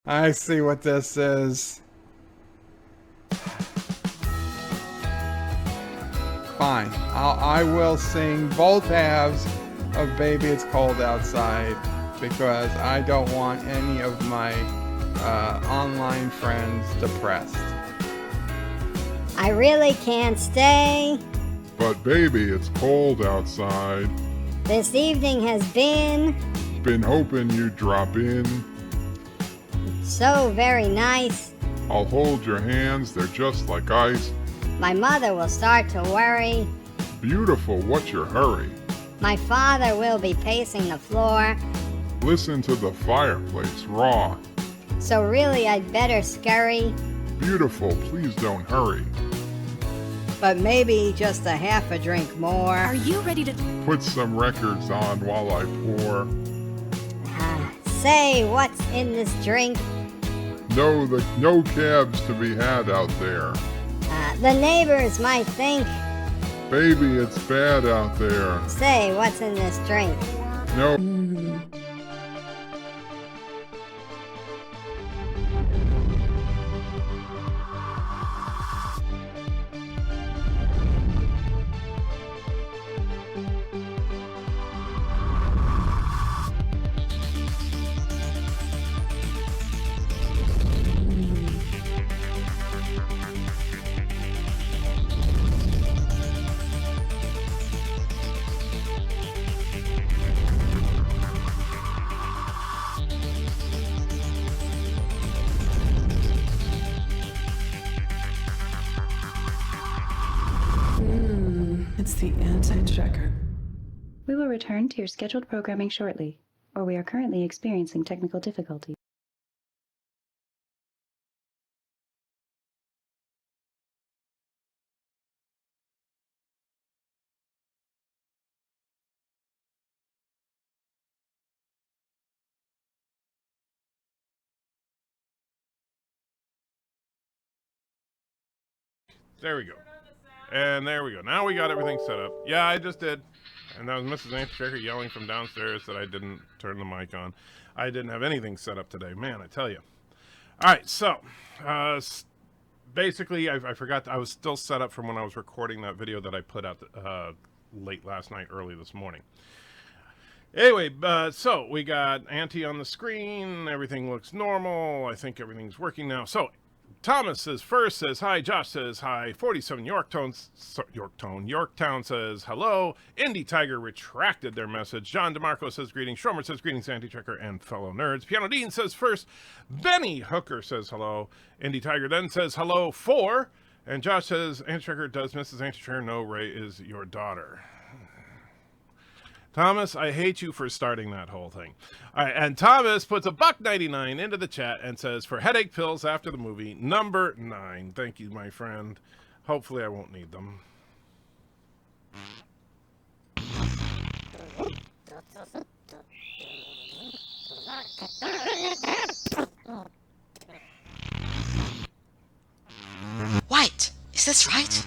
I see what this is. Fine. I will sing both halves of Baby It's Cold Outside because I don't want any of my online friends depressed. I really can't stay. But baby, it's cold outside. This evening has been Been hoping you'd drop in. so very nice. I'll hold your hands, they're just like ice. My mother will start to worry. Beautiful, what's your hurry? My father will be pacing the floor. Listen to the fireplace raw. So really I'd better scurry. Beautiful, please don't hurry. But maybe just a half a drink more. Are you ready to... Put some records on while I pour. Say, what's in this drink? No cabs to be had out there. The neighbors might think. Baby, it's bad out there. Say, what's in this drink? No. It's the anti-checker. We will return to your scheduled programming shortly, or we are currently experiencing technical difficulties. There we go. And there we go. Now we got everything set up. Yeah, I just did. And that was Mrs. Anti-Checker yelling from downstairs that I didn't turn the mic on. I didn't have anything set up today. Man, I tell you. All right, so basically, I forgot. I was still set up from when I was recording that video that I put out late last night, early this morning. Anyway, so we got Auntie on the screen. Everything looks normal. I think everything's working now. So Thomas says first, says hi. Josh says hi. 47 Yorktown says hello. Indie Tiger retracted their message. John DeMarco says greetings. Schromer says greetings, Anti-Checker and fellow nerds. Piano Dean says first. Benny Hooker says hello. Indie Tiger then says hello 4. And Josh says, Anti-Checker, does Mrs. Anti-Checker know Ray is your daughter? Thomas, I hate you for starting that whole thing. All right, and Thomas puts a $1.99 into the chat and says, for headache pills after the movie, number 9. Thank you, my friend. Hopefully I won't need them. White, is this right?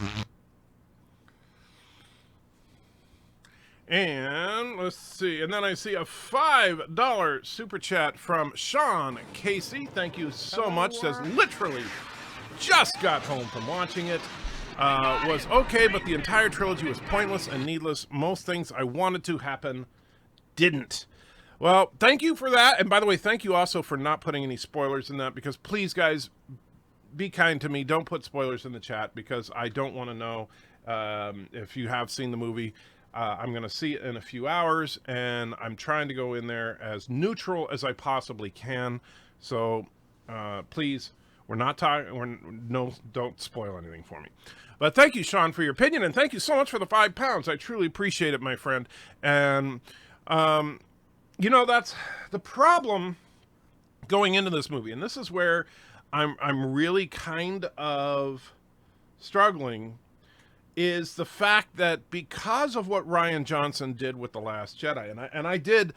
And let's see. And then I see a $5 super chat from Sean Casey. Thank you so much. Says literally just got home from watching it. Was okay, but the entire trilogy was pointless and needless. Most things I wanted to happen didn't. Well, thank you for that. And by the way, thank you also for not putting any spoilers in that, because please, guys, be kind to me. Don't put spoilers in the chat because I don't want to know if you have seen the movie. I'm going to see it in a few hours, and I'm trying to go in there as neutral as I possibly can. So please, we're not talking. Don't spoil anything for me. But thank you, Sean, for your opinion, and thank you so much for the £5. I truly appreciate it, my friend. And you know, that's the problem going into this movie, and this is where I'm really kind of struggling. Is the fact that because of what Rian Johnson did with The Last Jedi, and I did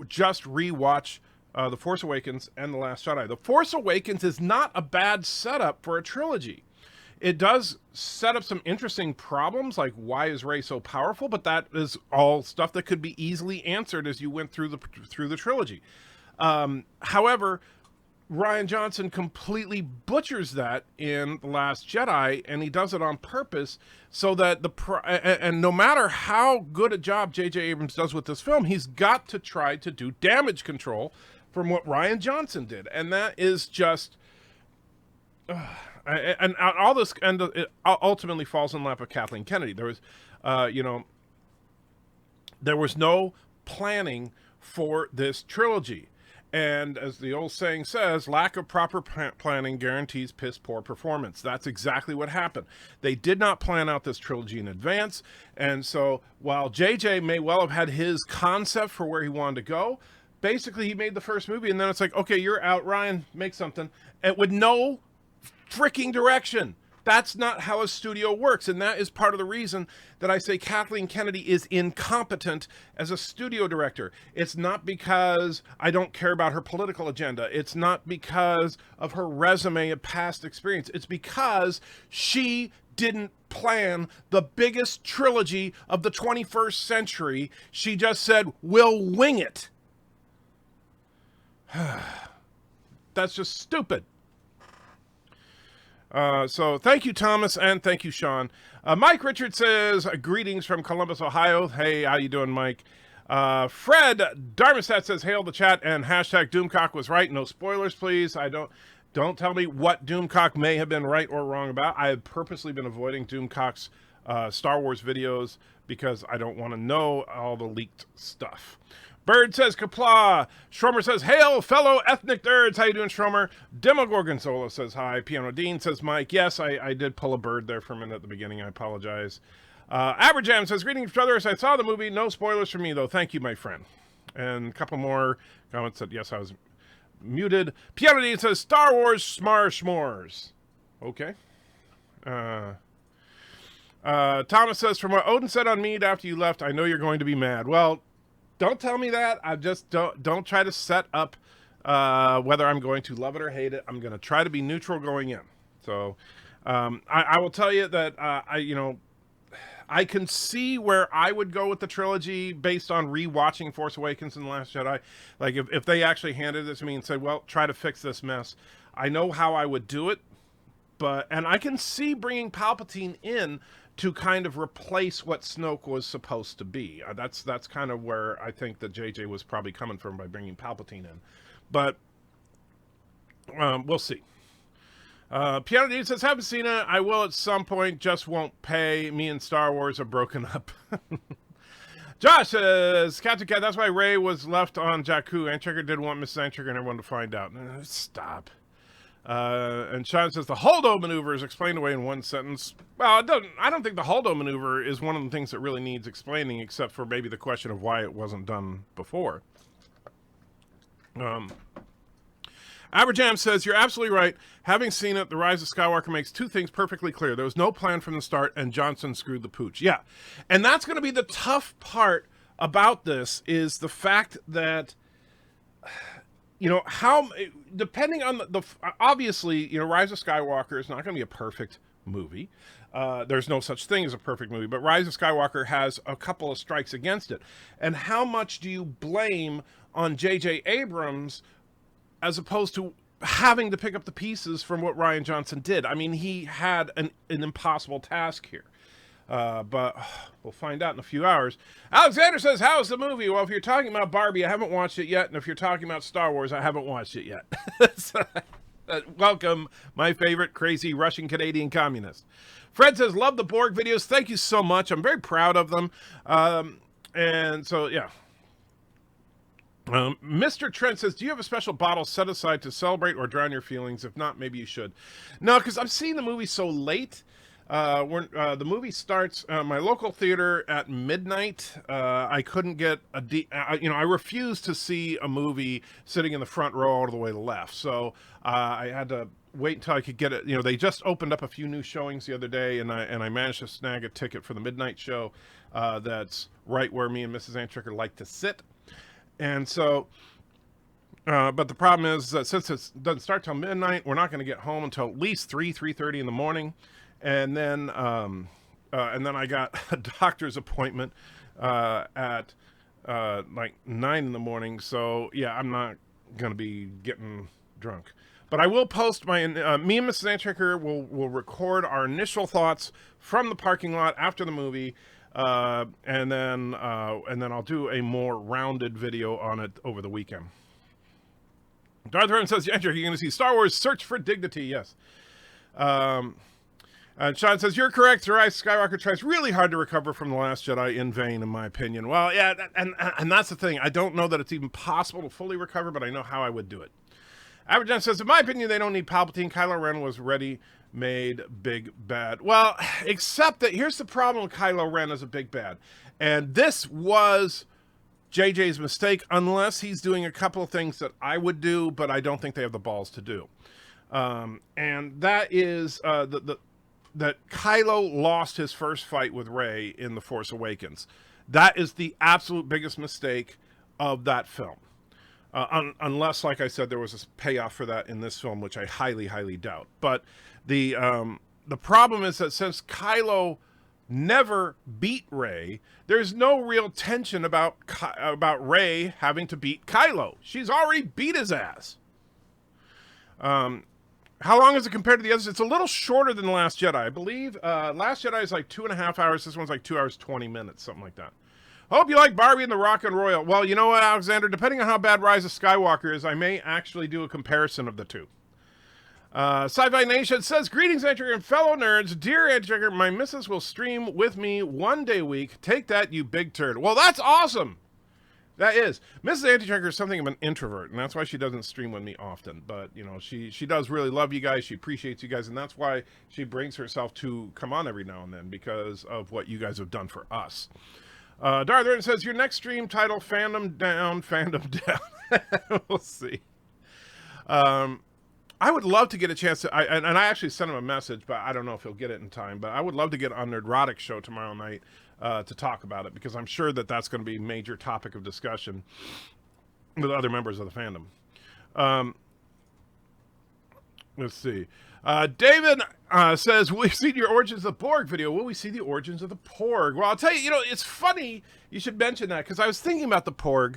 just rewatch The Force Awakens and The Last Jedi. The Force Awakens is not a bad setup for a trilogy. It does set up some interesting problems, like why is Rey so powerful, but that is all stuff that could be easily answered as you went through the trilogy. However, Rian Johnson completely butchers that in The Last Jedi, and he does it on purpose so that and no matter how good a job J.J. Abrams does with this film, he's got to try to do damage control from what Rian Johnson did, and that is just and all this it ultimately falls in lap of Kathleen Kennedy. There was there was no planning for this trilogy. And as the old saying says, lack of proper planning guarantees piss poor performance. That's exactly what happened. They did not plan out this trilogy in advance. And so while JJ may well have had his concept for where he wanted to go, basically he made the first movie and then it's like, okay, you're out, Ryan, make something. And with no freaking direction. That's not how a studio works, and that is part of the reason that I say Kathleen Kennedy is incompetent as a studio director. It's not because I don't care about her political agenda. It's not because of her resume of past experience. It's because she didn't plan the biggest trilogy of the 21st century. She just said, we'll wing it. That's just stupid. So thank you, Thomas, and thank you, Sean. Mike Richard says, greetings from Columbus, Ohio. Hey, how you doing, Mike? Fred Darmstadt says, hail the chat, and hashtag Doomcock was right. No spoilers, please. Don't tell me what Doomcock may have been right or wrong about. I have purposely been avoiding Doomcock's Star Wars videos because I don't want to know all the leaked stuff. Bird says Kapla. Schromer says, hail, fellow ethnic nerds. How you doing, Schromer? Demogorgonzola says hi. Piano Dean says, Mike. Yes, I did pull a bird there for a minute at the beginning. I apologize. Aberjam says, greetings, brothers. I saw the movie. No spoilers for me, though. Thank you, my friend. And a couple more comments said, yes, I was muted. Piano Dean says, Star Wars s'mores. Okay. Thomas says, from what Odin said on Mead after you left, I know you're going to be mad. Well, don't tell me that. I just don't try to set up whether I'm going to love it or hate it. I'm going to try to be neutral going in. So I will tell you that I can see where I would go with the trilogy based on rewatching Force Awakens and The Last Jedi. Like if they actually handed this to me and said, well, try to fix this mess, I know how I would do it. And I can see bringing Palpatine in to kind of replace what Snoke was supposed to be. That's kind of where I think that JJ was probably coming from by bringing Palpatine in. But we'll see. Piano D says, haven't seen it. I will at some point, just won't pay. Me and Star Wars are broken up. Josh says, Captain Cat, that's why Rey was left on Jakku. Antrekker didn't want Mrs. Antrekker and everyone to find out. Stop. And Sean says the Holdo maneuver is explained away in one sentence. Well, I don't think the Holdo maneuver is one of the things that really needs explaining, except for maybe the question of why it wasn't done before. Aberjam says, you're absolutely right. Having seen it, The Rise of Skywalker makes two things perfectly clear. There was no plan from the start, and Johnson screwed the pooch. Yeah, and that's going to be the tough part about this, is the fact that how, depending on the obviously, Rise of Skywalker is not going to be a perfect movie. There's no such thing as a perfect movie, but Rise of Skywalker has a couple of strikes against it. And how much do you blame on J.J. Abrams as opposed to having to pick up the pieces from what Rian Johnson did? I mean, he had an impossible task here. But we'll find out in a few hours. Alexander says, how's the movie? Well, if you're talking about Barbie, I haven't watched it yet. And if you're talking about Star Wars, I haven't watched it yet. So, welcome, my favorite crazy Russian Canadian communist. Fred says, love the Borg videos. Thank you so much. I'm very proud of them. And so, yeah. Mr. Trent says, do you have a special bottle set aside to celebrate or drown your feelings? If not, maybe you should. No, because I've seen the movie so late. The movie starts my local theater at midnight. I couldn't get I refused to see a movie sitting in the front row all the way to the left. So I had to wait until I could get it. They just opened up a few new showings the other day, and I managed to snag a ticket for the midnight show. That's right where me and Mrs. Antrekker like to sit. And so, but the problem is that since it doesn't start till midnight, we're not going to get home until at least 3:30 in the morning. And then I got a doctor's appointment at like 9 in the morning. So yeah, I'm not going to be getting drunk. But I will post me and Mrs. Antrecker will record our initial thoughts from the parking lot after the movie, and then I'll do a more rounded video on it over the weekend. Darth Herman says, Antrecker, you're going to see Star Wars Search for Dignity. Yes. And Sean says, you're correct. Rise Skywalker tries really hard to recover from The Last Jedi in vain, in my opinion. Well, yeah, and that's the thing. I don't know that it's even possible to fully recover, but I know how I would do it. Abergen says, in my opinion, they don't need Palpatine. Kylo Ren was ready-made big bad. Well, except that here's the problem with Kylo Ren as a big bad. And this was JJ's mistake, unless he's doing a couple of things that I would do, but I don't think they have the balls to do. And that is that Kylo lost his first fight with Rey in The Force Awakens. That is the absolute biggest mistake of that film. Unless, like I said, there was a payoff for that in this film, which I highly, highly doubt. But the problem is that since Kylo never beat Rey, there's no real tension about Rey having to beat Kylo. She's already beat his ass. How long is it compared to the others? It's a little shorter than The Last Jedi. I believe Last Jedi is like 2.5 hours. This one's like 2 hours, 20 minutes, something like that. Hope you like Barbie and the Rock and Royal. Well, you know what, Alexander? Depending on how bad Rise of Skywalker is, I may actually do a comparison of the two. Sci-Fi Nation says, greetings, Antrecker and fellow nerds. Dear Antrecker, my missus will stream with me 1 day a week. Take that, you big turd. Well, that's awesome. That is. Mrs. Antrecker is something of an introvert, and that's why she doesn't stream with me often. But, you know, she does really love you guys. She appreciates you guys, and that's why she brings herself to come on every now and then, because of what you guys have done for us. Darth Vader says, your next stream title, Fandom Down, Fandom Down. We'll see. I would love to get a chance to, and I actually sent him a message, but I don't know if he'll get it in time, but I would love to get on Nerdrotic show tomorrow night to talk about it, because I'm sure that that's going to be a major topic of discussion with other members of the fandom. Let's see. David says, we've seen your Origins of the Porg video. Will we see the Origins of the Porg? Well, I'll tell you, it's funny you should mention that, because I was thinking about the Porg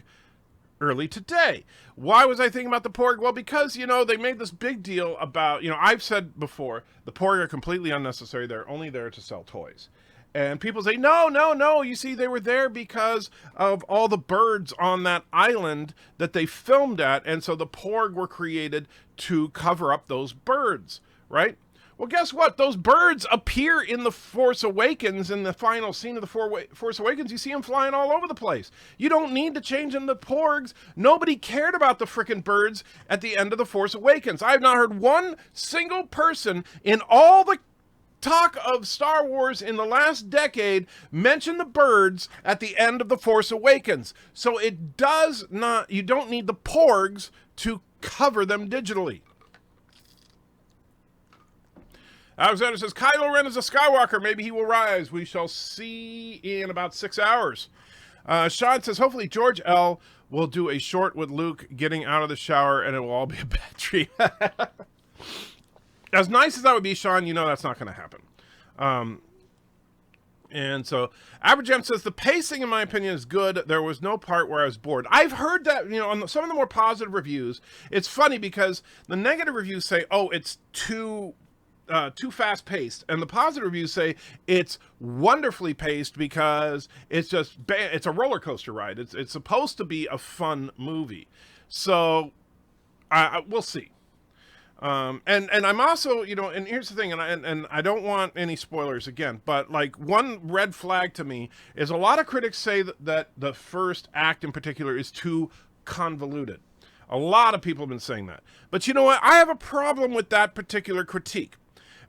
early today. Why was I thinking about the Porg? Well, because, they made this big deal about, I've said before, the Porg are completely unnecessary. They're only there to sell toys. And people say, no, you see, they were there because of all the birds on that island that they filmed at, and so the Porg were created to cover up those birds, right? Well, guess what? Those birds appear in The Force Awakens, in the final scene of The Force Awakens. You see them flying all over the place. You don't need to change them to Porgs. Nobody cared about the frickin' birds at the end of The Force Awakens. I have not heard one single person in all the talk of Star Wars in the last decade mention the birds at the end of The Force Awakens. So it does not, you don't need the Porgs to cover them digitally. Alexander says, Kylo Ren is a Skywalker. Maybe he will rise. We shall see in about 6 hours. Sean says, hopefully George L. will do a short with Luke getting out of the shower and it will all be a bad dream. As nice as that would be, Sean, that's not going to happen. And so Abergem says, the pacing, in my opinion, is good. There was no part where I was bored. I've heard that, on some of the more positive reviews. It's funny because the negative reviews say, oh, it's too fast paced, and the positive reviews say it's wonderfully paced because it's just it's a roller coaster ride. It's supposed to be a fun movie. So we'll see. And I'm also, and here's the thing, and I don't want any spoilers again, but like one red flag to me is a lot of critics say that the first act in particular is too convoluted. A lot of people have been saying that. But you know what? I have a problem with that particular critique.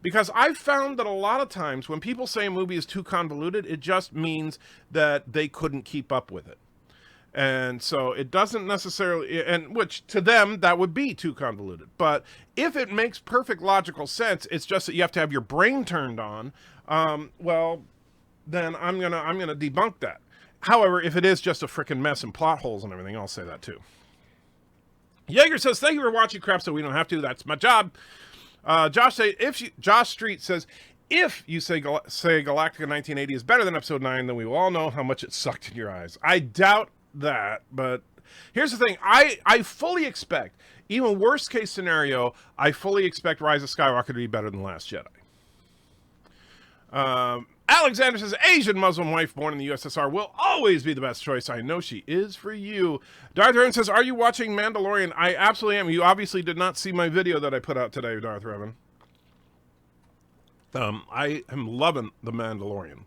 Because I've found that a lot of times when people say a movie is too convoluted, it just means that they couldn't keep up with it. And so it doesn't necessarily, and which to them, that would be too convoluted. But if it makes perfect logical sense, it's just that you have to have your brain turned on, well, then I'm gonna debunk that. However, if it is just a freaking mess and plot holes and everything, I'll say that too. Jaeger says, thank you for watching crap so we don't have to. That's my job. Josh Street says, if you say Galactica 1980 is better than Episode 9, then we will all know how much it sucked in your eyes. I doubt that, but here's the thing. I fully expect, even worst case scenario, I fully expect Rise of Skywalker to be better than Last Jedi. Alexander says, Asian Muslim wife born in the USSR will always be the best choice. I know she is for you. Darth Revan says, are you watching Mandalorian? I absolutely am. You obviously did not see my video that I put out today, Darth Revan. I am loving The Mandalorian.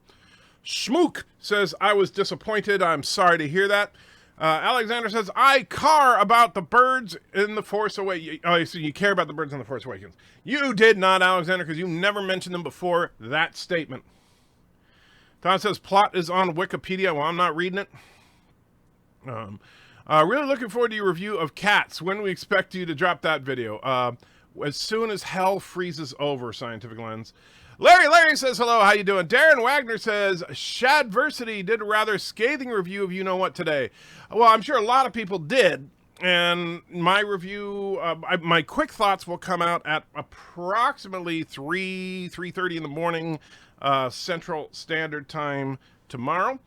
Schmook says, I was disappointed. I'm sorry to hear that. Alexander says, I care about the birds in The Force Awakens. Oh, so you care about the birds in The Force Awakens. You did not, Alexander, because you never mentioned them before that statement. Tom says, plot is on Wikipedia. Well, I'm not reading it. Really looking forward to your review of Cats. When we expect you to drop that video? As soon as hell freezes over, Scientific Lens. Larry says, hello, how you doing? Darren Wagner says, Shadversity did a rather scathing review of You Know What today. Well, I'm sure a lot of people did. And my review, my quick thoughts will come out at approximately 3:30 in the morning, Central Standard Time tomorrow.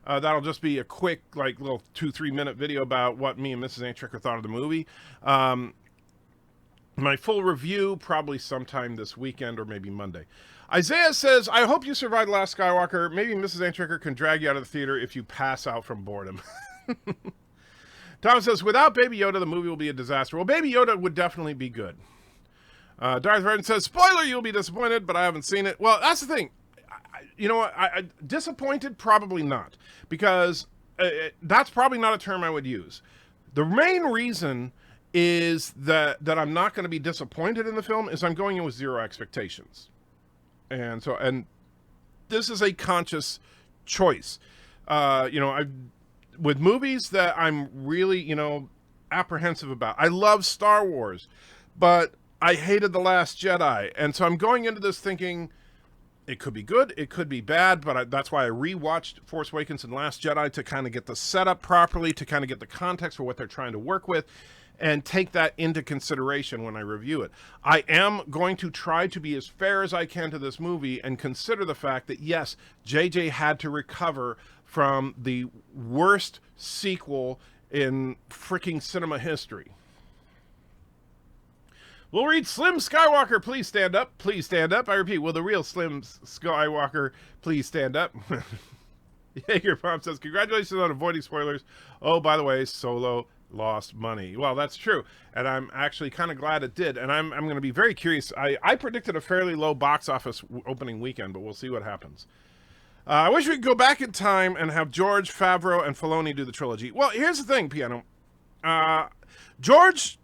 That'll just be a quick, like, little 2-3 minute video about what me and Mrs. Antrecker thought of the movie. My full review probably sometime this weekend or maybe Monday. Isaiah says, I hope you survived The Last Skywalker. Maybe Mrs. Antrecker can drag you out of the theater if you pass out from boredom. Tom says, without Baby Yoda, the movie will be a disaster. Well, Baby Yoda would definitely be good. Darth Vader says, spoiler, you'll be disappointed, but I haven't seen it. Well, that's the thing. You know what? I disappointed? Probably not. Because that's probably not a term I would use. The main reason is that I'm not going to be disappointed in the film is I'm going in with zero expectations. And this is a conscious choice. With movies that I'm really, apprehensive about. I love Star Wars, but I hated The Last Jedi. And so I'm going into this thinking it could be good, it could be bad, but that's why I rewatched Force Awakens and Last Jedi to kind of get the setup properly, to kind of get the context for what they're trying to work with, and take that into consideration when I review it. I am going to try to be as fair as I can to this movie and consider the fact that, yes, JJ had to recover from the worst sequel in freaking cinema history. We'll read Slim Skywalker, please stand up. Please stand up. I repeat, will the real Slim Skywalker please stand up? Jaeger Pop says, congratulations on avoiding spoilers. Oh, by the way, Solo lost money. Well, that's true. And I'm actually kind of glad it did. And I'm going to be very curious. I predicted a fairly low box office opening weekend, but we'll see what happens. I wish we could go back in time and have George, Favreau, and Filoni do the trilogy. Well, here's the thing, Piano. George,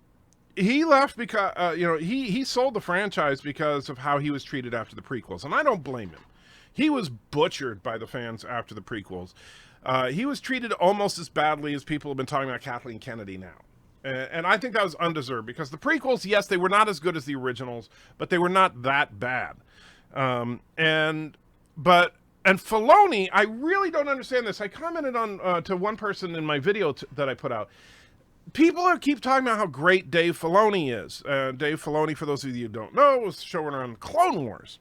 he left because, he sold the franchise because of how he was treated after the prequels. And I don't blame him. He was butchered by the fans after the prequels. He was treated almost as badly as people have been talking about Kathleen Kennedy now. And I think that was undeserved because the prequels, yes, they were not as good as the originals, but they were not that bad. And Filoni, I really don't understand this. I commented on to one person in my video that I put out. People keep talking about how great Dave Filoni is. Dave Filoni, for those of you who don't know, was showrunner on Clone Wars.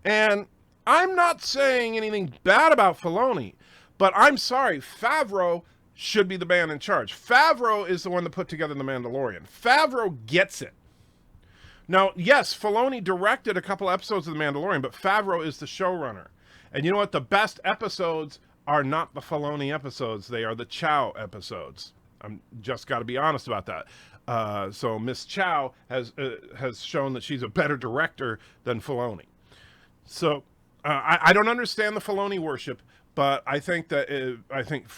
And I'm not saying anything bad about Filoni, but I'm sorry, Favreau should be the man in charge. Favreau is the one that put together The Mandalorian. Favreau gets it. Now, yes, Filoni directed a couple episodes of The Mandalorian, but Favreau is the showrunner. And you know what? The best episodes are not the Filoni episodes. They are the Chow episodes. I'm just got to be honest about that. So Miss Chow has shown that she's a better director than Filoni. So I don't understand the Filoni worship, but I think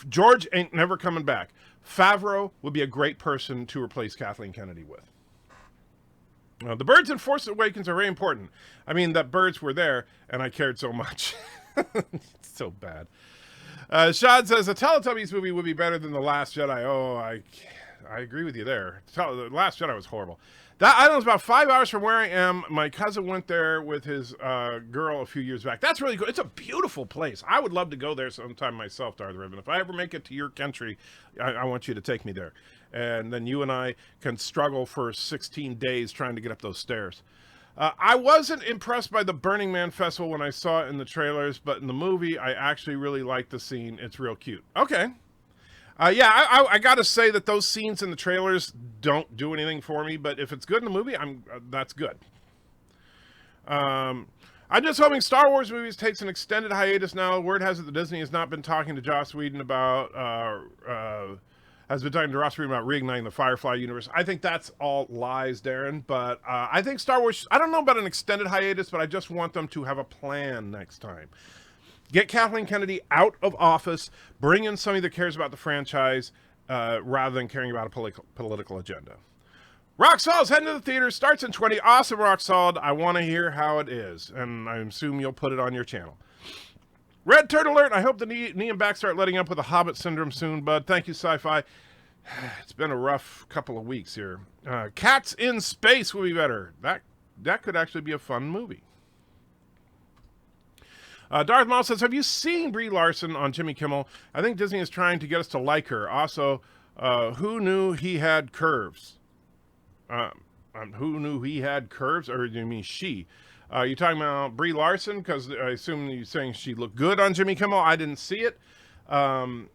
George ain't never coming back. Favreau would be a great person to replace Kathleen Kennedy with. The birds in Force Awakens are very important. I mean, that birds were there, and I cared so much. It's so bad. Shad says, a Teletubbies movie would be better than The Last Jedi. Oh, I agree with you there. The Last Jedi was horrible. That island is about 5 hours from where I am. My cousin went there with his girl a few years back. That's really cool. It's a beautiful place. I would love to go there sometime myself, Darth Revan. If I ever make it to your country, I want you to take me there. And then you and I can struggle for 16 days trying to get up those stairs. I wasn't impressed by the Burning Man Festival when I saw it in the trailers, but in the movie, I actually really liked the scene. It's real cute. Okay. Yeah, I got to say that those scenes in the trailers don't do anything for me, but if it's good in the movie, that's good. I'm just hoping Star Wars movies takes an extended hiatus now. Word has it that Disney has not been talking to Joss Whedon about reigniting the Firefly universe. I think that's all lies, Darren. But I think Star Wars, I don't know about an extended hiatus, but I just want them to have a plan next time. Get Kathleen Kennedy out of office, bring in somebody that cares about the franchise rather than caring about a political agenda. Rock Solid's heading to the theater, starts in 20. Awesome, Rock Solid. I want to hear how it is, and I assume you'll put it on your channel. Red Turtle Alert. I hope the knee and back start letting up with the Hobbit syndrome soon, bud. Thank you, Sci-Fi. It's been a rough couple of weeks here. Cats in Space will be better. That could actually be a fun movie. Darth Maul says, have you seen Brie Larson on Jimmy Kimmel? I think Disney is trying to get us to like her. Also, who knew he had curves? Who knew he had curves? Or do you mean she? You talking about Brie Larson? Because I assume you're saying she looked good on Jimmy Kimmel. I didn't see it. But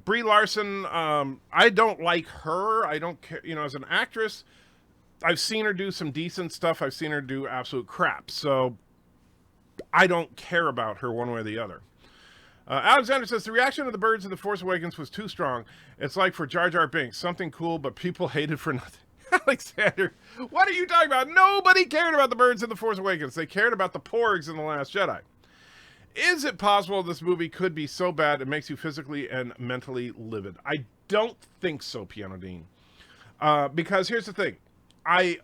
Brie Larson, I don't like her. I don't care, as an actress, I've seen her do some decent stuff. I've seen her do absolute crap. So I don't care about her one way or the other. Alexander says, the reaction of the birds in The Force Awakens was too strong. It's like for Jar Jar Binks, something cool, but people hated for nothing. Alexander, what are you talking about? Nobody cared about the birds in The Force Awakens. They cared about the porgs in The Last Jedi. Is it possible this movie could be so bad it makes you physically and mentally livid? I don't think so, Piano Dean. Because here's the thing. I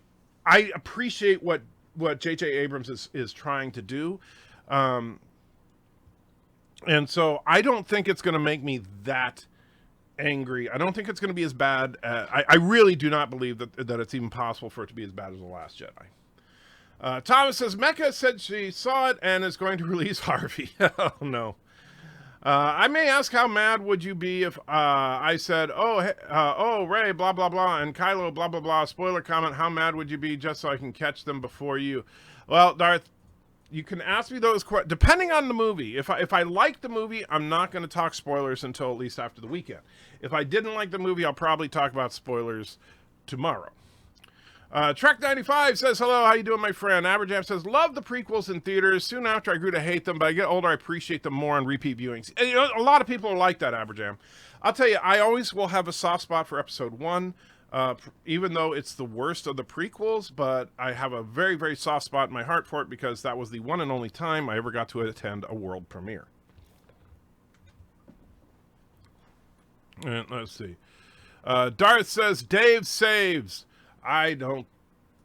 appreciate what J.J. Abrams is trying to do. And so I don't think it's going to make me that angry. I don't think it's going to be as bad. I really do not believe that it's even possible for it to be as bad as The Last Jedi. Thomas says, Mecca said she saw it and is going to release Harvey. Oh, no. I may ask, how mad would you be if I said, Ray, blah, blah, blah, and Kylo, blah, blah, blah. Spoiler comment, how mad would you be just so I can catch them before you? Well, Darth, you can ask me those questions depending on the movie. If I like the movie, I'm not going to talk spoilers until at least after the weekend. If I didn't like the movie, I'll probably talk about spoilers tomorrow. Trek 95 says, hello, how you doing, my friend? Aberjam says, love the prequels in theaters. Soon after I grew to hate them, but I get older, I appreciate them more on repeat viewings. And, a lot of people are like that, Aberjam. I'll tell you, I always will have a soft spot for episode 1. Even though it's the worst of the prequels, but I have a very, very soft spot in my heart for it because that was the one and only time I ever got to attend a world premiere. And let's see. Darth says, Dave saves. I don't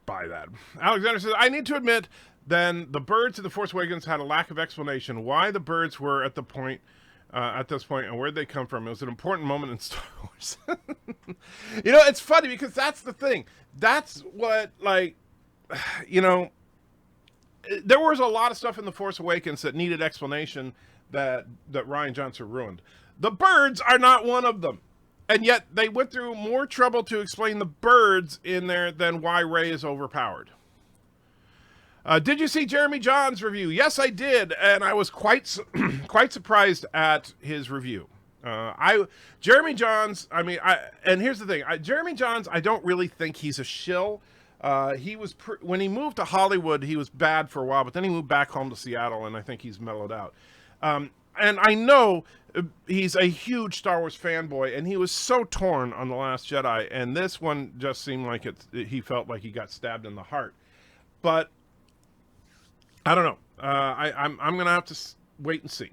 buy that. Alexander says, I need to admit, then the birds of The Force Awakens had a lack of explanation why the birds were at this point and where'd they come from. It was an important moment in Star Wars. It's funny because that's the thing. That's what, there was a lot of stuff in The Force Awakens that needed explanation that Rian Johnson ruined. The birds are not one of them. And yet they went through more trouble to explain the birds in there than why Rey is overpowered. Did you see Jeremy John's review? Yes, I did, and I was quite surprised at his review. Jeremy Johns, and here's the thing. Jeremy Johns, I don't really think he's a shill. He was when he moved to Hollywood, he was bad for a while, but then he moved back home to Seattle, and I think he's mellowed out. And I know he's a huge Star Wars fanboy, and he was so torn on The Last Jedi, and this one just seemed like he felt like he got stabbed in the heart. But I don't know. I'm going to have to wait and see.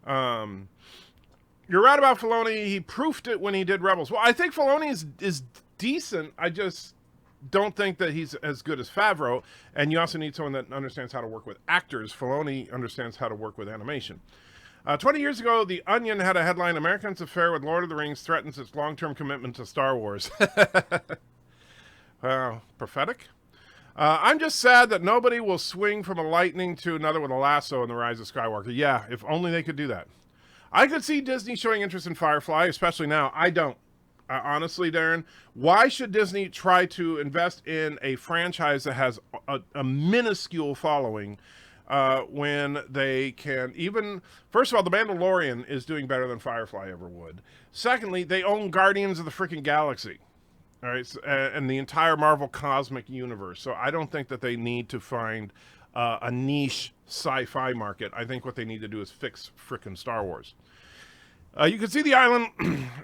You're right about Filoni. He proofed it when he did Rebels. Well, I think Filoni is decent. I just don't think that he's as good as Favreau. And you also need someone that understands how to work with actors. Filoni understands how to work with animation. 20 years ago, The Onion had a headline, Americans' affair with Lord of the Rings threatens its long-term commitment to Star Wars. Prophetic? I'm just sad that nobody will swing from a lightning to another with a lasso in The Rise of Skywalker. Yeah, if only they could do that. I could see Disney showing interest in Firefly, especially now. I don't. Honestly, Darren, why should Disney try to invest in a franchise that has a minuscule following when they can even, first of all, The Mandalorian is doing better than Firefly ever would. Secondly, they own Guardians of the freaking Galaxy. All right, so, and the entire Marvel Cosmic Universe. So I don't think that they need to find a niche sci-fi market. I think what they need to do is fix frickin' Star Wars. You can see the island.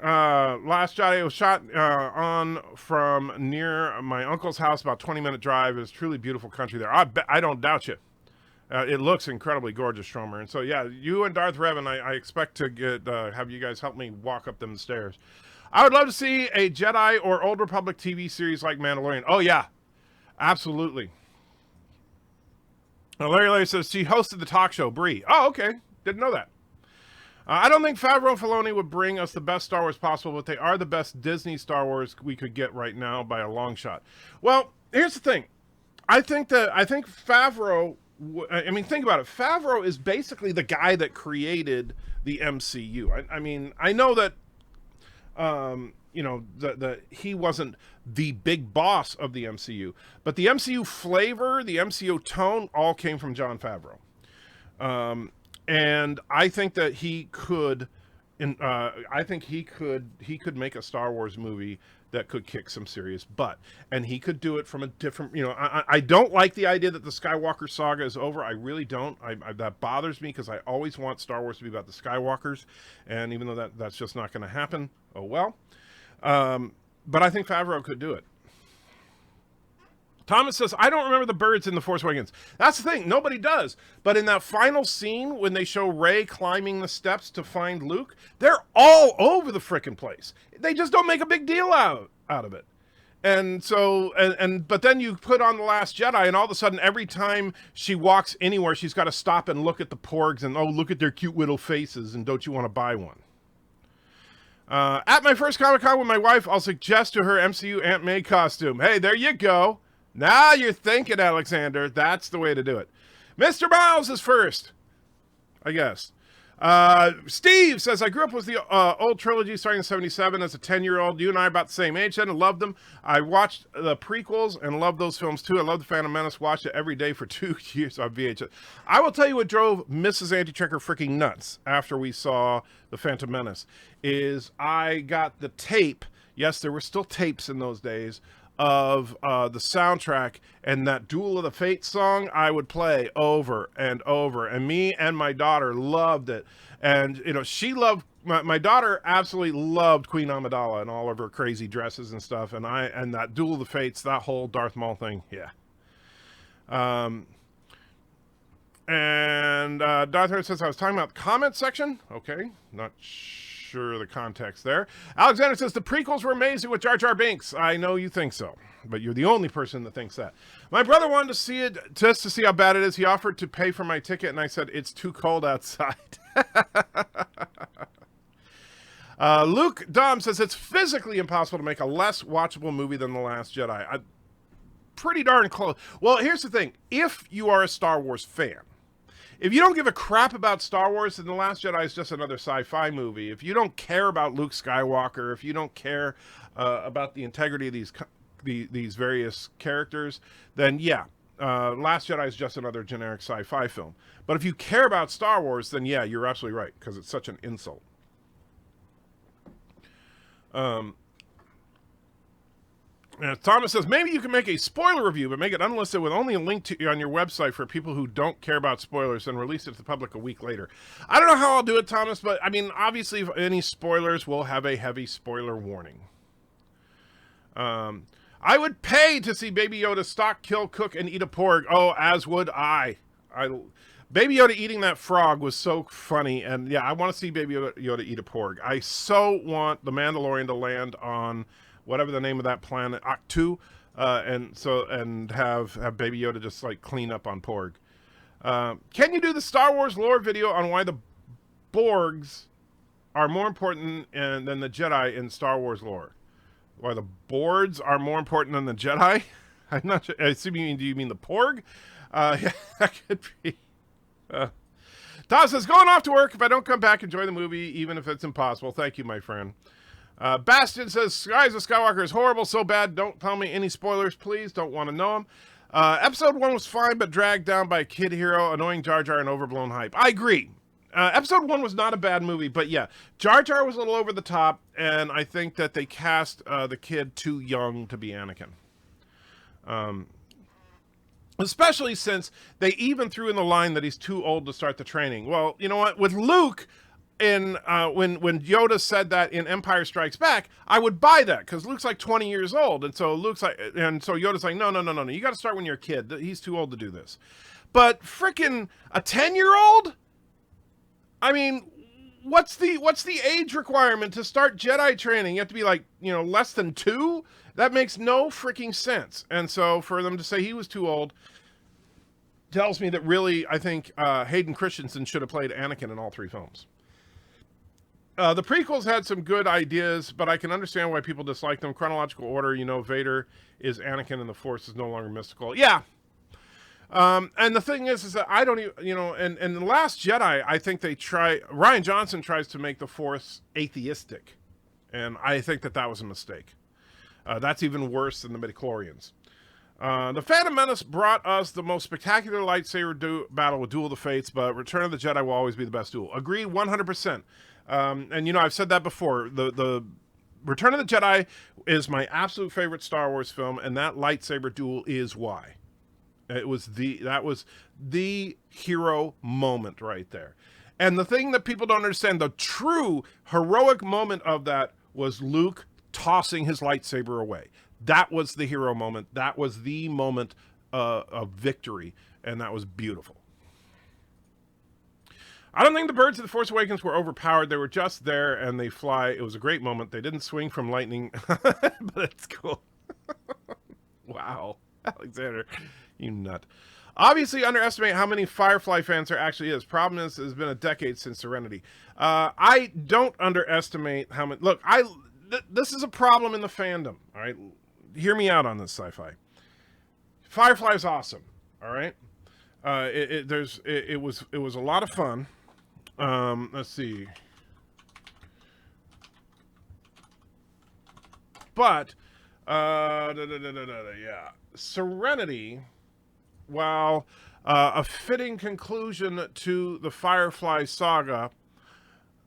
Last Jedi was shot on from near my uncle's house, about 20-minute drive. It's truly beautiful country there. I don't doubt you. It looks incredibly gorgeous, Stromer. And so, yeah, you and Darth Revan, I expect to get have you guys help me walk up them stairs. I would love to see a Jedi or Old Republic TV series like Mandalorian. Oh, yeah, absolutely. Larry says she hosted the talk show, Brie. Oh, okay. Didn't know that. I don't think Favreau and Filoni would bring us the best Star Wars possible, but they are the best Disney Star Wars we could get right now by a long shot. Well, here's the thing. I think Favreau, I mean, think about it. Favreau is basically the guy that created the MCU. I mean, I know that, you know, he wasn't the big boss of the MCU, but the MCU flavor, the MCU tone, all came from Jon Favreau. And I think that he could, I think he could make a Star Wars movie that could kick some serious butt, and he could do it from a different, you know, I don't like the idea that the Skywalker saga is over. I really don't. That bothers me because I always want Star Wars to be about the Skywalkers, and even though that's just not going to happen, oh well. But I think Favreau could do it. Thomas says, I don't remember the birds in The Force Awakens. That's the thing. Nobody does. But in that final scene, when they show Rey climbing the steps to find Luke, they're all over the frickin' place. They just don't make a big deal out of it. And so, but then you put on The Last Jedi, and all of a sudden, every time she walks anywhere, she's got to stop and look at the porgs and, oh, look at their cute little faces, and don't you want to buy one? At my first Comic-Con with my wife, I'll suggest to her MCU Aunt May costume. Hey, there you go. Now you're thinking, Alexander. That's the way to do it. Mr. Miles is first, I guess. Steve says, I grew up with the old trilogy starting in 77 as a 10-year-old. You and I are about the same age then and loved them. I watched the prequels and loved those films too. I love The Phantom Menace. Watched it every day for 2 years on VHS. I will tell you what drove Mrs. Anti-Checker freaking nuts after we saw The Phantom Menace is I got the tape. Yes, there were still tapes in those days of the soundtrack, and that Duel of the Fates song I would play over and over, and me and my daughter loved it. And you know, she loved my daughter absolutely loved Queen Amidala and all of her crazy dresses and stuff, and that Duel of the Fates, that whole Darth Maul thing, yeah. And Darth Vader says I was talking about the comment section. Okay, not sure the context there. Alexander says the prequels were amazing with Jar Jar Binks. I know you think so, but you're the only person that thinks that. My brother wanted to see it just to see how bad it is. He offered to pay for my ticket, and I said it's too cold outside. Luke Dom says it's physically impossible to make a less watchable movie than The Last Jedi. Pretty darn close. Well, here's the thing. If you are a Star Wars fan, if you don't give a crap about Star Wars, then The Last Jedi is just another sci-fi movie. If you don't care about Luke Skywalker, if you don't care about the integrity of these various characters, then yeah, Last Jedi is just another generic sci-fi film. But if you care about Star Wars, then yeah, you're absolutely right, because it's such an insult. Thomas says, maybe you can make a spoiler review, but make it unlisted with only a link on your website for people who don't care about spoilers and release it to the public a week later. I don't know how I'll do it, Thomas, but I mean, obviously, if any spoilers will have a heavy spoiler warning. I would pay to see Baby Yoda stalk, kill, cook, and eat a porg. Oh, as would I. Baby Yoda eating that frog was so funny, and yeah, I want to see Baby Yoda eat a porg. I so want the Mandalorian to land on whatever the name of that planet, Octu, and have Baby Yoda just like clean up on porg. Can you do the Star Wars lore video on why the Borgs are more important than the Jedi in Star Wars lore? Why the Borgs are more important than the Jedi? I'm not sure. I assume do you mean the porg? Yeah, that could be. Tom says, going off to work. If I don't come back, enjoy the movie, even if it's impossible. Thank you, my friend. Bastion says, Rise of Skywalker is horrible, so bad. Don't tell me any spoilers, please. Don't want to know them. Episode 1 was fine, but dragged down by a kid hero, annoying Jar Jar, and overblown hype. I agree. Episode 1 was not a bad movie, but yeah, Jar Jar was a little over the top, and I think that they cast the kid too young to be Anakin. Especially since they even threw in the line that he's too old to start the training. Well, you know what? With Luke, when Yoda said that in Empire Strikes Back, I would buy that because Luke's like 20 years old, and so Yoda's like, no, you got to start when you're a kid. He's too old to do this. But frickin' a 10-year-old? I mean, what's the age requirement to start Jedi training? You have to be like, less than 2? That makes no freaking sense. And so for them to say he was too old tells me that really, I think Hayden Christensen should have played Anakin in all 3 films. The prequels had some good ideas, but I can understand why people dislike them. Chronological order, Vader is Anakin and the Force is no longer mystical. Yeah. And the thing is that I don't even, and The Last Jedi, I think Rian Johnson tries to make the Force atheistic. And I think that was a mistake. That's even worse than the midichlorians. The Phantom Menace brought us the most spectacular lightsaber battle with Duel of the Fates, but Return of the Jedi will always be the best duel. Agree 100%. And I've said that before. The Return of the Jedi is my absolute favorite Star Wars film, and that lightsaber duel is why. That was the hero moment right there. And the thing that people don't understand, the true heroic moment of that was Luke tossing his lightsaber away. That was the hero moment. That was the moment of victory, and that was beautiful. I don't think the birds of the Force Awakens were overpowered. They were just there, and they fly. It was a great moment. They didn't swing from lightning, but it's cool. Wow, Alexander, you nut. Obviously, underestimate how many Firefly fans there actually is. Problem is, it's been a decade since Serenity. I don't underestimate how many. Look, this is a problem in the fandom. All right, hear me out on this, sci-fi. Firefly is awesome. All right, it was a lot of fun. Let's see. But yeah, Serenity, while a fitting conclusion to the Firefly saga,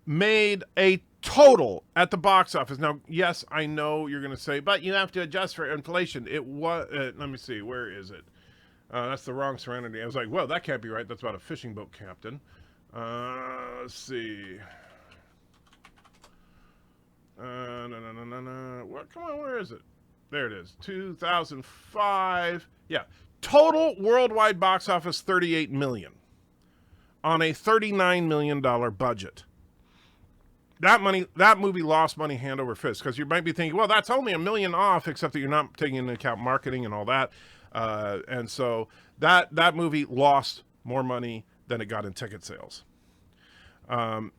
made a total at the box office. Now, yes, I know you're going to say, but you have to adjust for inflation. It was, let me see, where is it? That's the wrong Serenity. I was like, well, that can't be right. That's about a fishing boat captain. Let's see. What? Come on, where is it? There it is. 2005. Yeah. Total worldwide box office, $38 million. On a $39 million budget. That movie lost money hand over fist, because you might be thinking, well, that's only $1 million off, except that you're not taking into account marketing and all that. And so that movie lost more money than it got in ticket sales.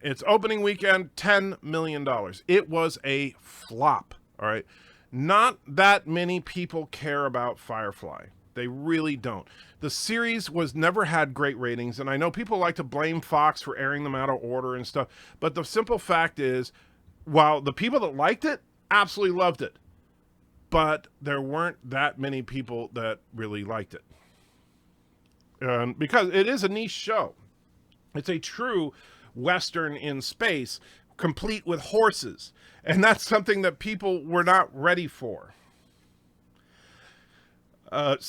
Its opening weekend, $10 million. It was a flop, all right? Not that many people care about Firefly. They really don't. The series never had great ratings, and I know people like to blame Fox for airing them out of order and stuff, but the simple fact is, while the people that liked it absolutely loved it, but there weren't that many people that really liked it. Because it is a niche show. It's a true Western in space, complete with horses, and that's something that people were not ready for. And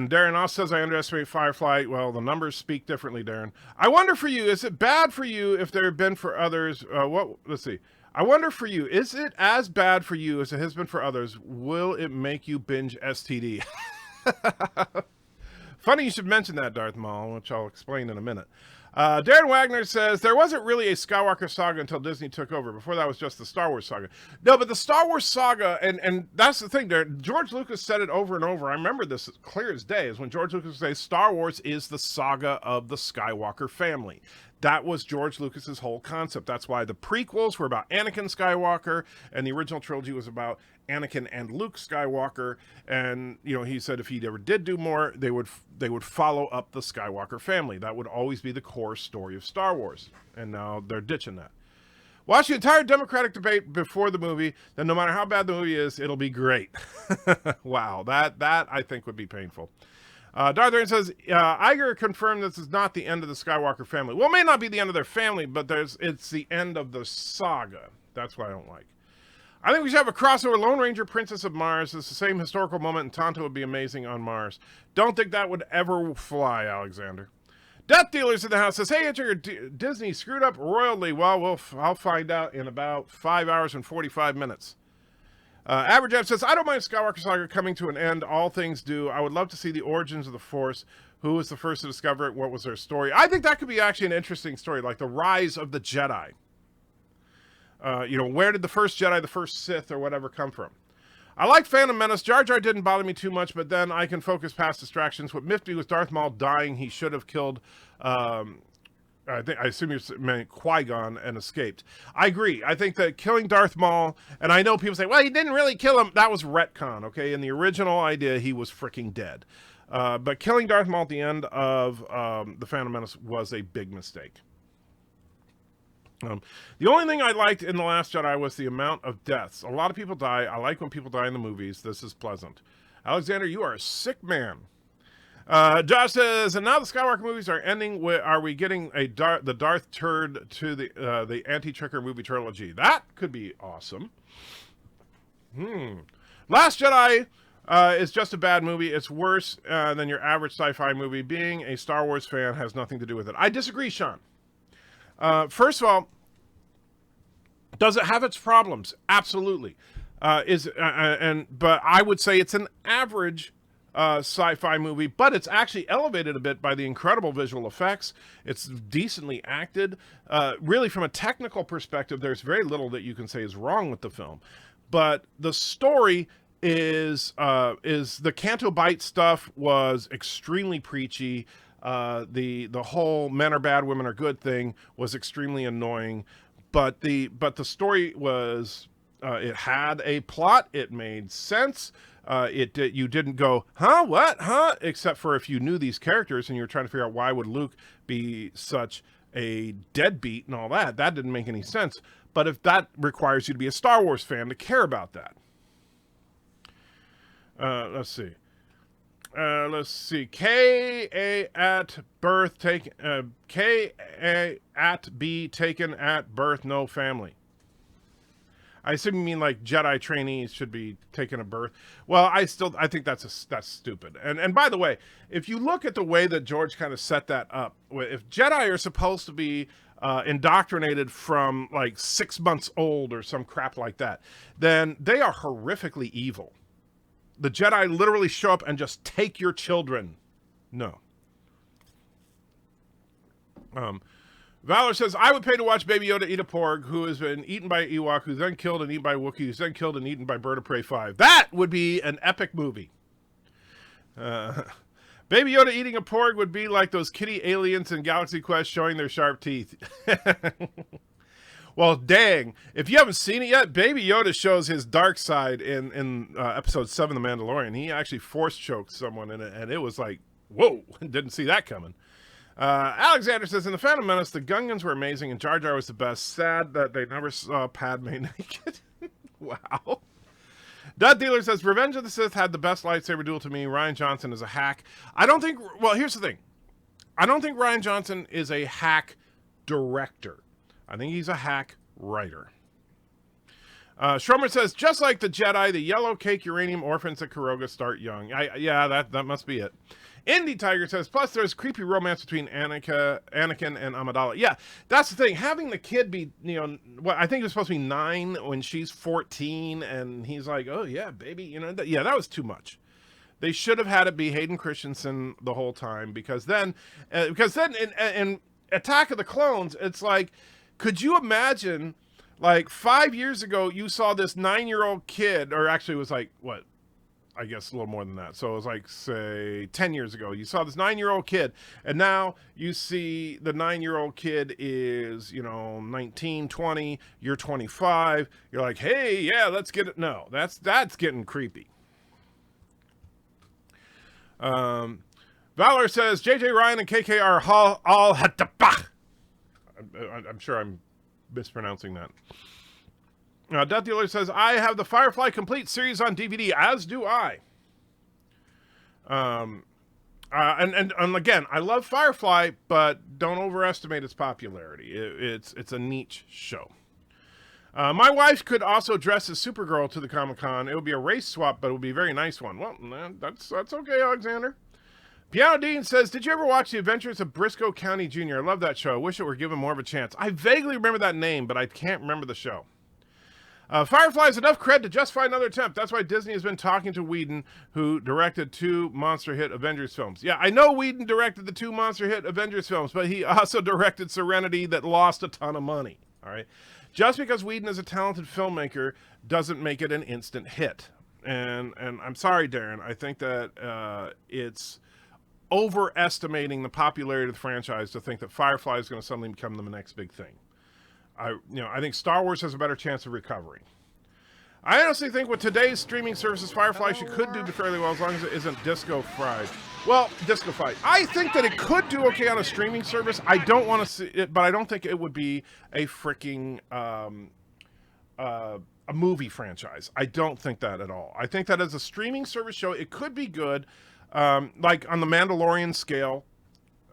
Darren also says, I underestimate Firefly. Well, the numbers speak differently, Darren. I wonder for you, is it bad for you if there have been for others? Let's see. I wonder for you, is it as bad for you as it has been for others? Will it make you binge STD? Funny you should mention that, Darth Maul, which I'll explain in a minute. Darren Wagner says, there wasn't really a Skywalker saga until Disney took over. Before that was just the Star Wars saga. No, but the Star Wars saga, and that's the thing, George Lucas said it over and over. I remember this clear as day, is when George Lucas says Star Wars is the saga of the Skywalker family. That was George Lucas's whole concept. That's why the prequels were about Anakin Skywalker, and the original trilogy was about Anakin and Luke Skywalker. And he said if he ever did do more, they would follow up the Skywalker family. That would always be the core story of Star Wars. And now they're ditching that. Watch the entire Democratic debate before the movie. Then no matter how bad the movie is, it'll be great. Wow, that I think would be painful. Darth Vader says, Iger confirmed this is not the end of the Skywalker family. Well, it may not be the end of their family, but it's the end of the saga. That's what I don't like. I think we should have a crossover Lone Ranger, Princess of Mars. It's the same historical moment, and Tonto would be amazing on Mars. Don't think that would ever fly, Alexander. Death Dealers in the house says, hey, Hitcher, Disney screwed up royally. Well, I'll find out in about 5 hours and 45 minutes. Average Jeff says, I don't mind Skywalker Saga coming to an end. All things do. I would love to see the origins of the Force. Who was the first to discover it? What was their story? I think that could be actually an interesting story, like the rise of the Jedi. Where did the first Jedi, the first Sith, or whatever come from? I like Phantom Menace. Jar Jar didn't bother me too much, but then I can focus past distractions. What miffed me was Darth Maul dying. He should have killed, I assume you meant Qui-Gon, and escaped. I agree. I think that killing Darth Maul, and I know people say, well, he didn't really kill him. That was retcon, okay? In the original idea, he was freaking dead. But killing Darth Maul at the end of The Phantom Menace was a big mistake. The only thing I liked in The Last Jedi was the amount of deaths. A lot of people die. I like when people die in the movies. This is pleasant. Alexander, you are a sick man. Josh says, and now the Skywalker movies are ending. Are we getting the Darth turd to the anti-Tricker movie trilogy? That could be awesome. Last Jedi is just a bad movie. It's worse than your average sci-fi movie. Being a Star Wars fan has nothing to do with it. I disagree, Sean. First of all, does it have its problems? Absolutely. But I would say it's an average sci-fi movie, but it's actually elevated a bit by the incredible visual effects. It's decently acted. Really, from a technical perspective, there's very little that you can say is wrong with the film. But the story is the Canto Bight stuff was extremely preachy. The whole men are bad, women are good thing was extremely annoying, but the story was it had a plot, it made sense. You didn't go, huh, what, huh, except for if you knew these characters and you were trying to figure out why would Luke be such a deadbeat and all that didn't make any sense. But if that requires you to be a Star Wars fan to care about that. Let's see. K.A. at birth taken. K.A. at B taken at birth, no family. I assume you mean like Jedi trainees should be taken at birth. Well, I think that's stupid. And by the way, if you look at the way that George kind of set that up, if Jedi are supposed to be indoctrinated from like 6 months old or some crap like that, then they are horrifically evil. The Jedi literally show up and just take your children. No. Valor says, I would pay to watch Baby Yoda eat a porg who has been eaten by an Ewok, who's then killed and eaten by a Wookiee, who's then killed and eaten by Bird of Prey 5. That would be an epic movie. Baby Yoda eating a porg would be like those kitty aliens in Galaxy Quest showing their sharp teeth. Well, dang, if you haven't seen it yet, Baby Yoda shows his dark side in episode 7 of The Mandalorian. He actually force choked someone in it, and it was like, whoa, didn't see that coming. Alexander says, in The Phantom Menace, the Gungans were amazing, and Jar Jar was the best. Sad that they never saw Padme naked. Wow. Dud Dealer says, Revenge of the Sith had the best lightsaber duel to me. Rian Johnson is a hack. Well, here's the thing. I don't think Rian Johnson is a hack director. I think he's a hack writer. Schromer says, just like the Jedi, the yellow cake uranium orphans at Kuroga start young. Yeah, that must be it. Indie Tiger says, plus there's creepy romance between Anakin and Amidala. Yeah, that's the thing. Having the kid be, I think it was supposed to be 9 when she's 14, and he's like, oh yeah, baby, that was too much. They should have had it be Hayden Christensen the whole time, because then in Attack of the Clones, it's like, could you imagine, like 5 years ago, you saw this 9-year-old kid, or actually it was like, what? I guess a little more than that. So it was like, say, 10 years ago, you saw this 9-year-old kid, and now you see the 9-year-old kid is, 19, 20, you're 25. You're like, hey, yeah, let's get it. No, that's getting creepy. Valor says, JJ Ryan and KK are all hattabach. I'm sure I'm mispronouncing that. Death Dealer says, I have the Firefly Complete series on DVD, as do I. And again, I love Firefly, but don't overestimate its popularity. It's a niche show. My wife could also dress as Supergirl to the Comic-Con. It would be a race swap, but it would be a very nice one. Well, that's okay, Alexander. Piano Dean says, did you ever watch The Adventures of Briscoe County Jr.? I love that show. I wish it were given more of a chance. I vaguely remember that name, but I can't remember the show. Firefly is enough cred to justify another attempt. That's why Disney has been talking to Whedon, who directed 2 monster hit Avengers films. Yeah, I know Whedon directed the 2 monster hit Avengers films, but he also directed Serenity that lost a ton of money. All right, just because Whedon is a talented filmmaker doesn't make it an instant hit. And I'm sorry, Darren. I think that it's overestimating the popularity of the franchise to think that Firefly is going to suddenly become the next big thing. I think Star Wars has a better chance of recovery. I honestly think with today's streaming services, Firefly could do fairly well as long as it isn't disco-fried. Well, disco-fried. I think that it could do okay on a streaming service. I don't want to see it, but I don't think it would be a freaking a movie franchise. I don't think that at all. I think that as a streaming service show, it could be good, like on the Mandalorian scale.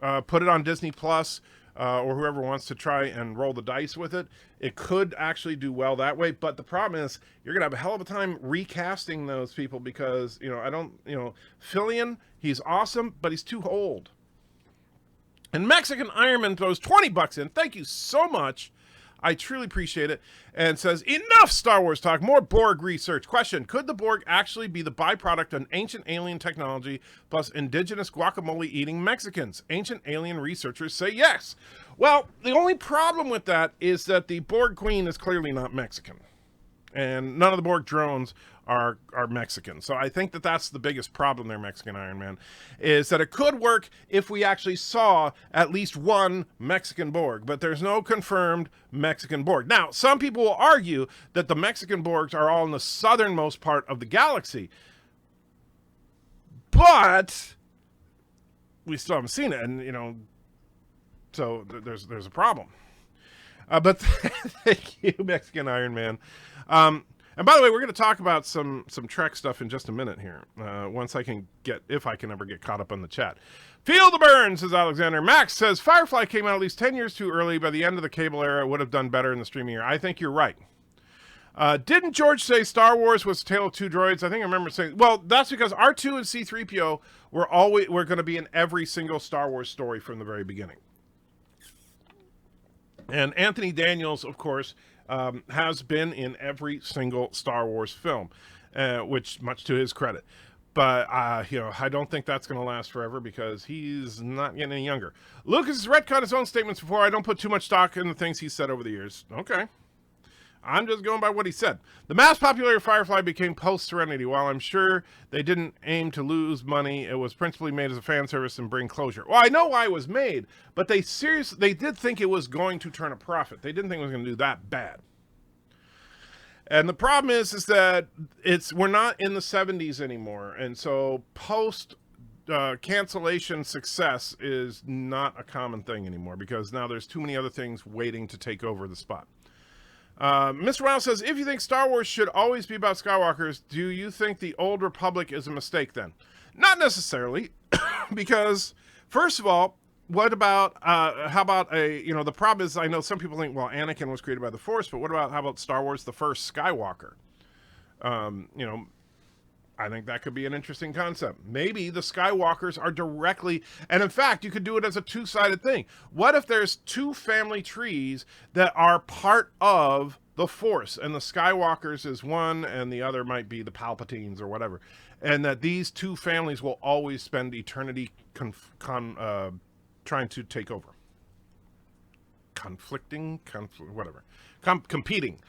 Put it on Disney Plus. Or whoever wants to try and roll the dice with it, it could actually do well that way. But the problem is you're going to have a hell of a time recasting those people because, Fillion, he's awesome, but he's too old. And Mexican Ironman throws $20 in. Thank you so much. I truly appreciate it. And says, enough Star Wars talk, more Borg research. Question, could the Borg actually be the byproduct of ancient alien technology plus indigenous guacamole-eating Mexicans? Ancient alien researchers say yes. Well, the only problem with that is that the Borg Queen is clearly not Mexican. And none of the Borg drones are Mexican. So I think that that's the biggest problem there, Mexican Iron Man, is that it could work if we actually saw at least one Mexican Borg, but there's no confirmed Mexican Borg. Now, some people will argue that the Mexican Borgs are all in the southernmost part of the galaxy, but we still haven't seen it, and, so there's a problem. But thank you, Mexican Iron Man. And by the way, we're going to talk about some Trek stuff in just a minute here. Once if I can ever get caught up on the chat. Feel the burn, says Alexander. Max says, Firefly came out at least 10 years too early. By the end of the cable era, it would have done better in the streaming era. I think you're right. Didn't George say Star Wars was a tale of 2 droids? I think I remember saying, well, that's because R2 and C-3PO were going to be in every single Star Wars story from the very beginning. And Anthony Daniels, of course, has been in every single Star Wars film, which much to his credit. But, I don't think that's going to last forever because he's not getting any younger. Lucas has retconned his own statements before. I don't put too much stock in the things he's said over the years. Okay. I'm just going by what he said. The mass popularity of Firefly became post-Serenity. While I'm sure they didn't aim to lose money, it was principally made as a fan service and bring closure. Well, I know why it was made, but they did think it was going to turn a profit. They didn't think it was going to do that bad. And the problem is that we're not in the 70s anymore, and so cancellation success is not a common thing anymore because now there's too many other things waiting to take over the spot. Mr. Wow says, if you think Star Wars should always be about Skywalkers, do you think the Old Republic is a mistake then? Not necessarily, because first of all, what about, how about the problem is, I know some people think, well, Anakin was created by the Force, but how about Star Wars, the first Skywalker? I think that could be an interesting concept. Maybe the Skywalkers are directly, and in fact, you could do it as a 2-sided thing. What if there's 2 family trees that are part of the Force, and the Skywalkers is one, and the other might be the Palpatines or whatever, and that these 2 families will always spend eternity trying to take over. Competing.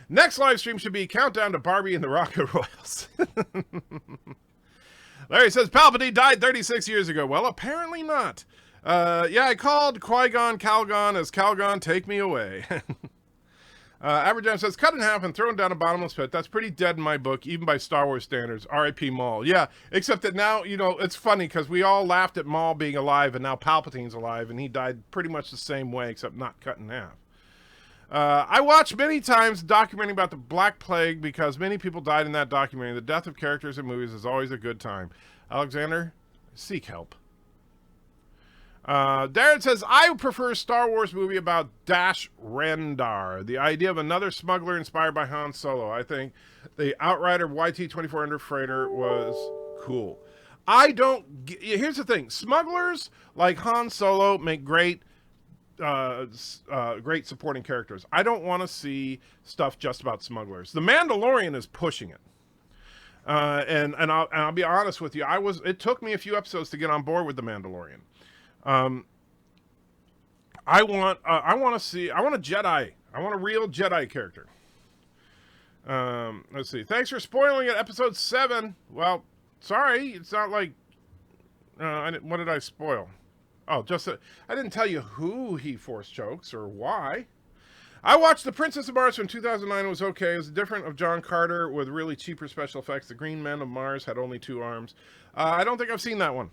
Next live stream should be Countdown to Barbie and the Rocket Royals. Larry says, Palpatine died 36 years ago. Well, apparently not. I called Qui-Gon Calgon as Calgon, take me away. Aberjam says, cut in half and thrown down a bottomless pit. That's pretty dead in my book, even by Star Wars standards. R.I.P. Maul. Yeah, except that now, it's funny because we all laughed at Maul being alive, and now Palpatine's alive, and he died pretty much the same way, except not cut in half. I watched many times documenting about the Black Plague because many people died in that documentary. The death of characters in movies is always a good time. Alexander, seek help. Darren says, I prefer a Star Wars movie about Dash Rendar. The idea of another smuggler inspired by Han Solo. I think the Outrider YT-2400 freighter was cool. Here's the thing. Smugglers like Han Solo make great supporting characters. I don't want to see stuff just about smugglers. The Mandalorian is pushing it. And I'll be honest with you. It took me a few episodes to get on board with the Mandalorian. I want a Jedi. I want a real Jedi character. Let's see. Thanks for spoiling it. Episode 7. Well, sorry. It's not like, what did I spoil? Oh, I didn't tell you who he force chokes or why. I watched The Princess of Mars from 2009. It was okay. It was different of John Carter with really cheaper special effects. The Green Men of Mars had only 2 arms. I don't think I've seen that one.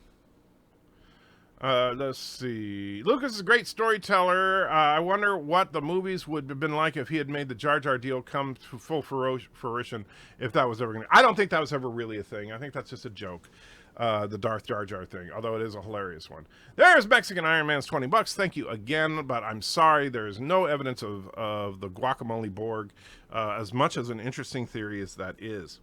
Let's see. Lucas is a great storyteller. I wonder what the movies would have been like if he had made the Jar Jar deal come to full fruition, if that was ever going to... I don't think that was ever really a thing. I think that's just a joke, the Darth Jar Jar thing, although it is a hilarious one. There's Mexican Iron Man's $20. Thank you again, but I'm sorry. There's no evidence of the guacamole Borg, as much as an interesting theory as that is.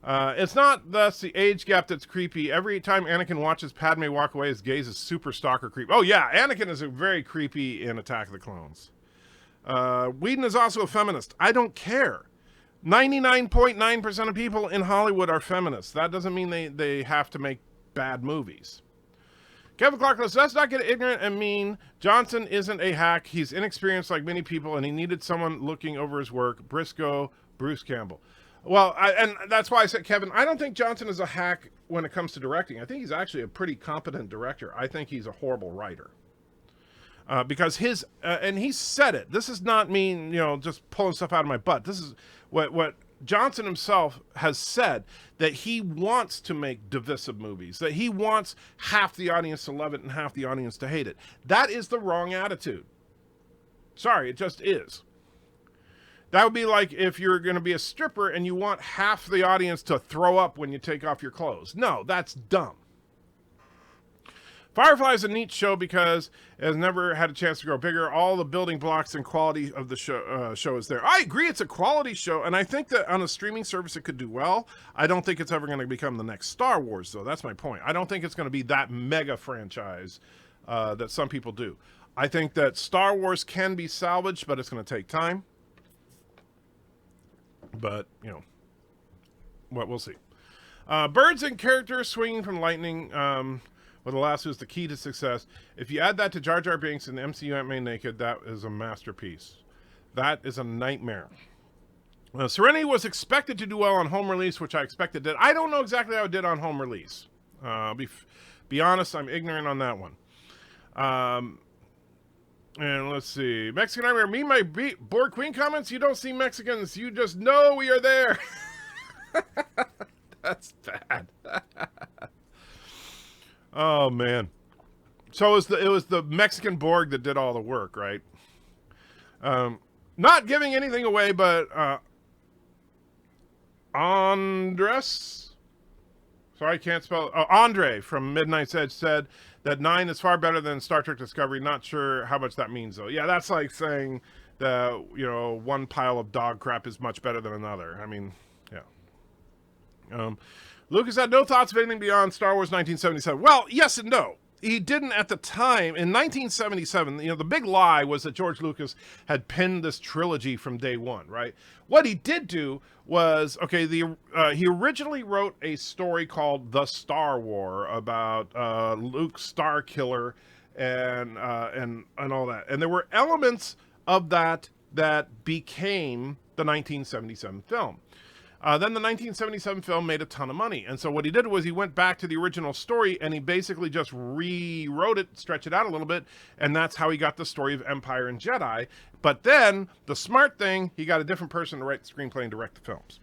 It's not thus the age gap that's creepy. Every time Anakin watches Padme walk away, his gaze is super stalker creep. Oh yeah, Anakin is very creepy in Attack of the Clones. Whedon is also a feminist. I don't care. 99.9% of people in Hollywood are feminists. That doesn't mean they have to make bad movies. Kevin Clark says, let's not get ignorant and mean. Johnson isn't a hack. He's inexperienced like many people, and he needed someone looking over his work. Briscoe, Bruce Campbell. Well, and that's why I said, Kevin, I don't think Johnson is a hack when it comes to directing. I think he's actually a pretty competent director. I think he's a horrible writer. Because and he said it. This is not me, just pulling stuff out of my butt. This is what Johnson himself has said, that he wants to make divisive movies, that he wants half the audience to love it and half the audience to hate it. That is the wrong attitude. Sorry, it just is. That would be like if you're going to be a stripper and you want half the audience to throw up when you take off your clothes. No, that's dumb. Firefly is a neat show because it has never had a chance to grow bigger. All the building blocks and quality of the show is there. I agree, it's a quality show, and I think that on a streaming service it could do well. I don't think it's ever going to become the next Star Wars, though. That's my point. I don't think it's going to be that mega franchise that some people do. I think that Star Wars can be salvaged, but it's going to take time. But, we'll see. Birds and characters swinging from lightning with the lasso is the key to success. If you add that to Jar Jar Binks and the MCU Aunt May Naked, that is a masterpiece. That is a nightmare. Serenity was expected to do well on home release, which I expected did. I don't know exactly how it did on home release. Be honest, I'm ignorant on that one. And let's see. Mexican Army, me, my Borg Queen comments. You don't see Mexicans. You just know we are there. That's bad. Oh, man. So it was the Mexican Borg that did all the work, right? Not giving anything away, but Andres. Sorry, I can't spell. Oh, Andre from Midnight's Edge said that 9 is far better than Star Trek Discovery. Not sure how much that means, though. Yeah, that's like saying that, one pile of dog crap is much better than another. I mean, yeah. Lucas had no thoughts of anything beyond Star Wars 1977. Well, yes and no. He didn't at the time. In 1977, the big lie was that George Lucas had penned this trilogy from day one, right? What he did do was, he originally wrote a story called The Star War about Luke Starkiller and all that. And there were elements of that became the 1977 film. Then the 1977 film made a ton of money. And so what he did was he went back to the original story and he basically just rewrote it, stretched it out a little bit. And that's how he got the story of Empire and Jedi. But then the smart thing, he got a different person to write the screenplay and direct the films.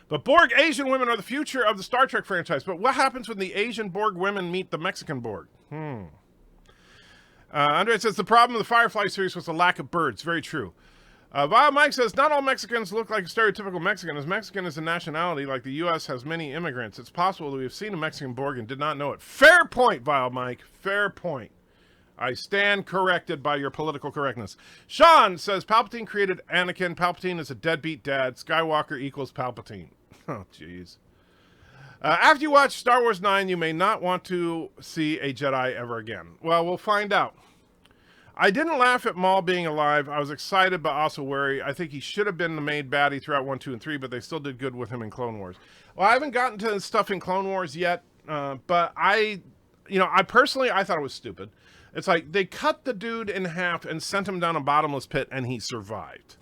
But Borg Asian women are the future of the Star Trek franchise. But what happens when the Asian Borg women meet the Mexican Borg? Andre says the problem of the Firefly series was the lack of birds. Very true. Vile Mike says, not all Mexicans look like a stereotypical Mexican, as Mexican is a nationality like the U.S. has many immigrants. It's possible that we have seen a Mexican Borg and did not know it. Fair point, Vile Mike. Fair point. I stand corrected by your political correctness. Sean says, Palpatine created Anakin. Palpatine is a deadbeat dad. Skywalker equals Palpatine. Oh, jeez. After you watch Star Wars 9, you may not want to see a Jedi ever again. Well, we'll find out. I didn't laugh at Maul being alive. I was excited, but also worried. I think he should have been the main baddie throughout 1, 2, and 3, but they still did good with him in Clone Wars. Well, I haven't gotten to stuff in Clone Wars yet, but I personally thought it was stupid. It's like they cut the dude in half and sent him down a bottomless pit, and he survived.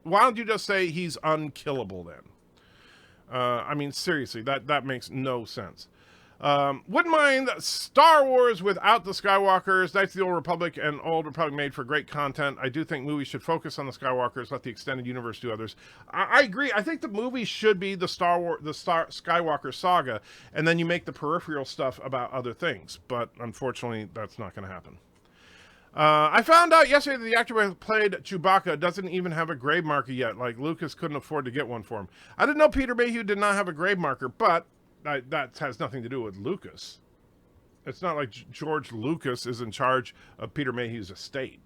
Why don't you just say he's unkillable then? I mean, seriously, that makes no sense. Wouldn't mind Star Wars without the Skywalkers. Knights of the Old Republic and Old Republic made for great content. I do think movies should focus on the Skywalkers, let the extended universe do others. I agree. I think the movie should be the Skywalker saga, and then you make the peripheral stuff about other things. But unfortunately, that's not going to happen. I found out yesterday that the actor who played Chewbacca doesn't even have a grave marker yet. Like, Lucas couldn't afford to get one for him. I didn't know Peter Mayhew did not have a grave marker, but that has nothing to do with Lucas. It's not like George Lucas is in charge of Peter Mayhew's estate.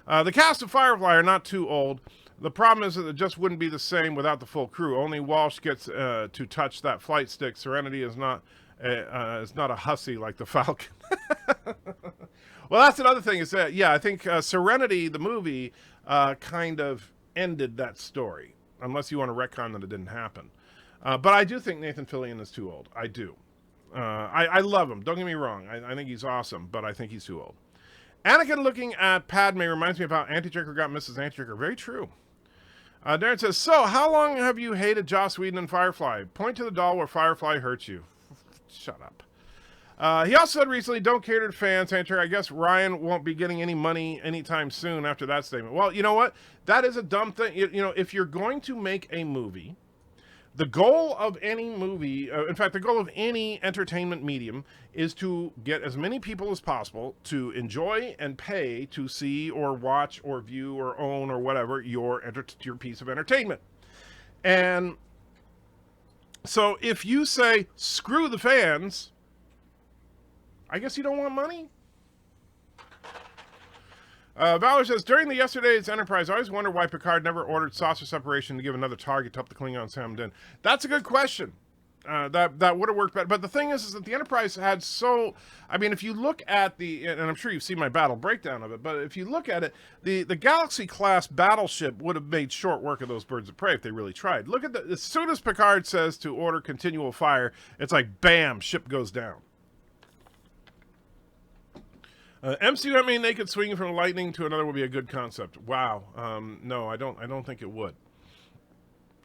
The cast of Firefly are not too old. The problem is that it just wouldn't be the same without the full crew. Only Walsh gets to touch that flight stick. Serenity is not a hussy like the Falcon. Well, that's another thing is that, yeah, I think Serenity, the movie, kind of ended that story, unless you want to retcon that it didn't happen. But I do think Nathan Fillion is too old. I do. I love him. Don't get me wrong. I think he's awesome, but I think he's too old. Anakin looking at Padme reminds me of how Anti-Joker got Mrs. Anti-Joker. Very true. Darren says, so how long have you hated Joss Whedon and Firefly? Point to the doll where Firefly hurts you. Shut up. He also said recently, don't cater to fans. I guess Ryan won't be getting any money anytime soon after that statement. Well, you know what? That is a dumb thing. You know, if you're going to make a movie, the goal of any movie, in fact, the goal of any entertainment medium is to get as many people as possible to enjoy and pay to see or watch or view or own or whatever your piece of entertainment. And so if you say, screw the fans, I guess you don't want money? Valor says, during the yesterday's Enterprise, I always wonder why Picard never ordered saucer separation to give another target to help the Klingons ham in. That's a good question. That would have worked better. But the thing is that the Enterprise had so... I mean, if you look at the... And I'm sure you've seen my battle breakdown of it, but if you look at it, the Galaxy-class battleship would have made short work of those birds of prey if they really tried. Look at as soon as Picard says to order continual fire, it's like, bam, ship goes down. MCU, I mean, naked swinging from lightning to another would be a good concept. Wow. No, I don't think it would.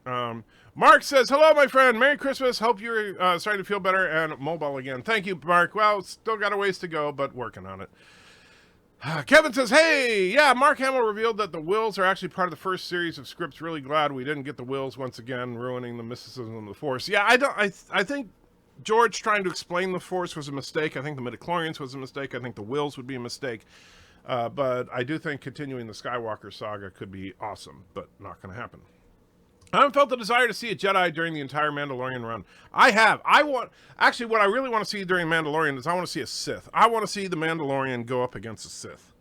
Mark says, hello, my friend. Merry Christmas. Hope you're starting to feel better and mobile again. Thank you, Mark. Well, still got a ways to go, but working on it. Kevin says, hey, yeah, Mark Hamill revealed that the Wills are actually part of the first series of scripts. Really glad we didn't get the Wills once again, ruining the mysticism of the Force. Yeah, I think George trying to explain the Force was a mistake. I think the midichlorians was a mistake. I think the Wills would be a mistake. But I do think continuing the Skywalker saga could be awesome, but not going to happen. I haven't felt the desire to see a Jedi during the entire Mandalorian run. I have. Actually, what I really want to see during Mandalorian is I want to see a Sith. I want to see the Mandalorian go up against a Sith.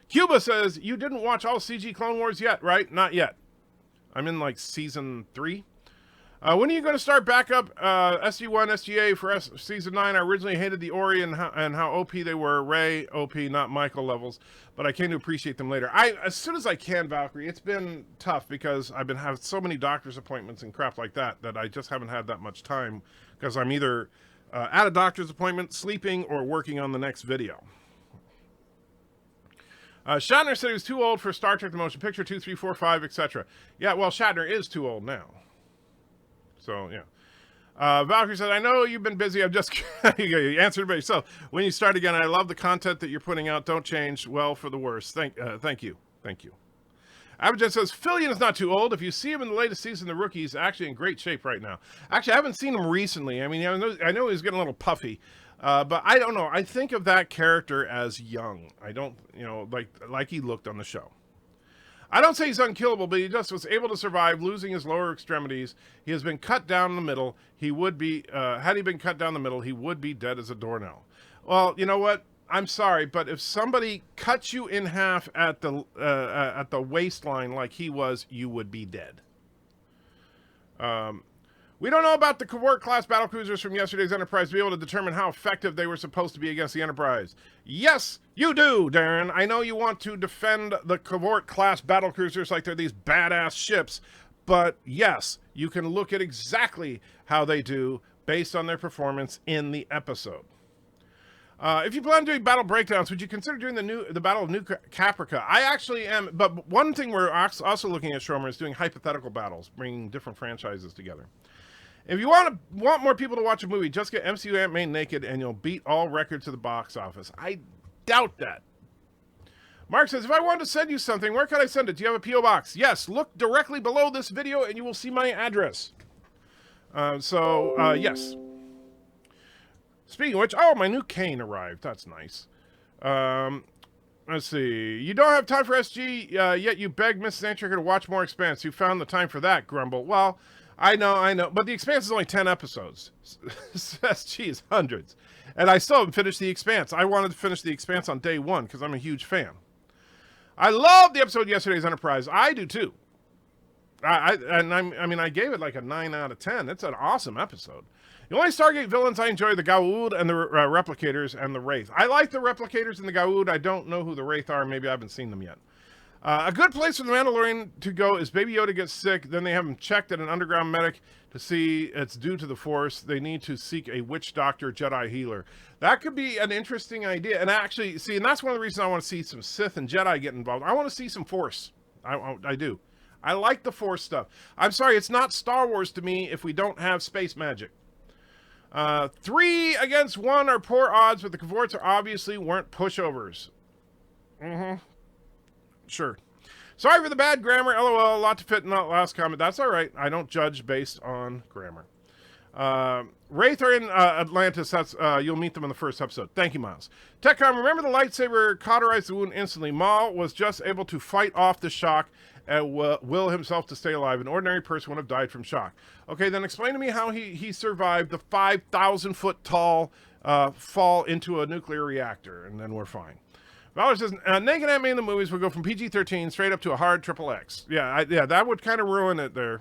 Cuba says, you didn't watch all CG Clone Wars yet, right? Not yet. I'm in like season 3. When are you going to start back up SG-1, SG-A for Season 9? I originally hated the Ori and how OP they were. Rey, OP, not Michael levels. But I came to appreciate them later. As soon as I can, Valkyrie. It's been tough because I've been having so many doctor's appointments and crap like that I just haven't had that much time because I'm either at a doctor's appointment, sleeping, or working on the next video. Shatner said he was too old for Star Trek The Motion Picture 2, 3, 4, 5, etc. Yeah, well, Shatner is too old now. So, yeah. Valkyrie said, I know you've been busy. I'm just... you answered by yourself. When you start again, I love the content that you're putting out. Don't change. Well, for the worse. Thank you. Thank you. Abidjan says, Fillion is not too old. If you see him in the latest season, the Rookie's actually in great shape right now. Actually, I haven't seen him recently. I mean, I know he's getting a little puffy. But I don't know. I think of that character as young. I don't, like he looked on the show. I don't say he's unkillable, but he just was able to survive losing his lower extremities. He has been cut down the middle. He would be, had he been cut down the middle, he would be dead as a doornail. Well, you know what? I'm sorry, but if somebody cuts you in half at the waistline like he was, you would be dead. We don't know about the Crawford-class battlecruisers from yesterday's Enterprise to be able to determine how effective they were supposed to be against the Enterprise. Yes, you do, Darren. I know you want to defend the Crawford-class battlecruisers like they're these badass ships, but yes, you can look at exactly how they do based on their performance in the episode. If you plan on doing battle breakdowns, would you consider doing the Battle of New Caprica? I actually am, but one thing we're also looking at, Schromer, is doing hypothetical battles, bringing different franchises together. If you want more people to watch a movie, just get MCU Aunt May naked and you'll beat all records to the box office. I doubt that. Mark says, if I wanted to send you something, where can I send it? Do you have a P.O. box? Yes, look directly below this video and you will see my address. Yes. Speaking of which, oh, my new cane arrived. That's nice. Let's see. You don't have time for SG, yet you beg Mrs. Antricker to watch more Expanse. You found the time for that, Grumble. Well, I know. But The Expanse is only 10 episodes. SG is hundreds. And I still haven't finished The Expanse. I wanted to finish The Expanse on day one because I'm a huge fan. I love the episode Yesterday's Enterprise. I do too. I gave it like a 9 out of 10. It's an awesome episode. The only Stargate villains I enjoy are the Goa'uld and the Replicators and the Wraith. I like the Replicators and the Goa'uld. I don't know who the Wraith are. Maybe I haven't seen them yet. A good place for the Mandalorian to go is Baby Yoda gets sick. Then they have him checked at an underground medic to see it's due to the Force. They need to seek a witch doctor, Jedi healer. That could be an interesting idea. And actually, and that's one of the reasons I want to see some Sith and Jedi get involved. I want to see some Force. I do. I like the Force stuff. I'm sorry, it's not Star Wars to me if we don't have space magic. 3 against 1 are poor odds, but the Cavorts obviously weren't pushovers. Sure. Sorry for the bad grammar. LOL. A lot to fit in that last comment. That's all right. I don't judge based on grammar. Wraith are in Atlantis. That's you'll meet them in the first episode. Thank you, Miles. TechCom, remember the lightsaber cauterized the wound instantly. Maul was just able to fight off the shock and will himself to stay alive. An ordinary person would have died from shock. Okay, then explain to me how he survived the 5,000 foot tall fall into a nuclear reactor, and then we're fine. Valor says, Naked Aunt May in the movies would go from PG-13 straight up to a hard XXX. Yeah, that would kind of ruin it there.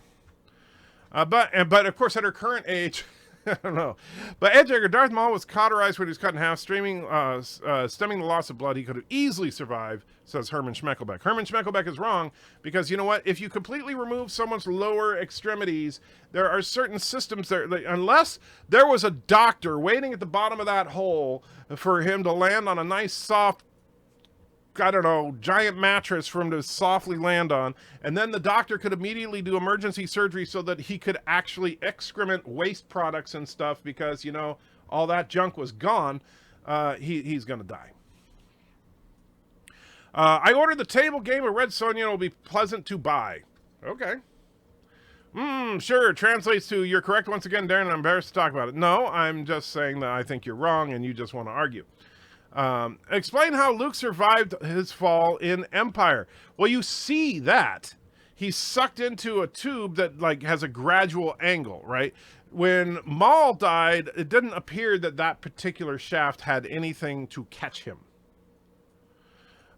But of course, at her current age, I don't know. But Edgeegger, Darth Maul was cauterized when he was cut in half, stemming the loss of blood. He could have easily survived, says Herman Schemecklebeck. Herman Schemecklebeck is wrong because, you know what? If you completely remove someone's lower extremities, there are certain systems there. Unless there was a doctor waiting at the bottom of that hole for him to land on a nice, soft, I don't know, giant mattress for him to softly land on, and then the doctor could immediately do emergency surgery so that he could actually excrement waste products and stuff because, you know, all that junk was gone, he's going to die. I ordered the table game of Red Sonja. It will be pleasant to buy. Okay. Sure, translates to you're correct once again, Darren, and I'm embarrassed to talk about it. No, I'm just saying that I think you're wrong and you just want to argue. Explain how Luke survived his fall in Empire. Well, you see that. He's sucked into a tube that like has a gradual angle, right? When Maul died, it didn't appear that particular shaft had anything to catch him.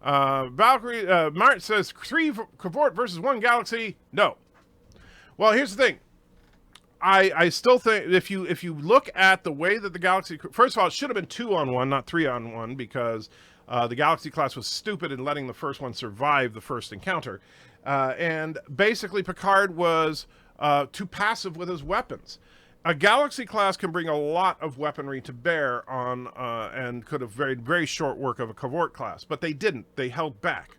Valkyrie, Mart says 3 Cavort versus 1 Galaxy. No. Well, here's the thing. I still think if you look at the way that the Galaxy, first of all, it should have been 2-on-1, not 3-on-1, because the Galaxy class was stupid in letting the first one survive the first encounter, and basically Picard was too passive with his weapons. A Galaxy class can bring a lot of weaponry to bear on and could have very very short work of a Cavort class, but they didn't. They held back.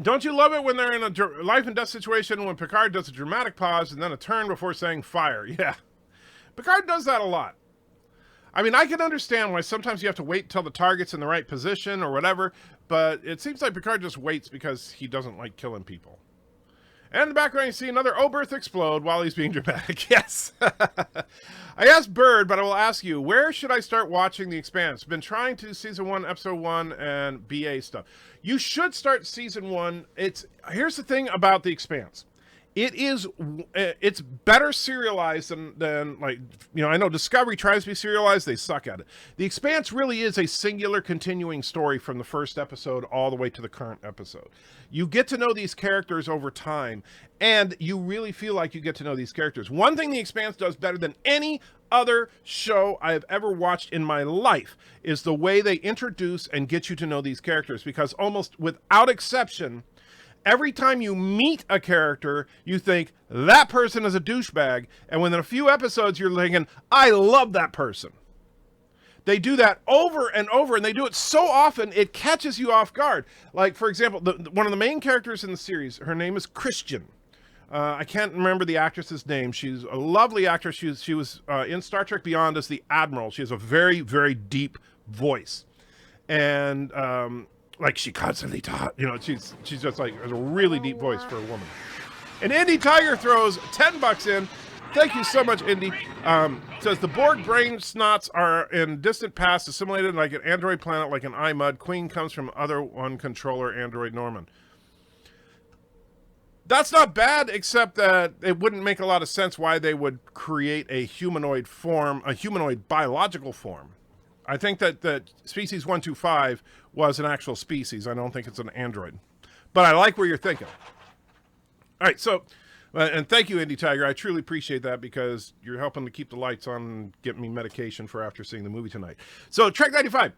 Don't you love it when they're in a life and death situation when Picard does a dramatic pause and then a turn before saying fire? Yeah. Picard does that a lot. I mean, I can understand why sometimes you have to wait until the target's in the right position or whatever, but it seems like Picard just waits because he doesn't like killing people. And in the background, you see another Oberth explode while he's being dramatic. Yes. I asked Bird, but I will ask you, where should I start watching The Expanse? Been trying to season 1, episode 1, and BA stuff. You should start season 1. Here's the thing about The Expanse. It's better serialized than like, you know, I know Discovery tries to be serialized, they suck at it. The Expanse really is a singular continuing story from the first episode all the way to the current episode. You get to know these characters over time, and you really feel like you get to know these characters. One thing The Expanse does better than any other show I have ever watched in my life is the way they introduce and get you to know these characters, because almost without exception, every time you meet a character, you think, that person is a douchebag. And within a few episodes, you're thinking, I love that person. They do that over and over, and they do it so often, it catches you off guard. Like, for example, one of the main characters in the series, her name is Christian. I can't remember the actress's name. She's a lovely actress. She was in Star Trek Beyond as the Admiral. She has a very, very deep voice. And... like she constantly taught, you know, she's just like, has a really deep voice for a woman. And Indy Tiger throws $10 in. Thank you so much, Indy. Says the Borg brain snots are in distant past, assimilated like an android planet, like an iMud. Queen comes from other one controller, Android Norman. That's not bad, except that it wouldn't make a lot of sense why they would create a humanoid form, a humanoid biological form. I think that species 125 was an actual species. I don't think it's an android. But I like where you're thinking. All right, so, and thank you, Indy Tiger. I truly appreciate that because you're helping to keep the lights on and get me medication for after seeing the movie tonight. So, Trek 95.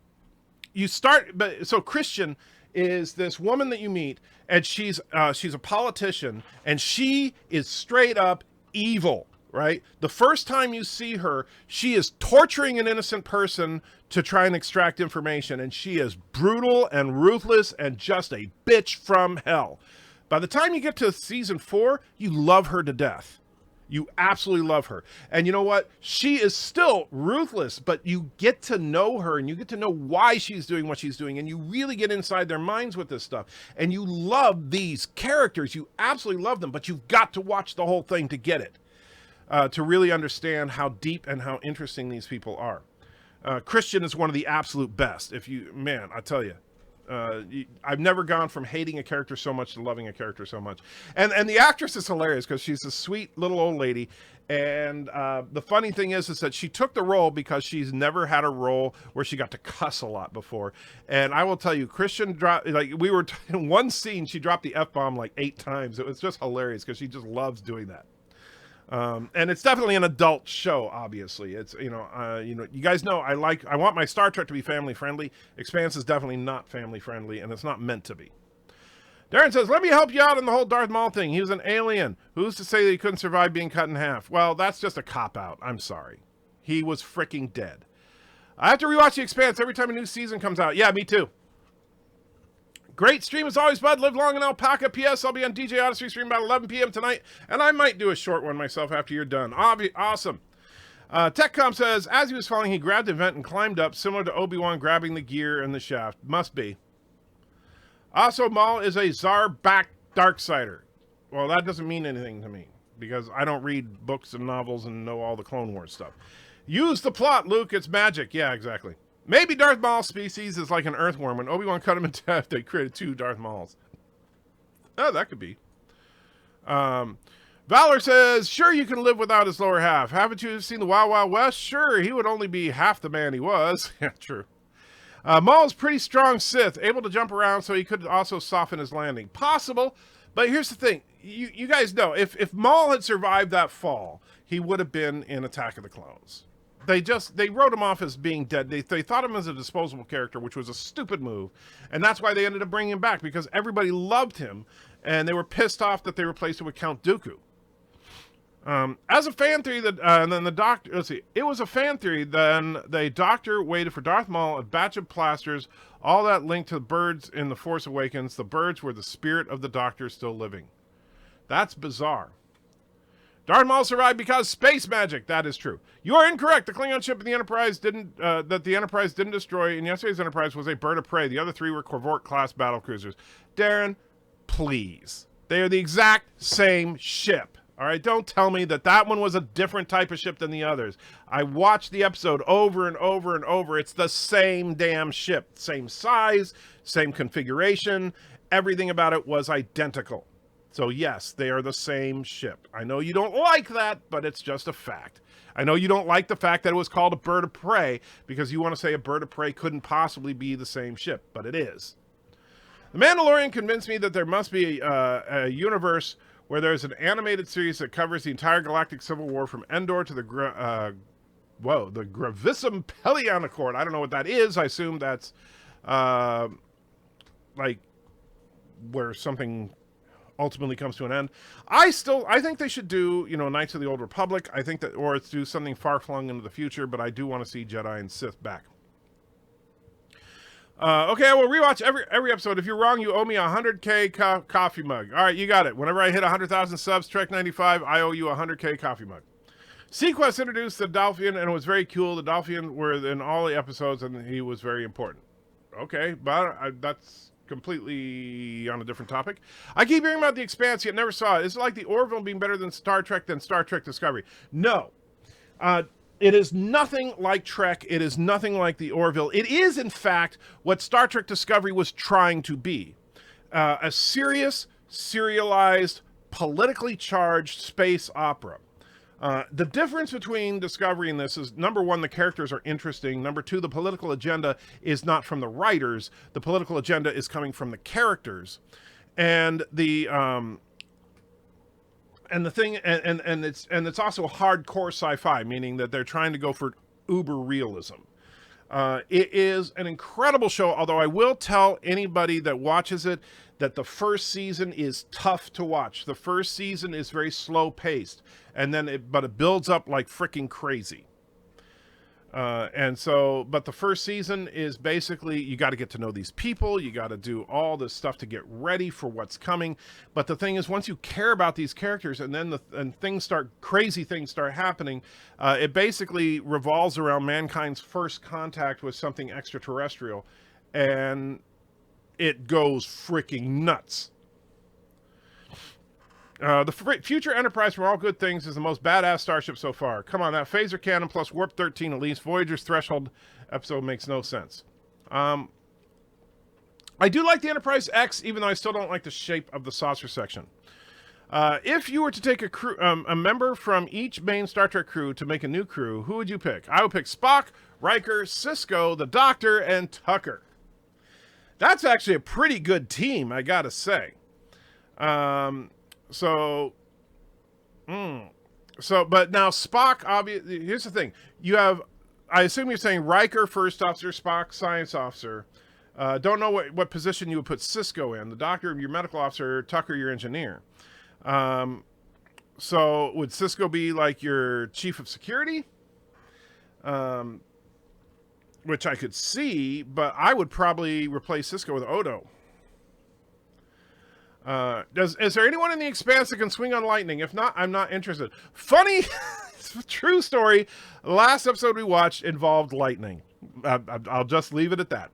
So Christian is this woman that you meet, and she's a politician, and she is straight up evil. Right? The first time you see her, she is torturing an innocent person to try and extract information, and she is brutal and ruthless and just a bitch from hell. By the time you get to season 4, you love her to death. You absolutely love her. And you know what? She is still ruthless, but you get to know her, and you get to know why she's doing what she's doing, and you really get inside their minds with this stuff. And you love these characters. You absolutely love them, but you've got to watch the whole thing to get it. To really understand how deep and how interesting these people are. Christian is one of the absolute best. I tell you, I've never gone from hating a character so much to loving a character so much. And the actress is hilarious because she's a sweet little old lady. And the funny thing is that she took the role because she's never had a role where she got to cuss a lot before. And I will tell you, Christian dropped, in one scene, she dropped the F-bomb like 8 times. It was just hilarious because she just loves doing that. And it's definitely an adult show, obviously. It's, you guys know I want my Star Trek to be family friendly. Expanse is definitely not family friendly, and it's not meant to be. Darren says, let me help you out on the whole Darth Maul thing. He was an alien. Who's to say that he couldn't survive being cut in half? Well, that's just a cop-out. I'm sorry. He was freaking dead. I have to rewatch The Expanse every time a new season comes out. Yeah, me too. Great stream as always, bud. Live long in Alpaca. P.S. I'll be on DJ Odyssey stream about 11 p.m. tonight, and I might do a short one myself after you're done. Awesome. TechCom says, as he was falling, he grabbed a vent and climbed up, similar to Obi-Wan grabbing the gear and the shaft. Must be. Also, Maul is a Zarbak Darksider. Well, that doesn't mean anything to me, because I don't read books and novels and know all the Clone Wars stuff. Use the plot, Luke. It's magic. Yeah, exactly. Maybe Darth Maul's species is like an earthworm. When Obi-Wan cut him in half, they created 2 Darth Mauls. Oh, that could be. Valor says, sure, you can live without his lower half. Haven't you seen the Wild Wild West? Sure, he would only be half the man he was. Yeah, true. Maul's pretty strong Sith, able to jump around, so he could also soften his landing. Possible, but here's the thing. You guys know, if Maul had survived that fall, he would have been in Attack of the Clones. They wrote him off as being dead. They thought him as a disposable character, which was a stupid move. And that's why they ended up bringing him back, because everybody loved him, and they were pissed off that they replaced him with Count Dooku. As a fan theory, it was a fan theory, then the Doctor waited for Darth Maul, a batch of plasters, all that linked to the birds in The Force Awakens. The birds were the spirit of the Doctor still living. That's bizarre. Darth Maul survived because space magic. That is true. You are incorrect. The Klingon ship in the Enterprise didn't destroy in yesterday's Enterprise was a bird of prey. The other 3 were Corvette class battle cruisers. Darren, please. They are the exact same ship. All right, don't tell me that that one was a different type of ship than the others. I watched the episode over and over and over. It's the same damn ship. Same size, same configuration. Everything about it was identical. So yes, they are the same ship. I know you don't like that, but it's just a fact. I know you don't like the fact that it was called a bird of prey because you want to say a bird of prey couldn't possibly be the same ship, but it is. The Mandalorian convinced me that there must be a universe where there's an animated series that covers the entire galactic civil war from Endor to the Gravissim Pelionicord. I don't know what that is. I assume that's like where something ultimately comes to an end. I think they should do, Knights of the Old Republic. I think that, or it's do something far-flung into the future, but I do want to see Jedi and Sith back. Okay, I will rewatch every episode. If you're wrong, you owe me a 100K coffee mug. All right, you got it. Whenever I hit 100,000 subs, Trek 95, I owe you a 100K coffee mug. Sequest introduced the Dolphin, and it was very cool. The Dolphin were in all the episodes, and he was very important. Okay, but that's completely on a different topic. I keep hearing about The Expanse, yet never saw it. Is it like the Orville being better than Star Trek Discovery? No. It is nothing like Trek. It is nothing like the Orville. It is, in fact, what Star Trek Discovery was trying to be. A serious, serialized, politically charged space opera. The difference between Discovery and this is, number one, the characters are interesting. Number two, the political agenda is not from the writers. The political agenda is coming from the characters. And the thing, and it's also hardcore sci-fi, meaning that they're trying to go for uber realism. It is an incredible show, although I will tell anybody that watches it that the first season is tough to watch. The first season is very slow paced, but it builds up like freaking crazy. But the first season is basically, you got to get to know these people. You got to do all this stuff to get ready for what's coming. But the thing is, once you care about these characters and crazy things start happening, it basically revolves around mankind's first contact with something extraterrestrial. And it goes freaking nuts. The future Enterprise from All Good Things is the most badass starship so far. Come on, that phaser cannon plus Warp 13 at least. Voyager's Threshold episode makes no sense. I do like the Enterprise X, even though I still don't like the shape of the saucer section. If you were to take a member from each main Star Trek crew to make a new crew, who would you pick? I would pick Spock, Riker, Sisko, the Doctor, and Tucker. That's actually a pretty good team, I gotta say. But now Spock, obviously, here's the thing. I assume you're saying Riker, first officer, Spock, science officer. Don't know what position you would put Sisko in. The Doctor, your medical officer, Tucker, your engineer. So would Sisko be like your chief of security? Which I could see, but I would probably replace Sisko with Odo. Is there anyone in the Expanse that can swing on lightning? If not, I'm not interested. Funny, true story. Last episode we watched involved lightning. I'll just leave it at that.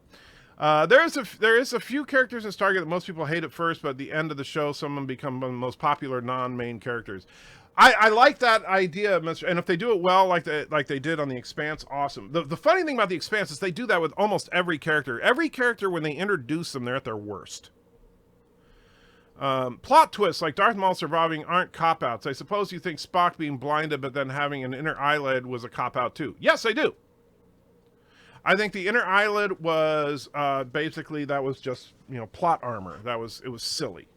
There is a few characters in Stargate that most people hate at first, but at the end of the show, some of them become the most popular non-main characters. I like that idea, and if they do it well, like they did on The Expanse, awesome. The funny thing about The Expanse is they do that with almost every character. Every character, when they introduce them, they're at their worst. Plot twists like Darth Maul surviving aren't cop-outs. I suppose you think Spock being blinded but then having an inner eyelid was a cop-out too. Yes, I do. I think the inner eyelid was basically, that was just, plot armor. It was silly.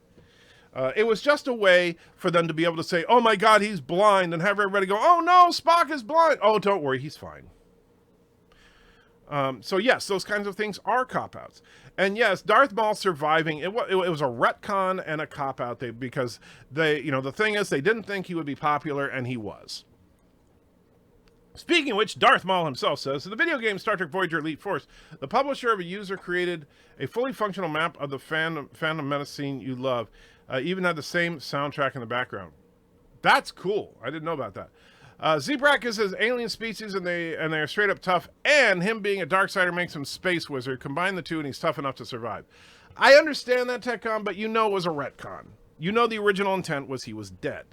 It was just a way for them to be able to say, oh my God, he's blind, and have everybody go, oh no, Spock is blind. Oh, don't worry, he's fine. So yes, those kinds of things are cop-outs. And yes, Darth Maul surviving, it was a retcon and a cop-out because the thing is, they didn't think he would be popular, and he was. Speaking of which, Darth Maul himself says, in the video game Star Trek Voyager Elite Force, the publisher of a user created a fully functional map of the Phantom Menace scene you love. Even had the same soundtrack in the background. That's cool. I didn't know about that. Zebrak is his alien species, and they're straight up tough, and him being a Darksider makes him Space Wizard. Combine the two, and he's tough enough to survive. I understand that, TechCom, but it was a retcon. You know the original intent was he was dead.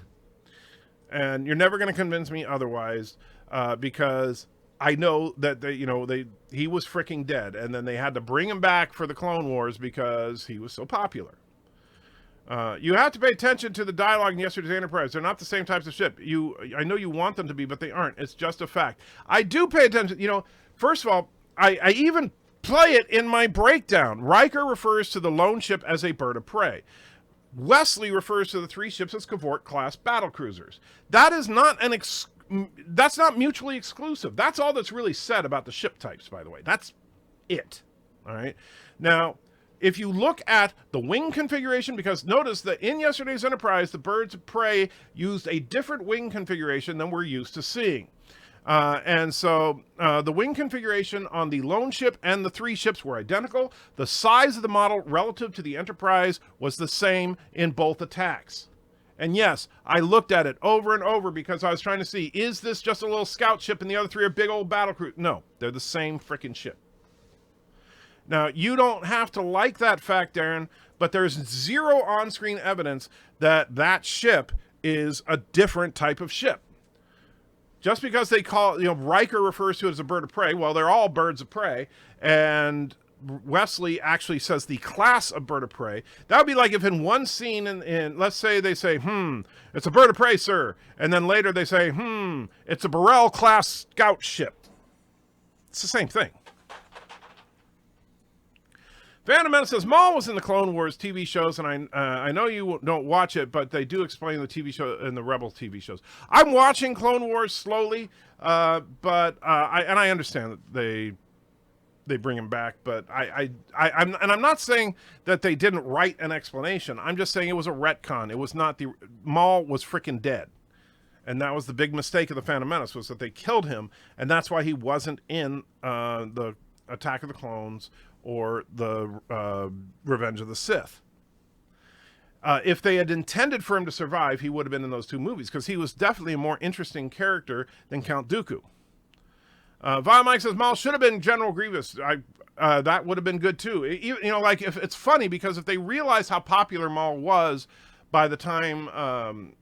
And you're never going to convince me otherwise, because I know that he was freaking dead, and then they had to bring him back for the Clone Wars because he was so popular. You have to pay attention to the dialogue in yesterday's Enterprise. They're not the same types of ship. I know you want them to be, but they aren't. It's just a fact. I do pay attention. First of all, I even play it in my breakdown. Riker refers to the lone ship as a bird of prey. Wesley refers to the 3 ships as Cavort-class battlecruisers. That is not that's not mutually exclusive. That's all that's really said about the ship types, by the way. That's it. All right. Now, if you look at the wing configuration, because notice that in yesterday's Enterprise, the birds of prey used a different wing configuration than we're used to seeing. And so the wing configuration on the lone ship and the 3 ships were identical. The size of the model relative to the Enterprise was the same in both attacks. And yes, I looked at it over and over because I was trying to see, is this just a little scout ship and the other 3 are big old battle crew? No, they're the same freaking ship. Now, you don't have to like that fact, Darren, but there's zero on-screen evidence that that ship is a different type of ship. Just because they call, Riker refers to it as a bird of prey, well, they're all birds of prey, and Wesley actually says the class of bird of prey. That would be like if in one scene, let's say they say, it's a bird of prey, sir, and then later they say, it's a Burrell-class scout ship. It's the same thing. Phantom Menace says, Maul was in the Clone Wars TV shows, and I know you don't watch it, but they do explain the TV show in the Rebel TV shows. I'm watching Clone Wars slowly, but I understand that they bring him back, but I'm not saying that they didn't write an explanation. I'm just saying it was a retcon. It was not Maul was freaking dead. And that was the big mistake of the Phantom Menace, was that they killed him, and that's why he wasn't in the Attack of the Clones or the Revenge of the Sith. If they had intended for him to survive, he would have been in those 2 movies, because he was definitely a more interesting character than Count Dooku. Vile Mike says, Maul should have been General Grievous. That would have been good too. Like, if it's funny, because if they realized how popular Maul was by the time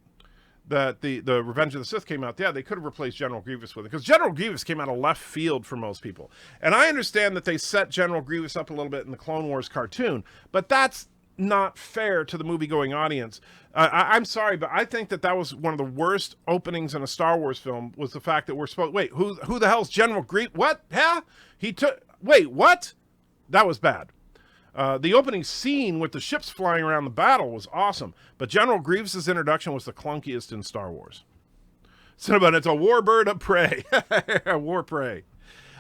that the Revenge of the Sith came out, they could have replaced General Grievous with it, because General Grievous came out of left field for most people. And I understand that they set General Grievous up a little bit in the Clone Wars cartoon, but that's not fair to the movie-going audience. I'm sorry, but I think that was one of the worst openings in a Star Wars film, was the fact that we're supposed, wait, who the hell's General Grievous? What? Huh? Wait, what? That was bad. The opening scene with the ships flying around the battle was awesome, but General Grievous' introduction was the clunkiest in Star Wars. Cinnabon, it's a war bird of prey. War prey.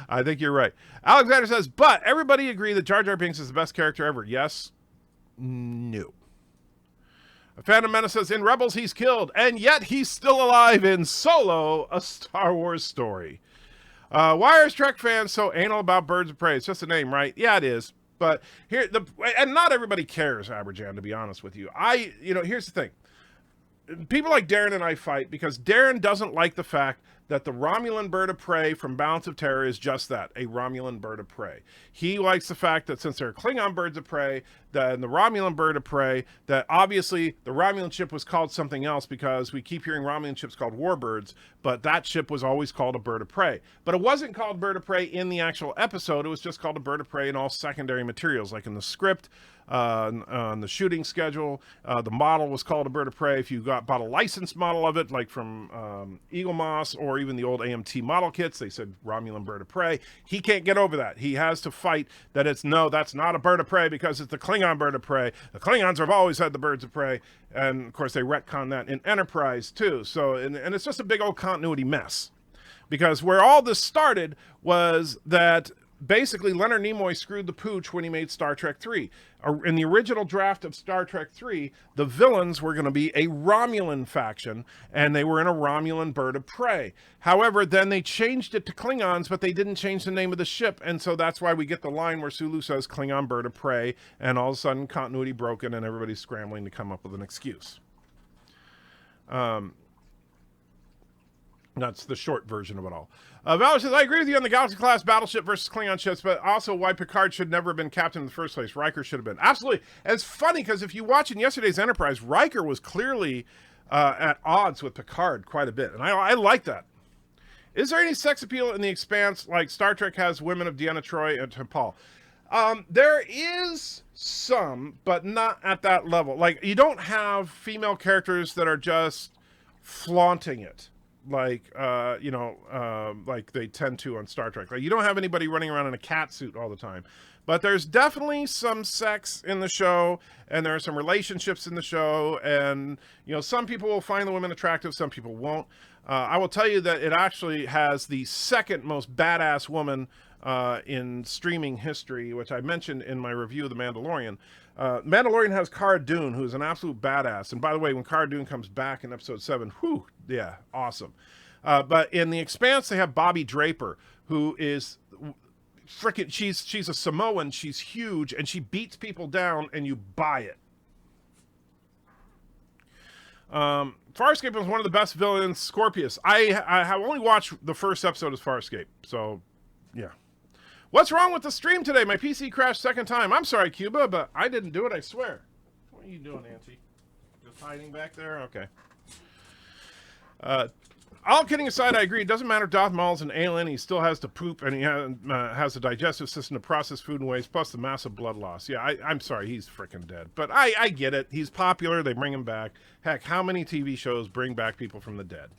I think you're right. Alexander says, but everybody agree that Jar Jar Binks is the best character ever. Yes? No. Phantom Menace says, in Rebels he's killed, and yet he's still alive in Solo, a Star Wars story. Why are Trek fans so anal about birds of prey? It's just a name, right? Yeah, it is. But and not everybody cares, Aberjan, to be honest with you. Here's the thing. People like Darren and I fight because Darren doesn't like the fact that the Romulan bird of prey from Balance of Terror is just that, a Romulan bird of prey. He likes the fact that since they're Klingon birds of prey, then the Romulan bird of prey, that obviously the Romulan ship was called something else, because we keep hearing Romulan ships called warbirds, but that ship was always called a bird of prey. But it wasn't called bird of prey in the actual episode. It was just called a bird of prey in all secondary materials, like in the script, on the shooting schedule. The model was called a bird of prey. If you bought a licensed model of it, like from Eagle Moss or even the old AMT model kits, they said Romulan bird of prey. He can't get over that. He has to fight that that's not a bird of prey, because it's the Klingon bird of prey. The Klingons have always had the birds of prey. And of course they retcon that in Enterprise too. So, and it's just a big old continuity mess, because where all this started was that basically Leonard Nimoy screwed the pooch when he made Star Trek 3. In the original draft of Star Trek 3, the villains were going to be a Romulan faction, and they were in a Romulan bird of prey. However, then they changed it to Klingons, but they didn't change the name of the ship, and so that's why we get the line where Sulu says Klingon bird of prey, and all of a sudden continuity broken, and everybody's scrambling to come up with an excuse. That's the short version of it all. Valor says, I agree with you on the Galaxy-class battleship versus Klingon ships, but also why Picard should never have been captain in the first place. Riker should have been. Absolutely. And it's funny, because if you watch in yesterday's Enterprise, Riker was clearly at odds with Picard quite a bit. And I like that. Is there any sex appeal in The Expanse like Star Trek has women of Deanna Troi and T'Pol? There is some, but not at that level. Like, you don't have female characters that are just flaunting it. Like, like they tend to on Star Trek. Like, you don't have anybody running around in a cat suit all the time. But there's definitely some sex in the show, and there are some relationships in the show, and, some people will find the women attractive, some people won't. I will tell you that it actually has the second most badass woman in streaming history, which I mentioned in my review of The Mandalorian. Mandalorian has Cara Dune, who is an absolute badass. And by the way, when Cara Dune comes back in episode 7, whew, yeah, awesome. But in The Expanse, they have Bobby Draper, who is freaking, she's a Samoan, she's huge, and she beats people down, and you buy it. Farscape was one of the best villains, Scorpius. I have only watched the first episode of Farscape, so yeah. What's wrong with the stream today? My PC crashed second time. I'm sorry, Cuba, but I didn't do it, I swear. What are you doing, Nancy? Just hiding back there? Okay. All kidding aside, I agree. It doesn't matter if Darth Maul's an alien. He still has to poop, and he has a digestive system to process food and waste, plus the massive blood loss. Yeah, I'm sorry. He's freaking dead. But I get it. He's popular. They bring him back. Heck, how many TV shows bring back people from the dead?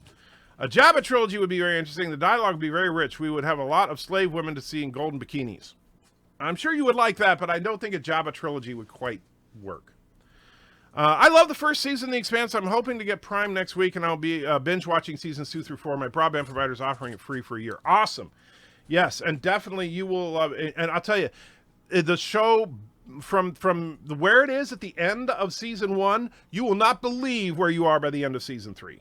A Jabba trilogy would be very interesting. The dialogue would be very rich. We would have a lot of slave women to see in golden bikinis. I'm sure you would like that, but I don't think a Jabba trilogy would quite work. I love the first season of The Expanse. I'm hoping to get Prime next week, and I'll be binge watching seasons 2 through 4. My broadband provider is offering it free for a year. Awesome. Yes, and definitely you will love it. And I'll tell you, the show from where it is at the end of season 1, you will not believe where you are by the end of season 3.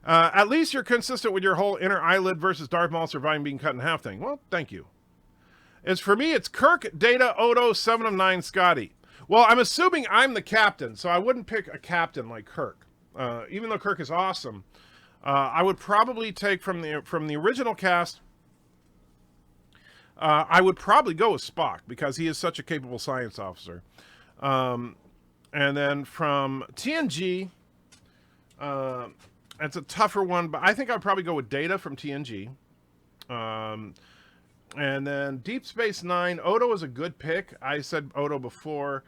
At least you're consistent with your whole inner eyelid versus Darth Maul surviving being cut in half thing. Well, thank you. For me, it's Kirk, Data, Odo, 7 of 9, Scotty. Well, I'm assuming I'm the captain, so I wouldn't pick a captain like Kirk. Even though Kirk is awesome, I would probably take from the original cast. I would probably go with Spock because he is such a capable science officer. And then from TNG, it's a tougher one, but I think I'd probably go with Data from TNG. And then Deep Space Nine, Odo is a good pick. I said Odo before.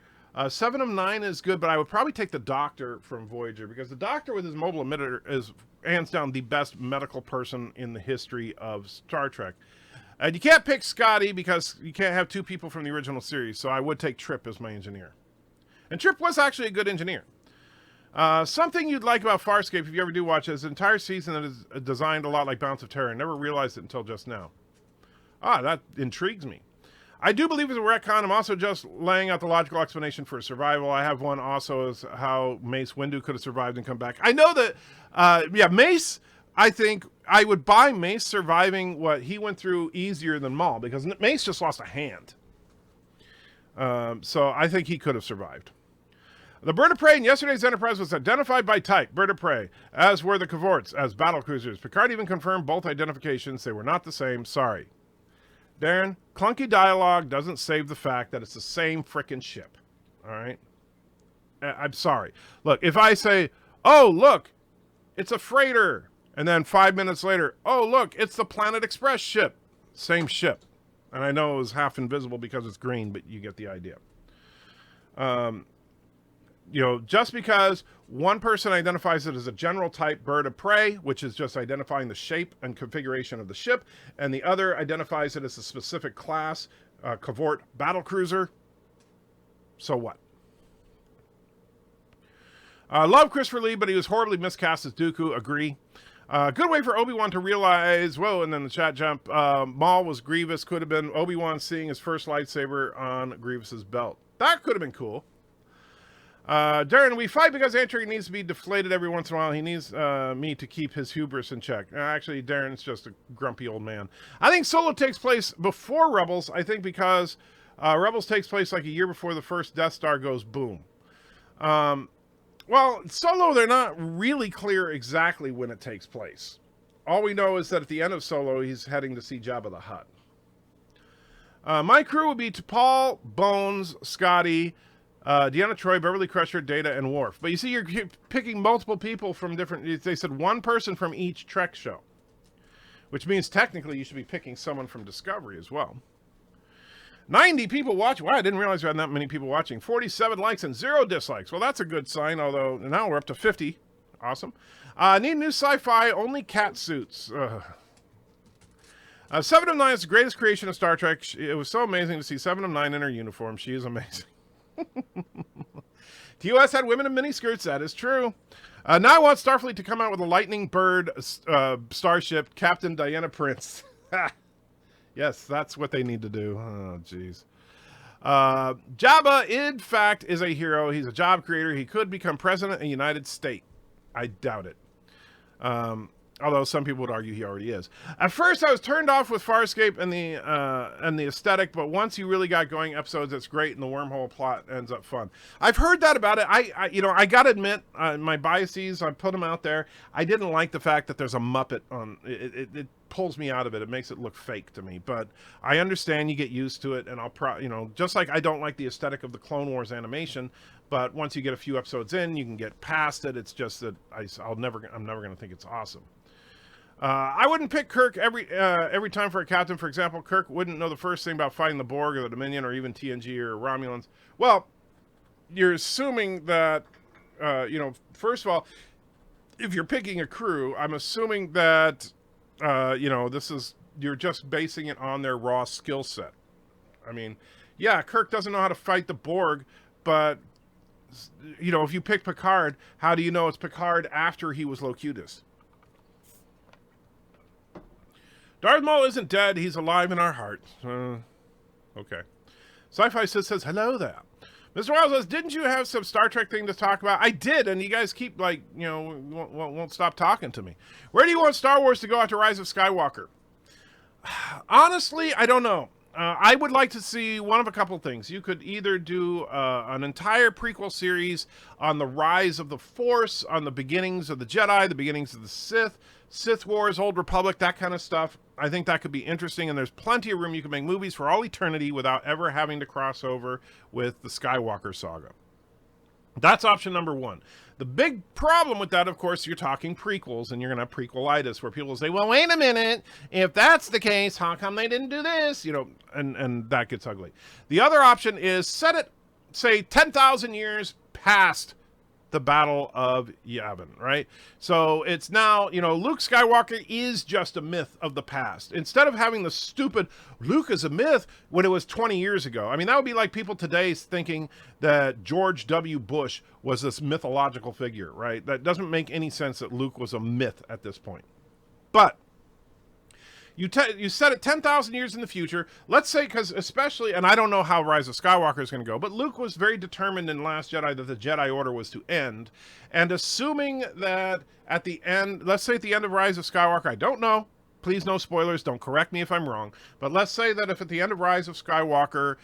7 of 9 is good, but I would probably take the Doctor from Voyager because the Doctor with his mobile emitter is hands down the best medical person in the history of Star Trek. And you can't pick Scotty because you can't have two people from the original series, so I would take Trip as my engineer. And Trip was actually a good engineer. Something you'd like about Farscape, if you ever do watch it, is an entire season that is designed a lot like Bounce of Terror. I never realized it until just now. That intrigues me. I do believe it's a retcon. I'm also just laying out the logical explanation for survival. I have one also as how Mace Windu could have survived and come back. I know that, Mace, I think I would buy Mace surviving what he went through easier than Maul because Mace just lost a hand. So I think he could have survived. The Bird of Prey in yesterday's Enterprise was identified by type, Bird of Prey, as were the Cavorts as battlecruisers. Picard even confirmed both identifications. They were not the same. Sorry. Darren, clunky dialogue doesn't save the fact that it's the same frickin' ship. All right? I'm sorry. Look, if I say, oh, look, it's a freighter, and then 5 minutes later, oh, look, it's the Planet Express ship. Same ship. And I know it was half invisible because it's green, but you get the idea. Just because one person identifies it as a general type Bird of Prey, which is just identifying the shape and configuration of the ship, and the other identifies it as a specific class, Cavort battlecruiser, so what? Love Christopher Lee, but he was horribly miscast as Dooku, agree. Good way for Obi-Wan to realize, whoa, and then the chat jump, Maul was Grievous, could have been Obi-Wan seeing his first lightsaber on Grievous's belt. That could have been cool. Darren, we fight because Antrick needs to be deflated every once in a while. He needs me to keep his hubris in check. Actually, Darren's just a grumpy old man. I think Solo takes place before Rebels, I think because Rebels takes place like a year before the first Death Star goes boom. Well, Solo, they're not really clear exactly when it takes place. all we know is that at the end of Solo, he's heading to see Jabba the Hutt. My crew would be T'Pol, Bones, Scotty, Deanna Troi, Beverly Crusher, Data, and Worf. But you see, you're picking multiple people from different... They said one person from each Trek show. Which means technically you should be picking someone from Discovery as well. 90 people watching. Wow, I didn't realize we had that many people watching. 47 likes and 0 dislikes. Well, that's a good sign, although now we're up to 50. Awesome. Need new sci-fi, only cat suits. 7 of 9 is the greatest creation of Star Trek. It was so amazing to see 7 of 9 in her uniform. She is amazing. TOS had women in miniskirts. That is true. Now I want Starfleet to come out with a Lightning Bird starship, Captain Diana Prince. Yes, that's what they need to do. Oh, jeez. Jabba, in fact, is a hero. He's a job creator. He could become president of the United States. I doubt it. Although some people would argue he already is. At first, I was turned off with Farscape and the aesthetic, but once you really got going episodes, it's great, and the wormhole plot ends up fun. I've heard that about it. I gotta admit, my biases, I put them out there. I didn't like the fact that there's a Muppet on it. It pulls me out of it. It makes it look fake to me. But I understand you get used to it, and just like I don't like the aesthetic of the Clone Wars animation. But once you get a few episodes in, you can get past it. It's just that I'm never gonna think it's awesome. I wouldn't pick Kirk every time for a captain. For example, Kirk wouldn't know the first thing about fighting the Borg or the Dominion or even TNG or Romulans. Well, you're assuming that, first of all, if you're picking a crew, I'm assuming that, you're just basing it on their raw skill set. I mean, yeah, Kirk doesn't know how to fight the Borg, but, if you pick Picard, how do you know it's Picard after he was Locutus? Darth Maul isn't dead. He's alive in our hearts. Okay. Sci-Fi says, hello there. Mr. Wiles says, didn't you have some Star Trek thing to talk about? I did, and you guys keep, won't stop talking to me. Where do you want Star Wars to go after Rise of Skywalker? Honestly, I don't know. I would like to see one of a couple things. You could either do an entire prequel series on the rise of the Force, on the beginnings of the Jedi, the beginnings of the Sith Wars, Old Republic, that kind of stuff. I think that could be interesting, and there's plenty of room. You can make movies for all eternity without ever having to cross over with the Skywalker saga. That's option number one. The big problem with that, of course, you're talking prequels, and you're going to have prequelitis, where people say, well, wait a minute, if that's the case, how come they didn't do this? And that gets ugly. The other option is set it, say, 10,000 years past the Battle of Yavin, right? So it's now, Luke Skywalker is just a myth of the past. Instead of having the stupid Luke is a myth when it was 20 years ago. I mean, that would be like people today thinking that George W. Bush was this mythological figure, right? That doesn't make any sense that Luke was a myth at this point. But you set it 10,000 years in the future. Let's say, because especially, and I don't know how Rise of Skywalker is going to go, but Luke was very determined in Last Jedi that the Jedi Order was to end. And assuming that at the end, let's say at the end of Rise of Skywalker, I don't know, please no spoilers, don't correct me if I'm wrong, but let's say that if at the end of Rise of Skywalker,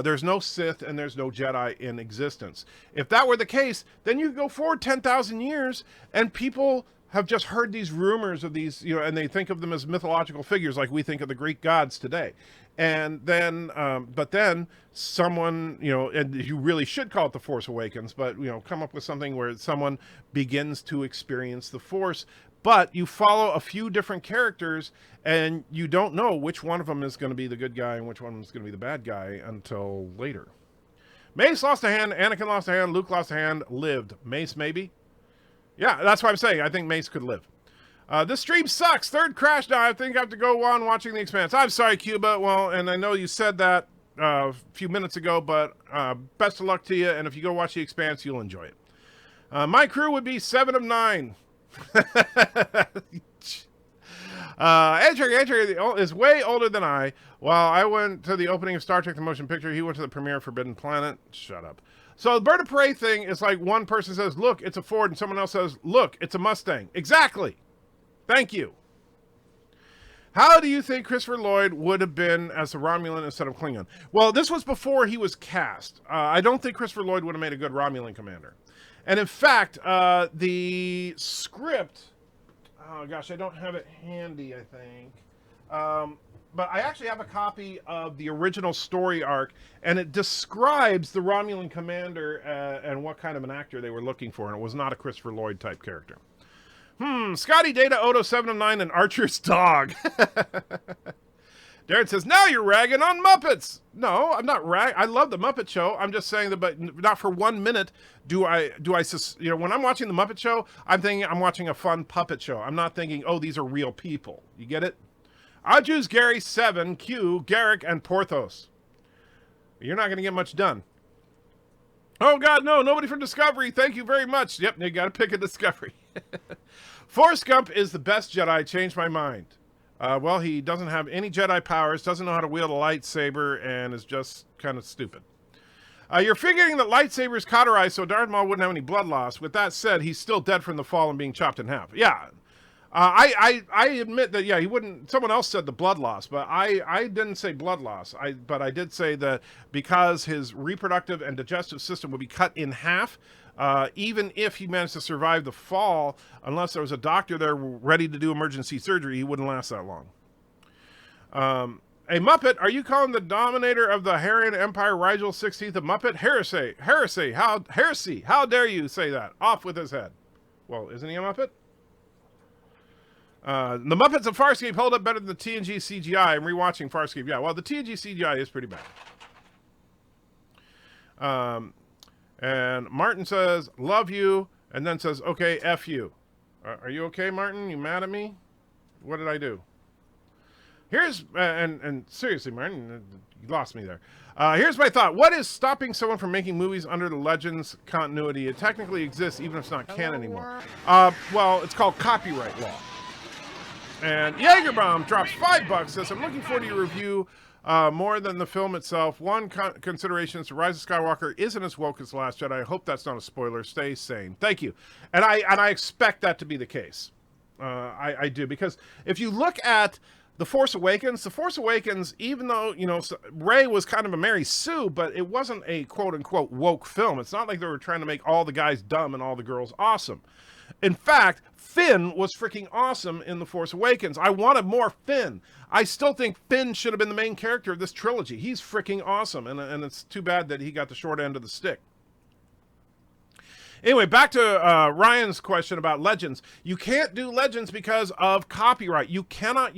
there's no Sith and there's no Jedi in existence. If that were the case, then you go forward 10,000 years and people have just heard these rumors of these, and they think of them as mythological figures like we think of the Greek gods today. And then, but then someone, and you really should call it The Force Awakens, but, come up with something where someone begins to experience the Force, but you follow a few different characters and you don't know which one of them is going to be the good guy and which one is going to be the bad guy until later. Mace lost a hand, Anakin lost a hand, Luke lost a hand, lived. Mace, maybe? Yeah, that's what I'm saying. I think Mace could live. This stream sucks. Third crash now. I think I have to go on watching The Expanse. I'm sorry, Cuba. Well, and I know you said that a few minutes ago, but best of luck to you. And if you go watch The Expanse, you'll enjoy it. My crew would be 7 of 9. Andrew is way older than I. While I went to the opening of Star Trek The Motion Picture, he went to the premiere of Forbidden Planet. Shut up. So the bird of prey thing is like one person says, look, it's a Ford, and someone else says, look, it's a Mustang. Exactly. Thank you. How do you think Christopher Lloyd would have been as a Romulan instead of Klingon? Well, this was before he was cast. I don't think Christopher Lloyd would have made a good Romulan commander. And in fact, the script, Oh gosh, I don't have it handy, I think. But I actually have a copy of the original story arc, and it describes the Romulan commander and what kind of an actor they were looking for, and it was not a Christopher Lloyd type character. Scotty Data Odo 7 of 9 and Archer's dog. Darren says, now you're ragging on Muppets. No, I'm not I love the Muppet Show. I'm just saying that, but not for 1 minute do I, when I'm watching the Muppet Show, I'm thinking I'm watching a fun puppet show. I'm not thinking, oh, these are real people. You get it? Ajus, Gary, 7, Q, Garrick, and Porthos. You're not going to get much done. Oh, God, no, nobody from Discovery. Thank you very much. Yep, you got to pick a Discovery. Forrest Gump is the best Jedi. Changed my mind. Well, he doesn't have any Jedi powers, doesn't know how to wield a lightsaber, and is just kind of stupid. You're figuring that lightsabers cauterize so Darth Maul wouldn't have any blood loss. With that said, he's still dead from the fall and being chopped in half. Yeah. I admit that, yeah, he wouldn't, someone else said the blood loss, but I didn't say blood loss. But I did say that because his reproductive and digestive system would be cut in half, even if he managed to survive the fall, unless there was a doctor there ready to do emergency surgery, he wouldn't last that long. A Muppet, are you calling the dominator of the Harian Empire, Rigel 16th, a Muppet? Heresy, how dare you say that? Off with his head. Well, isn't he a Muppet? The Muppets of Farscape hold up better than the TNG CGI. I'm rewatching Farscape. Yeah, well, the TNG CGI is pretty bad. And Martin says, love you, and then says, okay, F you. Are you okay, Martin? You mad at me? What did I do? Here's, and seriously, Martin, you lost me there. Here's my thought. What is stopping someone from making movies under the Legends continuity? It technically exists, even if it's not canon anymore. Well, it's called copyright law. And Jagerbaum drops $5, says, I'm looking forward to your review more than the film itself. One consideration is the Rise of Skywalker isn't as woke as The Last Jedi. I hope that's not a spoiler. Stay sane. Thank you. And I expect that to be the case. I do, because if you look at The Force Awakens, even though, you know, Rey was kind of a Mary Sue, but it wasn't a quote-unquote woke film. It's not like they were trying to make all the guys dumb and all the girls awesome. In fact, Finn was freaking awesome in The Force Awakens. I wanted more Finn. I still think Finn should have been the main character of this trilogy. He's freaking awesome, and it's too bad that he got the short end of the stick. Anyway, back to Ryan's question about Legends. You can't do Legends because of copyright. You cannot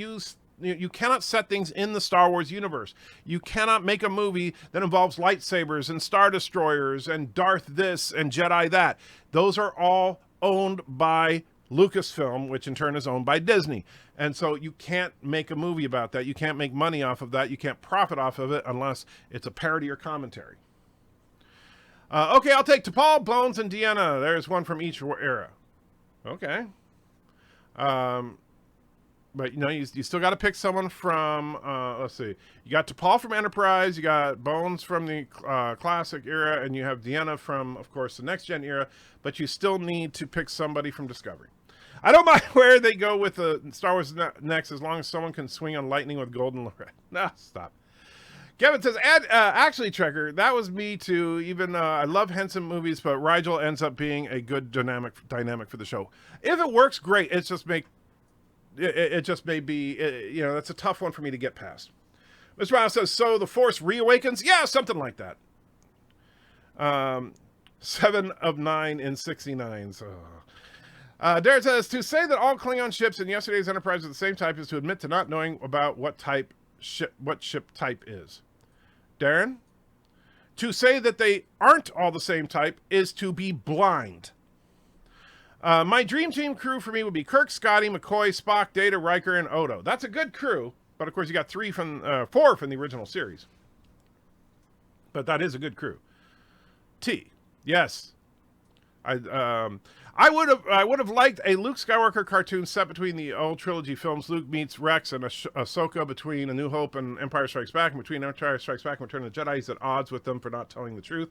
set things in the Star Wars universe. You cannot make a movie that involves lightsabers and Star Destroyers and Darth this and Jedi that. Those are all owned by Lucasfilm, which in turn is owned by Disney. And so you can't make a movie about that. You can't make money off of that. You can't profit off of it unless it's a parody or commentary. Okay, I'll take T'Pol, Bones, and Deanna. There's one from each era. Okay. But, you know, you still got to pick someone from, let's see. You got T'Pol from Enterprise, you got Bones from the classic era, and you have Deanna from, of course, the next-gen era, but you still need to pick somebody from Discovery. I don't mind where they go with the Star Wars next, as long as someone can swing on lightning with golden red. Nah, stop. Kevin says, actually, Trekker, that was me too. Even I love Henson movies, but Rigel ends up being a good dynamic for the show. If it works, great. It just may be, you know, that's a tough one for me to get past. Mr. Brown says, so the Force reawakens? Yeah, something like that. 7 of 9 in 69. So. Darren says, to say that all Klingon ships in yesterday's Enterprise are the same type is to admit to not knowing about what ship type is. Darren? To say that they aren't all the same type is to be blind. My dream team crew for me would be Kirk, Scotty, McCoy, Spock, Data, Riker, and Odo. That's a good crew, but of course you got 4 from the original series. But that is a good crew. T. Yes. I would have liked a Luke Skywalker cartoon set between the old trilogy films. Luke meets Rex and Ahsoka, between A New Hope and Empire Strikes Back, and between Empire Strikes Back and Return of the Jedi. He's at odds with them for not telling the truth.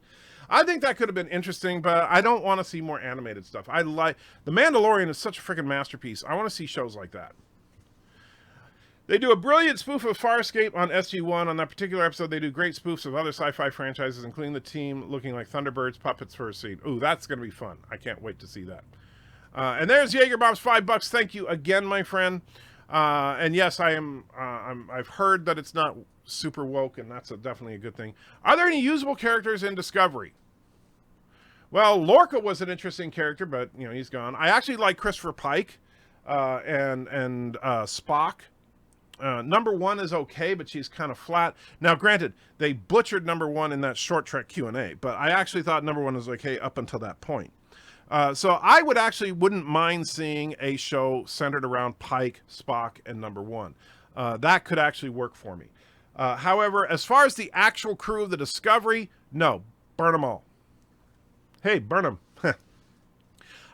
I think that could have been interesting, but I don't want to see more animated stuff. The Mandalorian is such a freaking masterpiece. I want to see shows like that. They do a brilliant spoof of Farscape on SG-1. On that particular episode, they do great spoofs of other sci-fi franchises, including the team looking like Thunderbirds puppets for a scene. Ooh, that's going to be fun. I can't wait to see that. And there's Jaeger Bob's $5. Thank you again, my friend. And yes, I've heard that it's not super woke, and that's definitely a good thing. Are there any usable characters in Discovery? Well, Lorca was an interesting character, but he's gone. I actually like Christopher Pike and Spock. Number 1 is okay, but she's kind of flat. Now, granted, they butchered number 1 in that short Trek Q&A, but I actually thought number 1 was okay up until that point. So I wouldn't mind seeing a show centered around Pike, Spock, and number 1. That could actually work for me. However, as far as the actual crew of the Discovery, no, burn them all. Hey, burn them.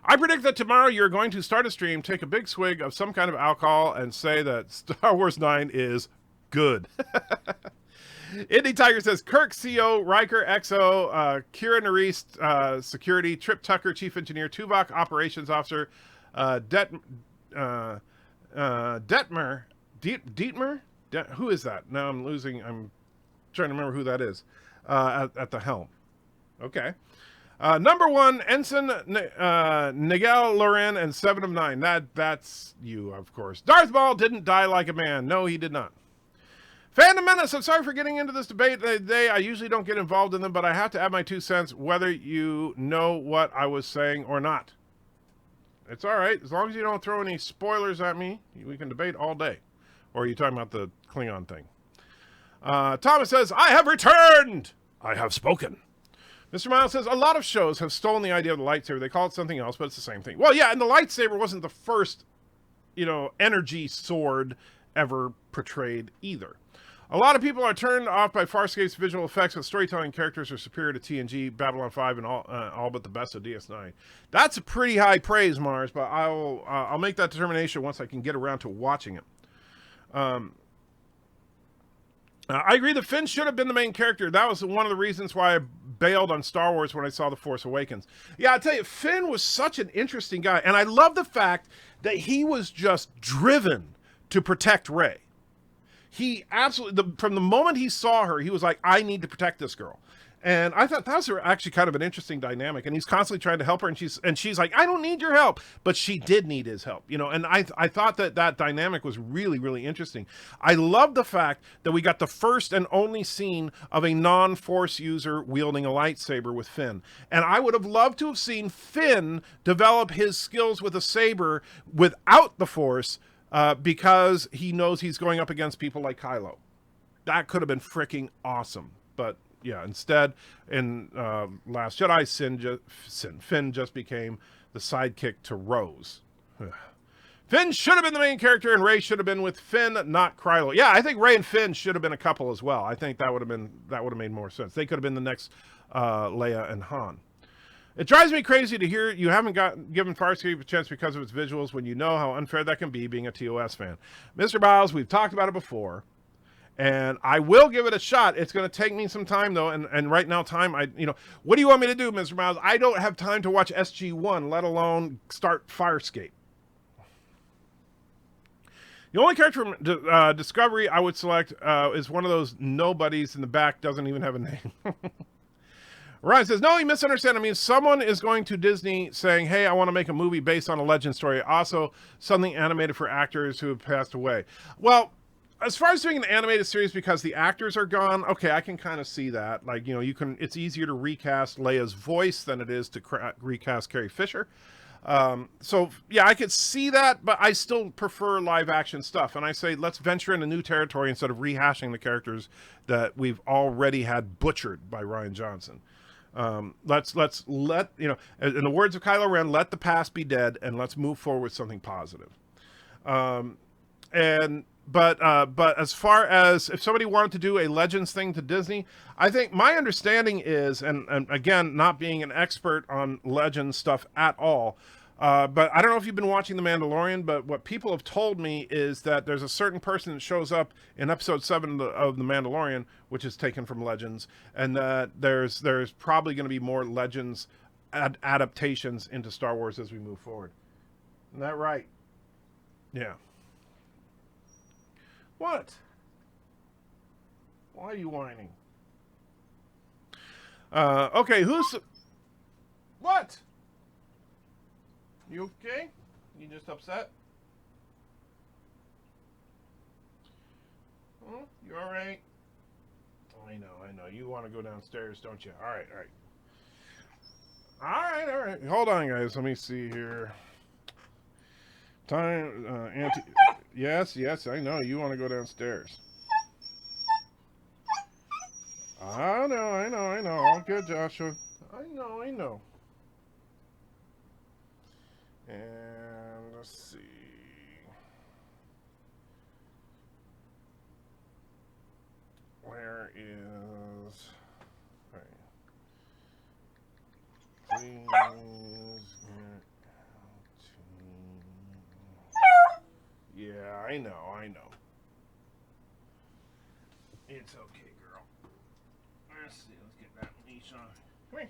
I predict that tomorrow you're going to start a stream, take a big swig of some kind of alcohol, and say that Star Wars 9 is good. Indy Tiger says, Kirk, CO, Riker, XO, Kira Nerys, Security, Trip Tucker, Chief Engineer, Tuvok, Operations Officer, Detmer, who is that? Now I'm trying to remember who that is, at the helm. Okay. Number 1, Ensign Nigel Loren and 7 of 9. That's you, of course. Darth Maul didn't die like a man. No, he did not. Phantom Menace, I'm sorry for getting into this debate today. I usually don't get involved in them, but I have to add my 2 cents, whether you know what I was saying or not. It's all right. As long as you don't throw any spoilers at me, we can debate all day. Or are you talking about the Klingon thing? Thomas says, I have returned! I have spoken. Mr. Miles says, a lot of shows have stolen the idea of the lightsaber. They call it something else, but it's the same thing. Well, yeah, and the lightsaber wasn't the first, energy sword ever portrayed either. A lot of people are turned off by Farscape's visual effects, but storytelling characters are superior to TNG, Babylon 5, and all but the best of DS9. That's a pretty high praise, Mars, but I'll make that determination once I can get around to watching it. I agree that Finn should have been the main character. That was one of the reasons why I bailed on Star Wars when I saw The Force Awakens. Yeah, I'll tell you, Finn was such an interesting guy, and I love the fact that he was just driven to protect Rey. He absolutely, from the moment he saw her, he was like, I need to protect this girl. And I thought that was actually kind of an interesting dynamic. And he's constantly trying to help her, and she's like, I don't need your help. But she did need his help, and I thought that dynamic was really, really interesting. I love the fact that we got the first and only scene of a non-Force user wielding a lightsaber with Finn. And I would have loved to have seen Finn develop his skills with a saber without the Force, because he knows he's going up against people like Kylo. That could have been freaking awesome. But yeah, instead, in Last Jedi, Finn just became the sidekick to Rose. Finn should have been the main character, and Rey should have been with Finn, not Kylo. Yeah, I think Rey and Finn should have been a couple as well. I think that would have made more sense. They could have been the next Leia and Han. It drives me crazy to hear you haven't given Farscape a chance because of its visuals when you know how unfair that can be being a TOS fan. Mr. Biles, we've talked about it before. And I will give it a shot. It's going to take me some time, though. And right now, what do you want me to do, Mr. Miles? I don't have time to watch SG-1, let alone start Farscape. The only character from Discovery I would select is one of those nobodies in the back, doesn't even have a name. Ryan says, no, you misunderstand. I mean, someone is going to Disney saying, hey, I want to make a movie based on a legend story. Also, something animated for actors who have passed away. Well, as far as doing an animated series because the actors are gone, okay, I can kind of see that. Like, it's easier to recast Leia's voice than it is to recast Carrie Fisher. So, yeah, I could see that, but I still prefer live action stuff. And I say, let's venture into new territory instead of rehashing the characters that we've already had butchered by Rian Johnson. Let's let, in the words of Kylo Ren, let the past be dead and let's move forward with something positive. But as far as if somebody wanted to do a Legends thing to Disney, I think my understanding is, and again, not being an expert on Legends stuff at all, but I don't know if you've been watching The Mandalorian, but what people have told me is that there's a certain person that shows up in episode 7 of The Mandalorian, which is taken from Legends, and that there's probably going to be more Legends adaptations into Star Wars as we move forward. Isn't that right? Yeah. What? Why are you whining? Okay, who's... What? You okay? You just upset? You all right? I know. You want to go downstairs, don't you? All right. All right. Hold on, guys. Let me see here. Time, Auntie. Yes, I know. You want to go downstairs. I know. All good, Joshua. I know. And let's see. Where is... Right. Please get out to... Yeah, I know. It's okay, girl. Let's see. Let's get that leash on. Come here.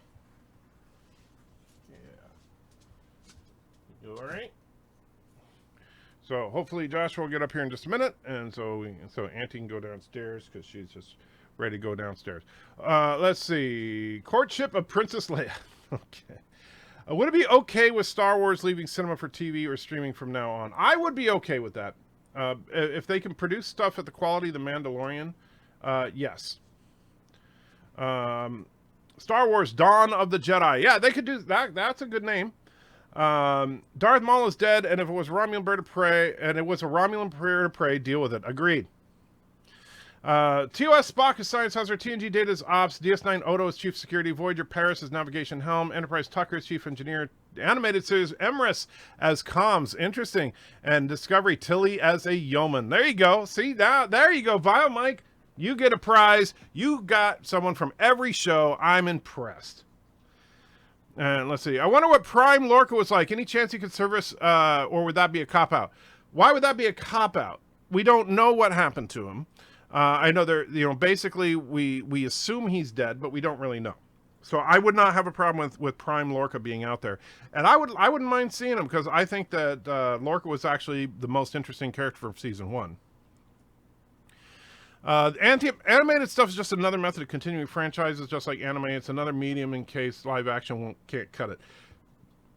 Yeah. You all right? So hopefully Joshua will get up here in just a minute, and so Auntie can go downstairs because she's just ready to go downstairs. Let's see. Courtship of Princess Leia. Okay. Would it be okay with Star Wars leaving cinema for TV or streaming from now on? I would be okay with that. If they can produce stuff at the quality of The Mandalorian, yes. Star Wars Dawn of the Jedi. Yeah, they could do that. That's a good name. Darth Maul is dead, and if it was a Romulan bird of prey, deal with it. Agreed. TOS Spock is Science Hazard, TNG Data is Ops, DS9 Odo is Chief Security, Voyager Paris is Navigation Helm, Enterprise Tucker is Chief Engineer, Animated Series Emrys as Comms, interesting, and Discovery Tilly as a Yeoman. There you go. See, there you go, Vile Mike. You get a prize. You got someone from every show. I'm impressed. And let's see. I wonder what Prime Lorca was like. Any chance he could service, or would that be a cop-out? Why would that be a cop-out? We don't know what happened to him. I know basically we assume he's dead, but we don't really know. So I would not have a problem with Prime Lorca being out there. And I wouldn't mind seeing him because I think that Lorca was actually the most interesting character from season 1. Animated stuff is just another method of continuing franchises, just like anime. It's another medium in case live action can't cut it.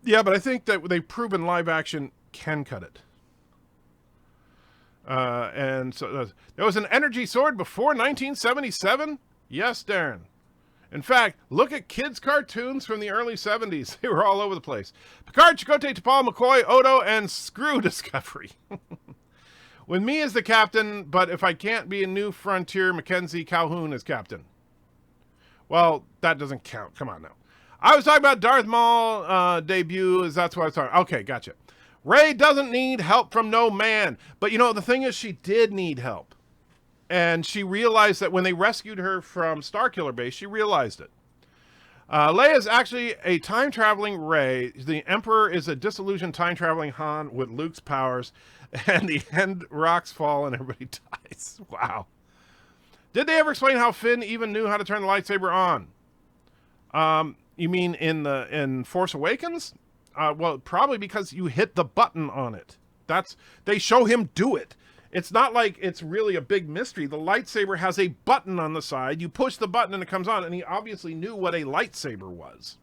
Yeah, but I think that they've proven live action can cut it. And so there was an energy sword before 1977? Yes, Darren. In fact, look at kids' cartoons from the early 70s. They were all over the place. Picard, Chakotay, T'Pol, McCoy, Odo, and screw Discovery. With me as the captain, but if I can't be a New Frontier, Mackenzie Calhoun as captain. Well, that doesn't count. Come on now. I was talking about Darth Maul debut. That's what I was talking. Okay, gotcha. Rey doesn't need help from no man. But the thing is, she did need help. And she realized that when they rescued her from Starkiller Base, she realized it. Leia is actually a time-traveling Rey. The Emperor is a disillusioned time-traveling Han with Luke's powers. And the end rocks fall and everybody dies. Wow. Did they ever explain how Finn even knew how to turn the lightsaber on? You mean in Force Awakens? Well, probably because you hit the button on it. They show him do it. It's not like it's really a big mystery. The lightsaber has a button on the side. You push the button and it comes on, and he obviously knew what a lightsaber was.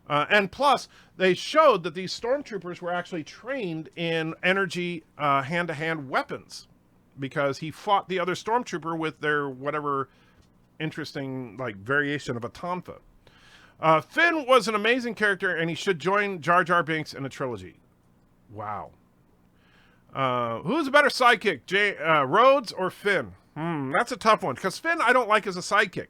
And plus, they showed that these stormtroopers were actually trained in energy hand-to-hand weapons because he fought the other stormtrooper with their whatever interesting variation of a tonfa. Finn was an amazing character, and he should join Jar Jar Binks in a trilogy. Wow. Who's a better sidekick, Rhodes or Finn? That's a tough one because Finn I don't like as a sidekick.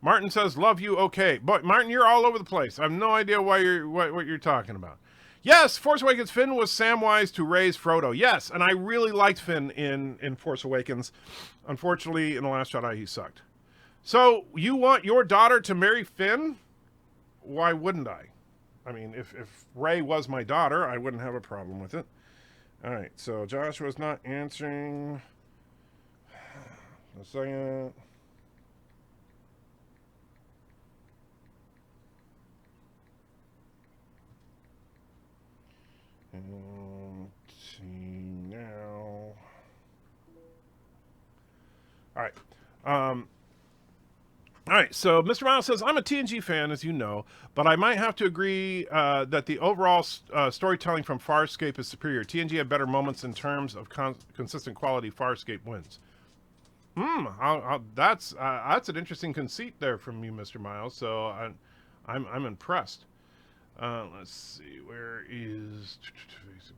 Martin says, love you, okay. But Martin, you're all over the place. I have no idea what you're talking about. Yes, Force Awakens, Finn was Samwise to Rey's Frodo. Yes, and I really liked Finn in Force Awakens. Unfortunately, in The Last Jedi, he sucked. So, you want your daughter to marry Finn? Why wouldn't I? I mean, if Rey was my daughter, I wouldn't have a problem with it. All right, so Joshua's not answering. A second. See now. All right. All right, so Mr. Miles says, I'm a TNG fan, as you know, but I might have to agree that the overall storytelling from Farscape is superior. TNG had better moments in terms of consistent quality. Farscape wins. That's an interesting conceit there from you, Mr. Miles, so I'm impressed. Let's see, where is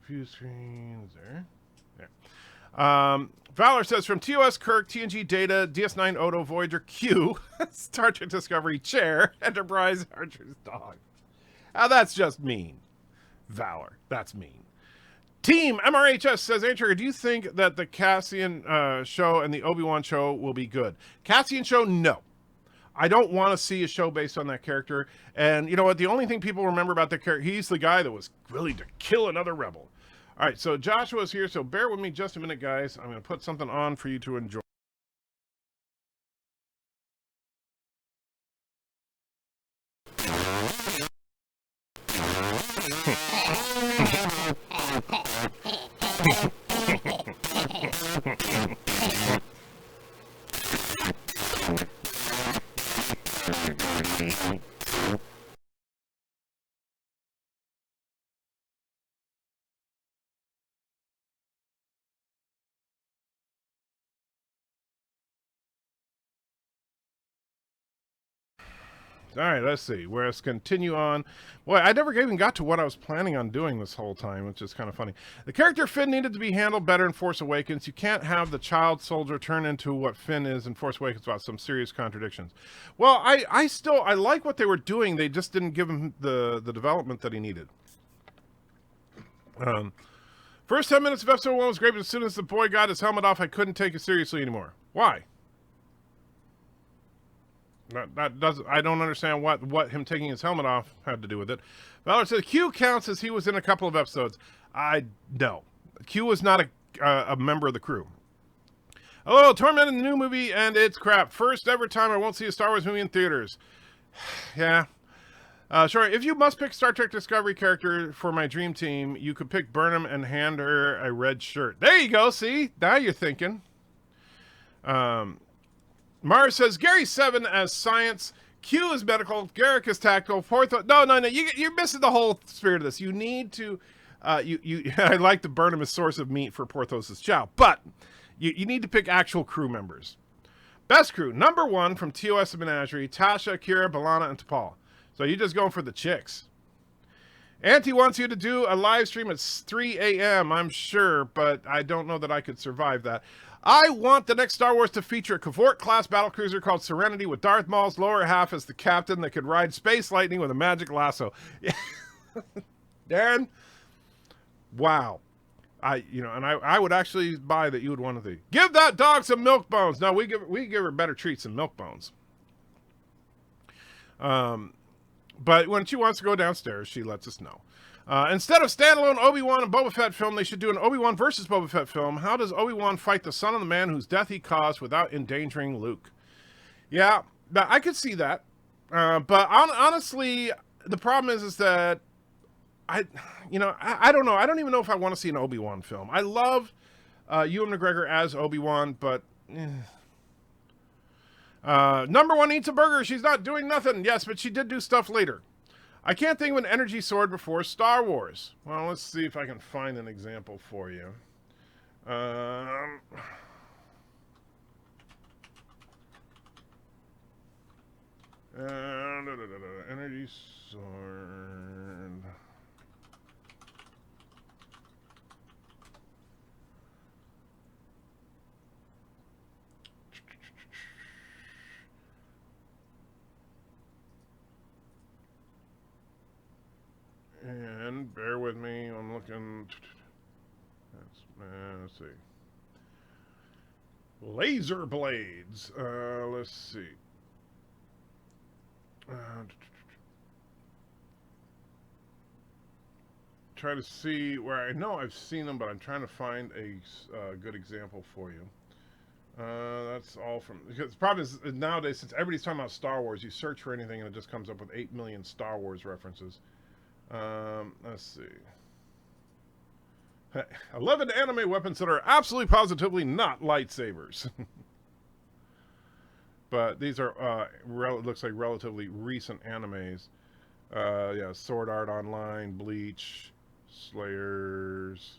view screens there? There. Valor says, from TOS Kirk, TNG Data, DS9 Odo, Voyager Q, Star Trek Discovery Chair, Enterprise Archer's Dog. Now that's just mean. Valor, that's mean. Team MRHS says, Andrew, do you think that the Cassian show and the Obi-Wan show will be good? Cassian show, no. I don't want to see a show based on that character. And you know what? The only thing people remember about that character, he's the guy that was willing to kill another rebel. All right, so Joshua's here, so bear with me just a minute, guys. I'm going to put something on for you to enjoy. All right, let's see. Let's continue on. Boy, I never even got to what I was planning on doing this whole time, which is kind of funny. The character Finn needed to be handled better in Force Awakens. You can't have the child soldier turn into what Finn is in Force Awakens without some serious contradictions. Well, I like what they were doing. They just didn't give him the development that he needed. First 10 minutes of episode 1 was great, but as soon as the boy got his helmet off, I couldn't take it seriously anymore. Why? I don't understand what him taking his helmet off had to do with it. Valor said Q counts as he was in a couple of episodes. No. Q was not a member of the crew. Hello, Torment in the new movie, and it's crap. First ever time I won't see a Star Wars movie in theaters. Yeah. Sure, if you must pick Star Trek Discovery character for my dream team, you could pick Burnham and hand her a red shirt. There you go, see? Now you're thinking. Mars says, Gary 7 as science, Q is medical, Garrick is tactical, Porthos... No, you're missing the whole spirit of this. You need to... I like the Burnham as source of meat for Porthos' chow, but you need to pick actual crew members. Best crew, number 1 from TOS Menagerie, Tasha, Kira, B'Elanna, and T'Pol. So you're just going for the chicks. Auntie wants you to do a live stream at 3 a.m., I'm sure, but I don't know that I could survive that. I want the next Star Wars to feature a Cavort-class battlecruiser called Serenity with Darth Maul's lower half as the captain that could ride space lightning with a magic lasso. Darren, wow. I would actually buy that you would want to give that dog some milk bones. No, we give her better treats than milk bones. But when she wants to go downstairs, she lets us know. Instead of standalone Obi-Wan and Boba Fett film, they should do an Obi-Wan versus Boba Fett film. How does Obi-Wan fight the son of the man whose death he caused without endangering Luke? Yeah, I could see that. But honestly, the problem is that I don't know. I don't even know if I want to see an Obi-Wan film. I love Ewan McGregor as Obi-Wan, but number 1 eats a burger. She's not doing nothing. Yes, but she did do stuff later. I can't think of an energy sword before Star Wars. Well, let's see if I can find an example for you. Energy sword. And bear with me, I'm looking. Let's see. Laser blades. Let's see. Try to see where I know I've seen them, but I'm trying to find a good example for you. That's all from, because the problem is nowadays, since everybody's talking about Star Wars, you search for anything and it just comes up with 8 million Star Wars references. Let's see. 11 anime weapons that are absolutely positively not lightsabers. but these are looks like relatively recent animes. Yeah, Sword Art Online, Bleach, Slayers.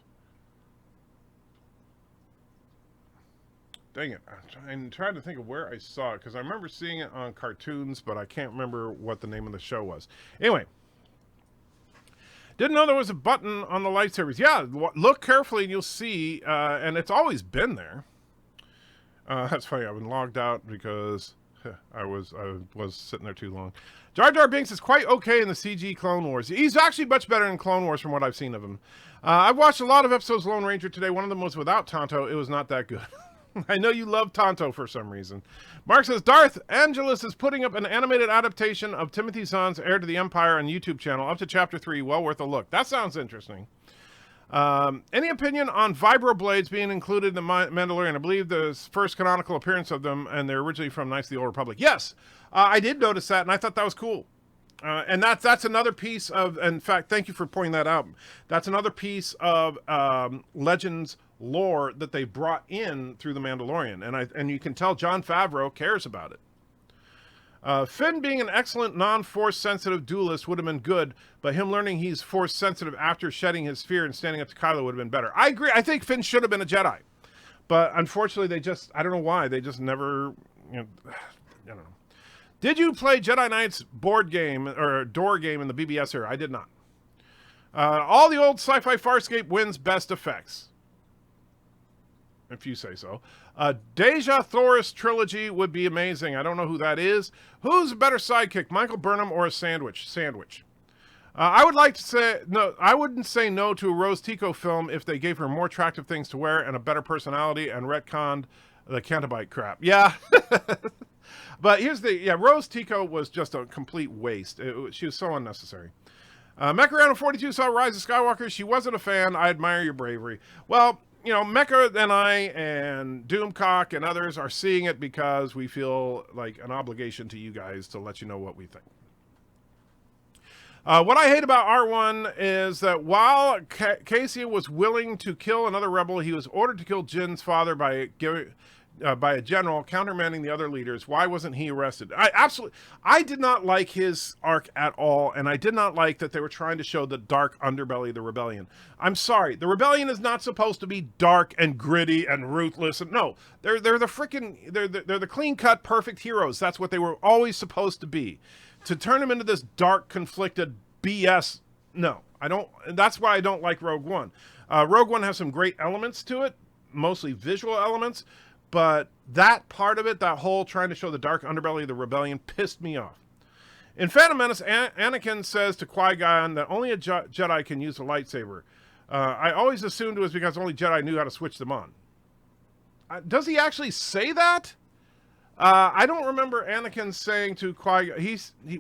Dang it, I'm trying to think of where I saw it, because I remember seeing it on cartoons, but I can't remember what the name of the show was. Anyway, didn't know there was a button on the lightsabers. Yeah, look carefully and you'll see, and it's always been there. That's funny, I've been logged out because I was sitting there too long. Jar Jar Binks is quite okay in the CG Clone Wars. He's actually much better in Clone Wars from what I've seen of him. I've watched a lot of episodes of Lone Ranger today. One of them was without Tonto. It was not that good. I know you love Tonto for some reason. Mark says, Darth Angelus is putting up an animated adaptation of Timothy Zahn's Heir to the Empire on YouTube channel up to Chapter 3. Well worth a look. That sounds interesting. Any opinion on vibroblades being included in the Mandalorian? I believe the first canonical appearance of them, and they're originally from Knights of the Old Republic. Yes, I did notice that, and I thought that was cool. And that's another piece of, in fact, thank you for pointing that out. That's another piece of Legends lore that they brought in through the Mandalorian, and you can tell Jon Favreau cares about it. Finn being an excellent non-force sensitive duelist would have been good, but him learning he's force sensitive after shedding his fear and standing up to Kylo would have been better. I agree. I think Finn should have been a Jedi, but unfortunately I don't know why, they just never, I don't know. Did you play Jedi Knight's board game or door game in the BBS era? I did not. All the old sci-fi Farscape wins best effects, if you say so. Deja Thoris trilogy would be amazing. I don't know who that is. Who's a better sidekick, Michael Burnham or a Sandwich? I would like to say no. I wouldn't say no to a Rose Tico film if they gave her more attractive things to wear and a better personality and retconned the Cantabite crap. Yeah. But here's Rose Tico was just a complete waste. She was so unnecessary. Mecha 42 saw Rise of Skywalker. She wasn't a fan. I admire your bravery. Well, Mecha and I and Doomcock and others are seeing it because we feel like an obligation to you guys to let you know what we think. What I hate about R1 is that while Casey was willing to kill another rebel, he was ordered to kill Jin's father by a general, countermanding the other leaders. Why wasn't he arrested? I did not like his arc at all, and I did not like that they were trying to show the dark underbelly of the rebellion. I'm sorry, the rebellion is not supposed to be dark and gritty and ruthless. And no, they're the clean-cut, perfect heroes. That's what they were always supposed to be. To turn them into this dark, conflicted BS, no, I don't. That's why I don't like Rogue One. Rogue One has some great elements to it, mostly visual elements. But that part of it, that whole trying to show the dark underbelly of the rebellion, pissed me off. In Phantom Menace, Anakin says to Qui-Gon that only a Jedi can use a lightsaber. I always assumed it was because only Jedi knew how to switch them on. Does he actually say that? I don't remember Anakin saying to Qui-Gon.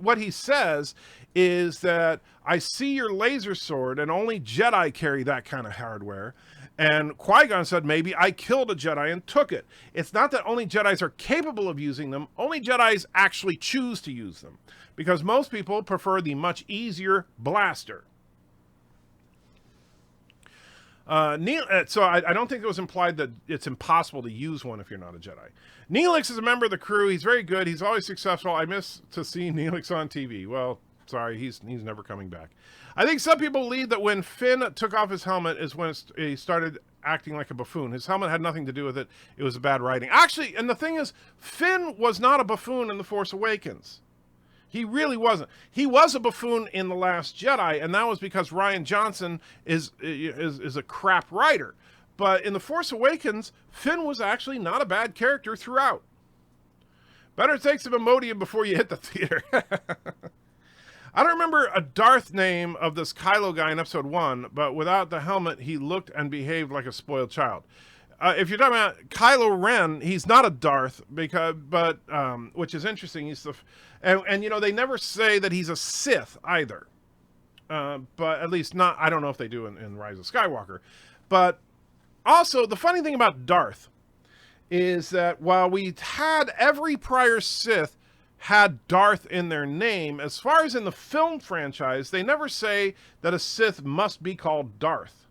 What he says is that I see your laser sword and only Jedi carry that kind of hardware. And Qui-Gon said, maybe I killed a Jedi and took it. It's not that only Jedis are capable of using them, only Jedis actually choose to use them. Because most people prefer the much easier blaster. So I don't think it was implied that it's impossible to use one if you're not a Jedi. Neelix is a member of the crew. He's very good. He's always successful. I miss to see Neelix on TV. Well, sorry, he's never coming back. I think some people believe that when Finn took off his helmet is when he started acting like a buffoon. His helmet had nothing to do with it. It was bad writing. Actually, and the thing is, Finn was not a buffoon in The Force Awakens. He really wasn't. He was a buffoon in The Last Jedi, and that was because Rian Johnson is a crap writer. But in The Force Awakens, Finn was actually not a bad character throughout. Better take some Imodium before you hit the theater. I don't remember a Darth name of this Kylo guy in Episode 1, but without the helmet, he looked and behaved like a spoiled child. If you're talking about Kylo Ren, he's not a Darth, which is interesting. He's and they never say that he's a Sith either. But at least not, I don't know if they do in Rise of Skywalker. But also, the funny thing about Darth is that while we had every prior Sith had Darth in their name, as far as in the film franchise, they never say that a Sith must be called Darth.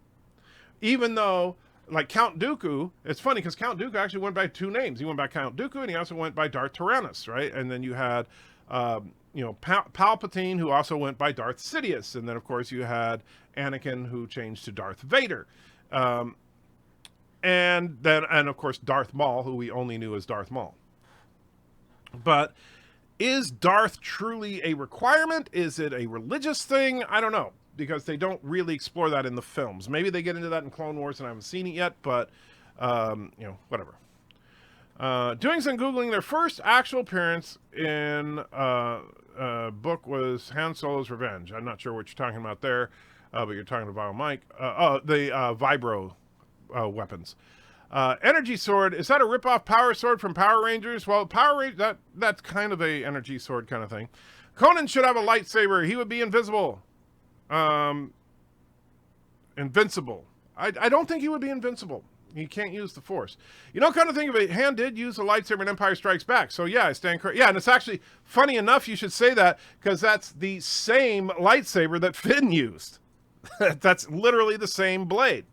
Even though like Count Dooku, it's funny because Count Dooku actually went by two names. He went by Count Dooku, and he also went by Darth Tyrannus, right? And then you had, Palpatine, who also went by Darth Sidious. And then, of course, you had Anakin, who changed to Darth Vader. And of course, Darth Maul, who we only knew as Darth Maul. But is Darth truly a requirement? Is it a religious thing? I don't know, because they don't really explore that in the films. Maybe they get into that in Clone Wars, and I haven't seen it yet, but, whatever. Doing some Googling, their first actual appearance in book was Han Solo's Revenge. I'm not sure what you're talking about there, but you're talking to Vile Mike. The Vibro weapons. Energy sword, is that a rip-off power sword from Power Rangers? Well, that's kind of a energy sword kind of thing. Conan should have a lightsaber. He would be invisible. Invincible. I don't think he would be invincible. He can't use the Force. Kind of think of it, Han did use a lightsaber in Empire Strikes Back. So yeah, I stand correct. Yeah, and it's actually funny enough you should say that, because that's the same lightsaber that Finn used. That's literally the same blade.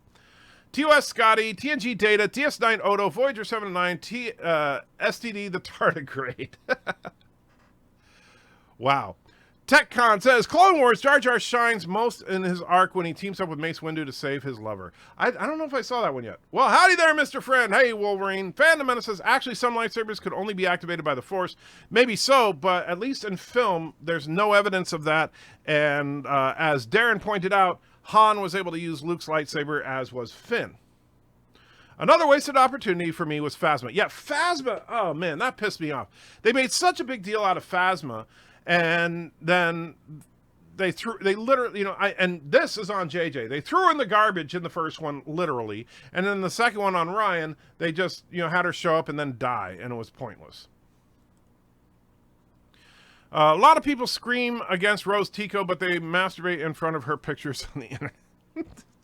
TOS Scotty, TNG Data, TS9 Odo, Voyager 79, STD the Tardigrade. Wow. TechCon says, Clone Wars, Jar Jar shines most in his arc when he teams up with Mace Windu to save his lover. I don't know if I saw that one yet. Well, howdy there, Mr. Friend. Hey, Wolverine. Phantom Menace says, actually, some lightsabers could only be activated by the Force. Maybe so, but at least in film, there's no evidence of that. And as Darren pointed out, Han was able to use Luke's lightsaber, as was Finn. Another wasted opportunity for me was Phasma. Yeah, Phasma, oh man, that pissed me off. They made such a big deal out of Phasma, and then they literally, and this is on JJ. They threw her in the garbage in the first one, literally, and then the second one on Ryan, they just, had her show up and then die, and it was pointless. A lot of people scream against Rose Tico, but they masturbate in front of her pictures on the internet.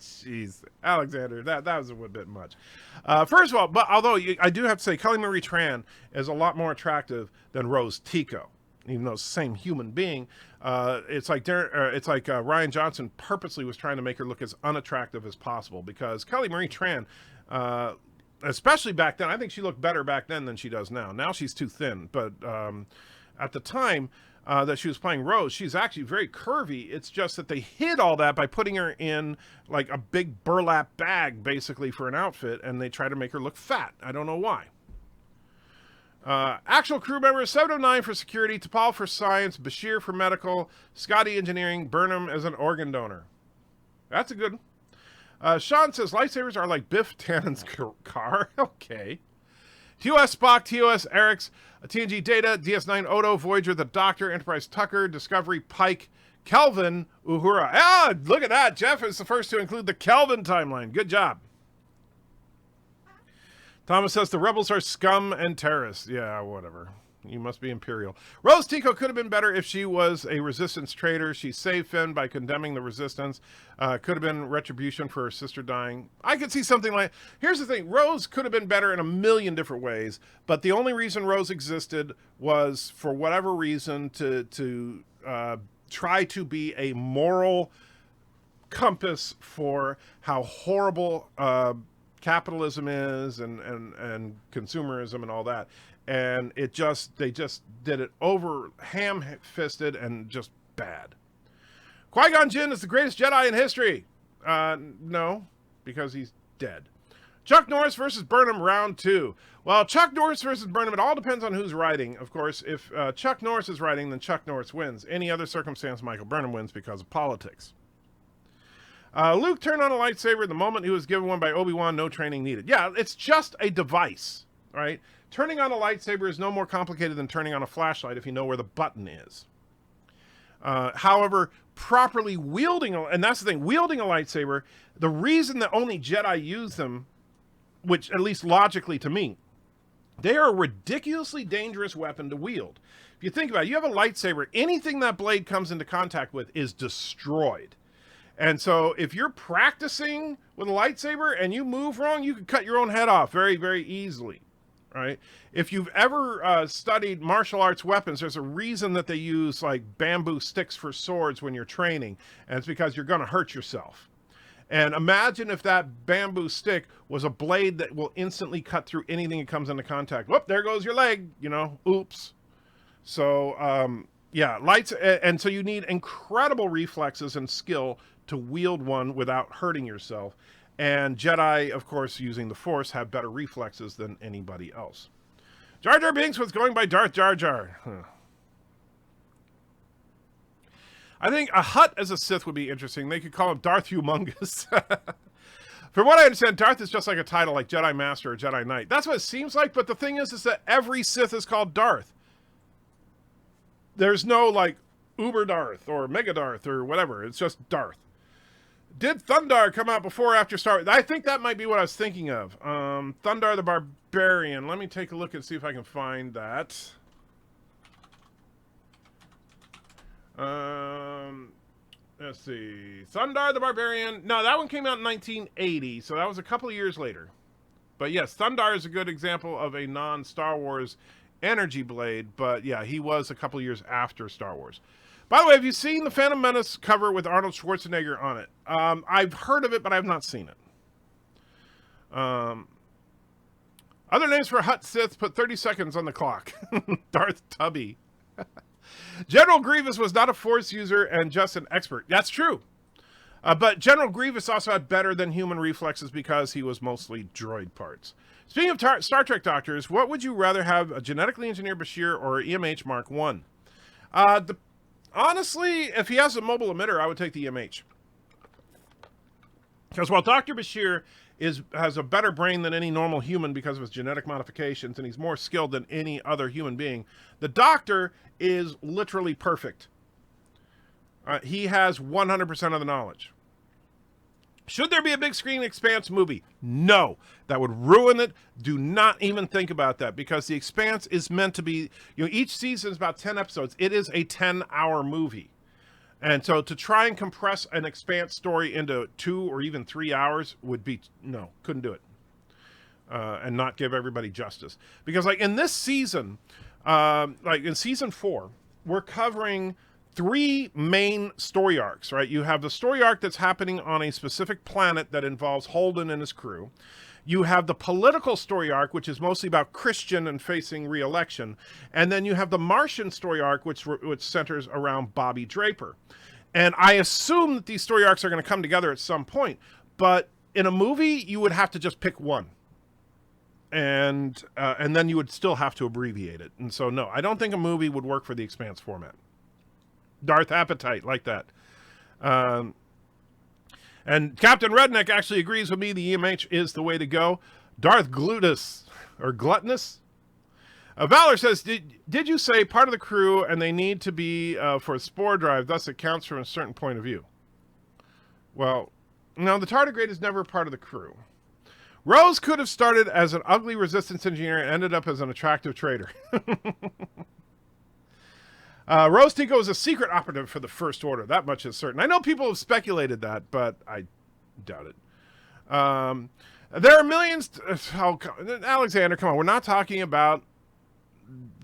Jeez, Alexander, that was a bit much. First of all, but although I do have to say, Kelly Marie Tran is a lot more attractive than Rose Tico, even though it's the same human being. It's like Ryan Johnson purposely was trying to make her look as unattractive as possible, because Kelly Marie Tran, especially back then, I think she looked better back then than she does now. Now she's too thin, but at the time that she was playing Rose, she's actually very curvy. It's just that they hid all that by putting her in like a big burlap bag, basically, for an outfit, and they try to make her look fat. I don't know why. Actual crew members, 709 for security, T'Pol for science, Bashir for medical, Scotty engineering, Burnham as an organ donor. That's a good one. Sean says, lightsabers are like Biff Tannen's car. Okay. TOS Spock, TOS Eric's, TNG Data, DS9 Odo, Voyager the Doctor, Enterprise Tucker, Discovery Pike, Kelvin Uhura. Ah, look at that. Jeff is the first to include the Kelvin timeline. Good job. Thomas says the rebels are scum and terrorists. Yeah, whatever. You must be Imperial. Rose Tico could have been better if she was a resistance traitor. She saved Finn by condemning the resistance. Could have been retribution for her sister dying. I could see something like... Here's the thing. Rose could have been better in a million different ways, but the only reason Rose existed was, for whatever reason, to try to be a moral compass for how horrible capitalism is and consumerism and all that. And they just did it over ham-fisted and just bad. Qui-Gon Jinn is the greatest Jedi in history. No, because he's dead. Chuck Norris versus Burnham, round 2. Well, Chuck Norris versus Burnham, it all depends on who's writing. Of course, if Chuck Norris is writing, then Chuck Norris wins. Any other circumstance, Michael Burnham wins because of politics. Luke turned on a lightsaber the moment he was given one by Obi-Wan, no training needed. Yeah, it's just a device, right? Turning on a lightsaber is no more complicated than turning on a flashlight if you know where the button is. However, properly wielding, and that's the thing, wielding a lightsaber, the reason that only Jedi use them, which at least logically to me, they are a ridiculously dangerous weapon to wield. If you think about it, you have a lightsaber, anything that blade comes into contact with is destroyed. And so if you're practicing with a lightsaber and you move wrong, you can cut your own head off very, very easily. Right? If you've ever studied martial arts weapons, there's a reason that they use like bamboo sticks for swords when you're training, and it's because you're going to hurt yourself. And imagine if that bamboo stick was a blade that will instantly cut through anything that comes into contact. Whoop, there goes your leg, you know, oops. So, yeah, lights, and so you need incredible reflexes and skill to wield one without hurting yourself. And Jedi, of course, using the Force, have better reflexes than anybody else. Jar Jar Binks was going by Darth Jar Jar. I think a Hutt as a Sith would be interesting. They could call him Darth Humongous. From what I understand, Darth is just like a title like Jedi Master or Jedi Knight. That's what it seems like, but the thing is that every Sith is called Darth. There's no, like, Uber Darth or Mega Darth or whatever. It's just Darth. Did Thundar come out before or after Star Wars? I think that might be what I was thinking of. Thundar the Barbarian. Let me take a look and see if I can find that. Let's see. Thundar the Barbarian. No, that one came out in 1980, so that was a couple of years later. But yes, Thundar is a good example of a non-Star Wars energy blade, but yeah, he was a couple of years after Star Wars. By the way, have you seen the Phantom Menace cover with Arnold Schwarzenegger on it? I've heard of it, but I've not seen it. Other names for Hutt Sith, put 30 seconds on the clock. Darth Tubby. General Grievous was not a Force user and just an expert. That's true. But General Grievous also had better than human reflexes because he was mostly droid parts. Speaking of Star Trek doctors, what would you rather have, a genetically engineered Bashir or EMH Mark 1? Honestly, if he has a mobile emitter, I would take the EMH. Because while Dr. Bashir has a better brain than any normal human because of his genetic modifications, and he's more skilled than any other human being, the Doctor is literally perfect. He has 100% of the knowledge. Should there be a big screen Expanse movie? No. That would ruin it. Do not even think about that, because The Expanse is meant to be, each season is about 10 episodes. It is a 10-hour movie. And so to try and compress an Expanse story into 2 or even 3 hours would be, no, couldn't do it. And not give everybody justice. Because like in this season, like in season 4, we're covering 3 main story arcs, right? You have the story arc that's happening on a specific planet that involves Holden and his crew. You have the political story arc, which is mostly about Christian and facing re-election. And then you have the Martian story arc, which centers around Bobby Draper. And I assume that these story arcs are going to come together at some point. But in a movie, you would have to just pick one. And then you would still have to abbreviate it. And so, no, I don't think a movie would work for the Expanse format. Darth Appetite, like that. And Captain Redneck actually agrees with me. The EMH is the way to go. Darth Glutus, or Gluttonous. Valor says, did you say part of the crew and they need to be for spore drive, thus it counts from a certain point of view? Well, no, the tardigrade is never part of the crew. Rose could have started as an ugly resistance engineer and ended up as an attractive trader. Rose Tico is a secret operative for the First Order. That much is certain. I know people have speculated that, but I doubt it. There are millions... Alexander, come on. We're not talking about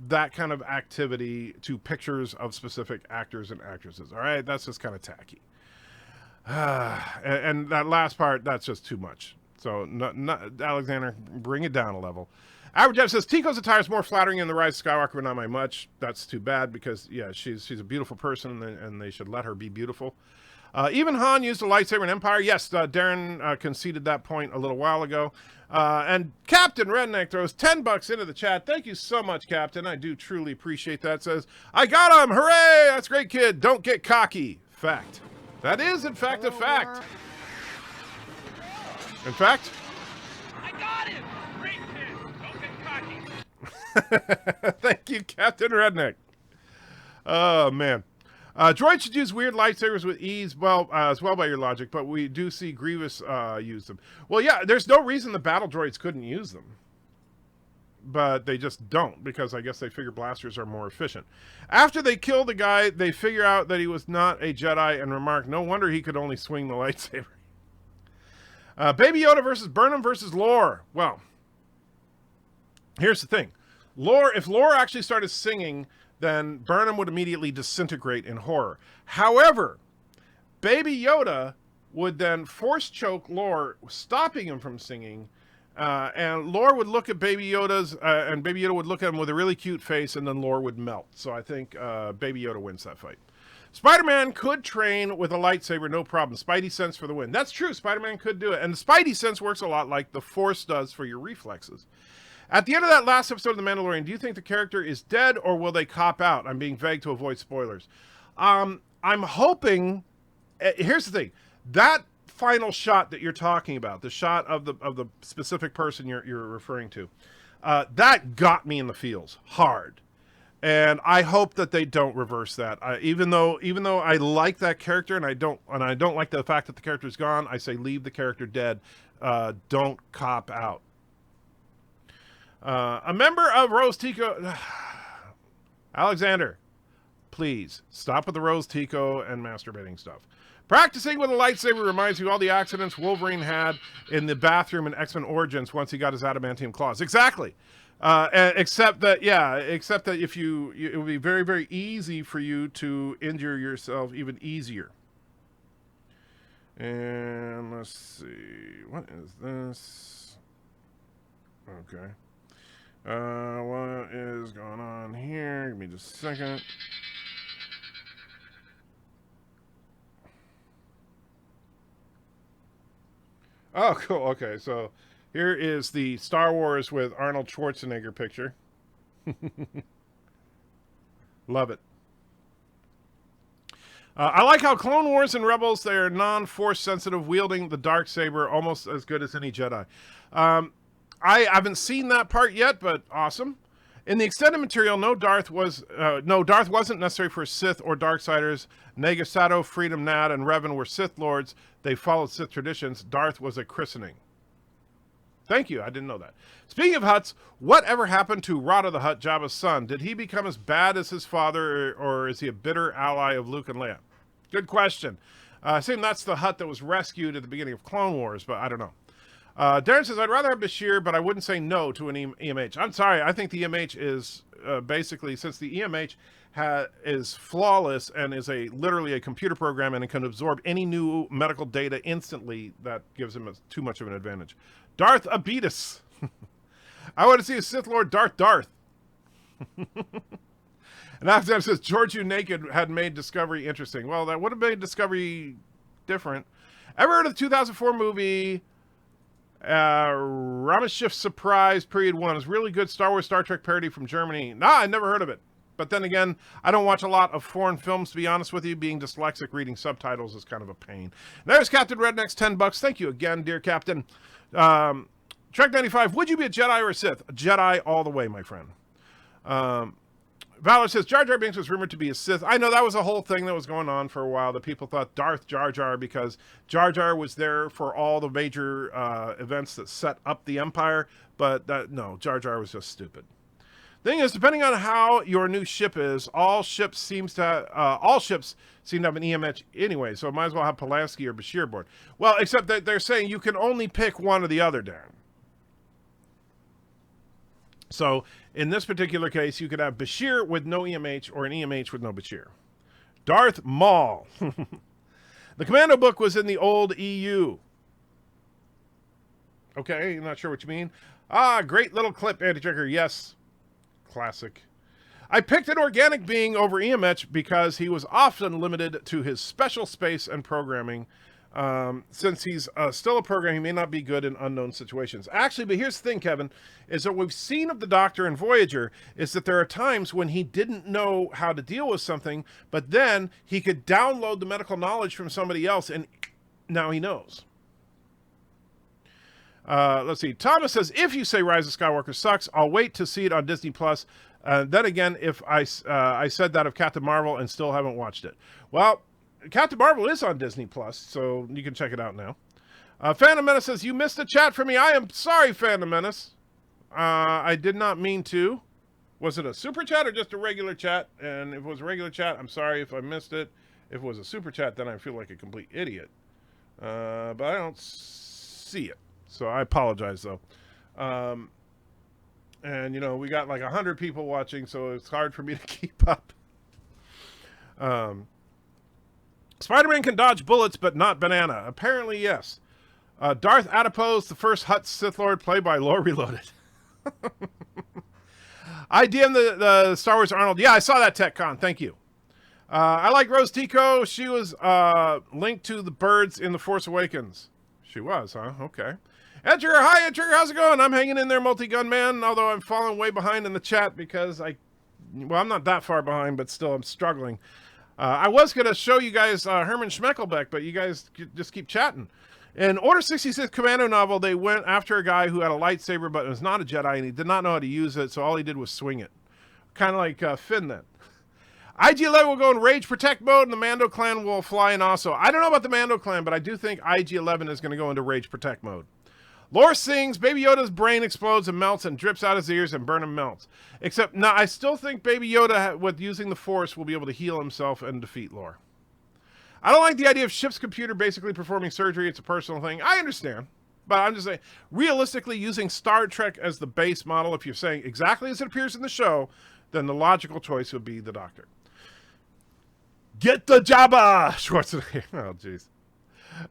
that kind of activity to pictures of specific actors and actresses. All right? That's just kind of tacky. And that last part, that's just too much. So, Alexander, bring it down a level. Average Jeff says, Tico's attire is more flattering in The Rise of Skywalker, but not by much. That's too bad because, yeah, she's a beautiful person, and they should let her be beautiful. Even Han used a lightsaber in Empire. Yes, Darren conceded that point a little while ago. And Captain Redneck throws $10 into the chat. Thank you so much, Captain. I do truly appreciate that. Says, I got him! Hooray! That's great, kid. Don't get cocky. Fact. That is, in fact, a fact. In fact... I got him! Great kid! Don't get cocky. Thank you, Captain Redneck. Oh, man. Droids should use weird lightsabers with ease, well, as well by your logic, but we do see Grievous use them. Well, yeah, there's no reason the battle droids couldn't use them. But they just don't, because I guess they figure blasters are more efficient. After they kill the guy, they figure out that he was not a Jedi and remark, no wonder he could only swing the lightsaber. Baby Yoda versus Burnham versus Lore. Well, here's the thing. If Lore actually started singing, then Burnham would immediately disintegrate in horror. However, Baby Yoda would then force choke Lore, stopping him from singing. And Lore would look at Baby Yoda's, and Baby Yoda would look at him with a really cute face, and then Lore would melt. So I think Baby Yoda wins that fight. Spider-Man could train with a lightsaber, no problem. Spidey sense for the win. That's true. Spider-Man could do it. And the Spidey sense works a lot like the Force does for your reflexes. At the end of that last episode of The Mandalorian, do you think the character is dead, or will they cop out? I'm being vague to avoid spoilers. I'm hoping... Here's the thing. That final shot that you're talking about, the shot of the specific person you're referring to, that got me in the feels hard. And I hope that they don't reverse that. Even though I like that character, and I don't like the fact that the character's gone, I say leave the character dead. Don't cop out. A member of Rose Tico, Alexander, please stop with the Rose Tico and masturbating stuff. Practicing with a lightsaber reminds you of all the accidents Wolverine had in the bathroom in X-Men Origins once he got his adamantium claws. Exactly. Except that if it would be very, very easy for you to injure yourself even easier. And let's see, what is this? Okay. What is going on here? Give me just a second. Oh, cool. Okay, so here is the Star Wars with Arnold Schwarzenegger picture. Love it. I like how Clone Wars and Rebels, they are non-force sensitive, wielding the Darksaber almost as good as any Jedi. I haven't seen that part yet, but awesome. In the extended material, Darth wasn't necessary for Sith or Darksiders. Negasato, Freedom Nad, and Revan were Sith Lords. They followed Sith traditions. Darth was a christening. Thank you. I didn't know that. Speaking of Hutts, whatever happened to Rada the Hutt, Jabba's son? Did he become as bad as his father, or is he a bitter ally of Luke and Leia? Good question. I assume that's the Hutt that was rescued at the beginning of Clone Wars, but I don't know. Darren says, I'd rather have Bashir, but I wouldn't say no to an EMH. I'm sorry. I think the EMH is basically, since the EMH is flawless and is literally a computer program and it can absorb any new medical data instantly, that gives him too much of an advantage. Darth Abetus. I want to see a Sith Lord Darth. And Alexander says, George U. Naked had made Discovery interesting. Well, that would have made Discovery different. Ever heard of the 2004 movie Rameshift Surprise Period 1? It's really good Star Wars Star Trek parody from Germany. Nah, I never heard of it. But then again, I don't watch a lot of foreign films, to be honest with you. Being dyslexic, reading subtitles is kind of a pain. There's Captain Redneck's $10. Thank you again, dear Captain. Trek 95, would you be a Jedi or a Sith? A Jedi all the way, my friend. Valor says, Jar Jar Binks was rumored to be a Sith. I know that was a whole thing that was going on for a while, that people thought Darth Jar Jar, because Jar Jar was there for all the major events that set up the Empire, but no, Jar Jar was just stupid. Thing is, depending on how your new ship is, all ships seem to have an EMH anyway, so might as well have Pulaski or Bashir aboard. Well, except that they're saying you can only pick one or the other, Darren. So, in this particular case, you could have Bashir with no EMH or an EMH with no Bashir. Darth Maul. The Commando book was in the old EU. Okay, I'm not sure what you mean. Great little clip, Andy Checker. Yes. Classic. I picked an organic being over EMH because he was often limited to his special space and programming. Since he's still a program, he may not be good in unknown situations. Actually, but here's the thing, Kevin, is that what we've seen of the Doctor and Voyager is that there are times when he didn't know how to deal with something, but then he could download the medical knowledge from somebody else, and now he knows. Let's see. Thomas says, if you say Rise of Skywalker sucks, I'll wait to see it on Disney+. Then again, if I said that of Captain Marvel and still haven't watched it. Well, Captain Marvel is on Disney+, so you can check it out now. Phantom Menace says, you missed a chat from me. I am sorry, Phantom Menace. I did not mean to. Was it a super chat or just a regular chat? And if it was a regular chat, I'm sorry if I missed it. If it was a super chat, then I feel like a complete idiot. But I don't see it. So I apologize, though. And, we got like 100 people watching, so it's hard for me to keep up. Spider-Man can dodge bullets, but not banana. Apparently, yes. Darth Adipose, the first Hutt Sith Lord, played by Lore Reloaded. I DM the Star Wars Arnold. Yeah, I saw that TechCon. Thank you. I like Rose Tico. She was linked to the birds in The Force Awakens. She was, huh? Okay. Edger, hi Edger, how's it going? I'm hanging in there, Multi-Gun Man, although I'm falling way behind in the chat because I'm not that far behind, but still I'm struggling. I was going to show you guys Herman Schemecklebeck, but you guys just keep chatting. In Order 66 Commando novel, they went after a guy who had a lightsaber but was not a Jedi, and he did not know how to use it, so all he did was swing it. Kind of like Finn then. IG-11 will go in Rage Protect mode, and the Mando clan will fly in also. I don't know about the Mando clan, but I do think IG-11 is going to go into Rage Protect mode. Lore sings, Baby Yoda's brain explodes and melts and drips out his ears and Burnham melts. Except, no, I still think Baby Yoda, with using the Force, will be able to heal himself and defeat Lore. I don't like the idea of Ship's computer basically performing surgery. It's a personal thing. I understand. But I'm just saying, realistically, using Star Trek as the base model, if you're saying exactly as it appears in the show, then the logical choice would be the Doctor. Get the Jabba! Schwarzenegger. Oh, jeez.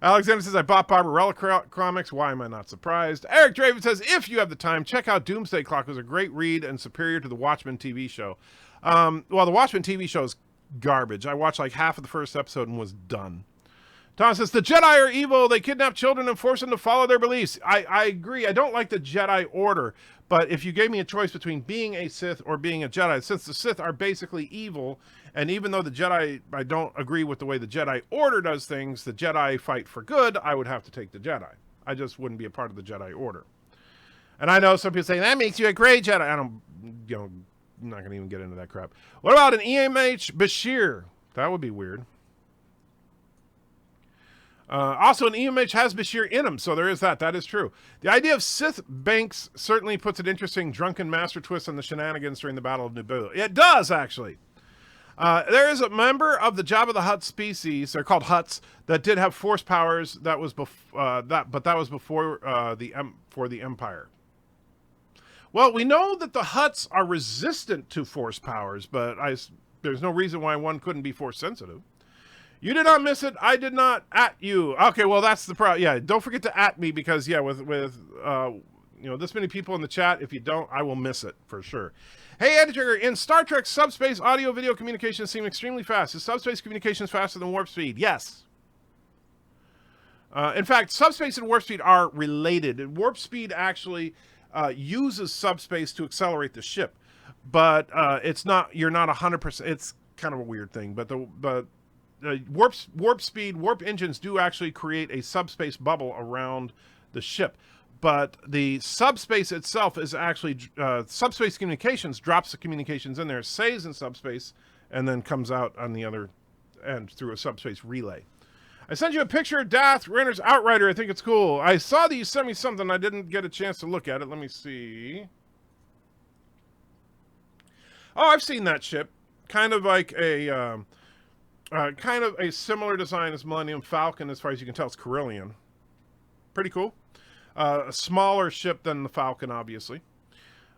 Alexander says, I bought Barbarella comics. Why am I not surprised? Eric Draven says, if you have the time, check out Doomsday Clock. It was a great read and superior to the Watchmen TV show. Well, the Watchmen TV show is garbage. I watched like half of the first episode and was done. Tom says, the Jedi are evil. They kidnap children and force them to follow their beliefs. I agree. I don't like the Jedi Order. But if you gave me a choice between being a Sith or being a Jedi, since the Sith are basically evil, and even though the Jedi, I don't agree with the way the Jedi Order does things, the Jedi fight for good, I would have to take the Jedi. I just wouldn't be a part of the Jedi Order. And I know some people say, that makes you a great Jedi. I'm not going to even get into that crap. What about an EMH Bashir? That would be weird. Also, an EMH has Bashir in him, so there is that. That is true. The idea of Sith banks certainly puts an interesting drunken master twist on the shenanigans during the Battle of Naboo. It does, actually. There is a member of the Jabba the Hutt species, they're called Hutts, that did have force powers. That was before the Empire. Well, we know that the Hutts are resistant to force powers, but there's no reason why one couldn't be force sensitive. You did not miss it. I did not at you. Okay, well, that's the problem. Yeah, don't forget to at me because, yeah, with this many people in the chat, if you don't, I will miss it for sure. Hey, Editor, in Star Trek, subspace audio-video communications seem extremely fast. Is subspace communications faster than warp speed? Yes. In fact, subspace and warp speed are related. Warp speed actually uses subspace to accelerate the ship, but it's not. You're not 100%. It's kind of a weird thing, but warp speed, warp engines do actually create a subspace bubble around the ship. But the subspace itself is actually, subspace communications drops the communications in there, stays in subspace, and then comes out on the other end through a subspace relay. I sent you a picture of Darth Renner's Outrider. I think it's cool. I saw that you sent me something. I didn't get a chance to look at it. Let me see. Oh, I've seen that ship. Kind of like a... kind of a similar design as Millennium Falcon, as far as you can tell. It's Carillion. Pretty cool. A smaller ship than the Falcon, obviously.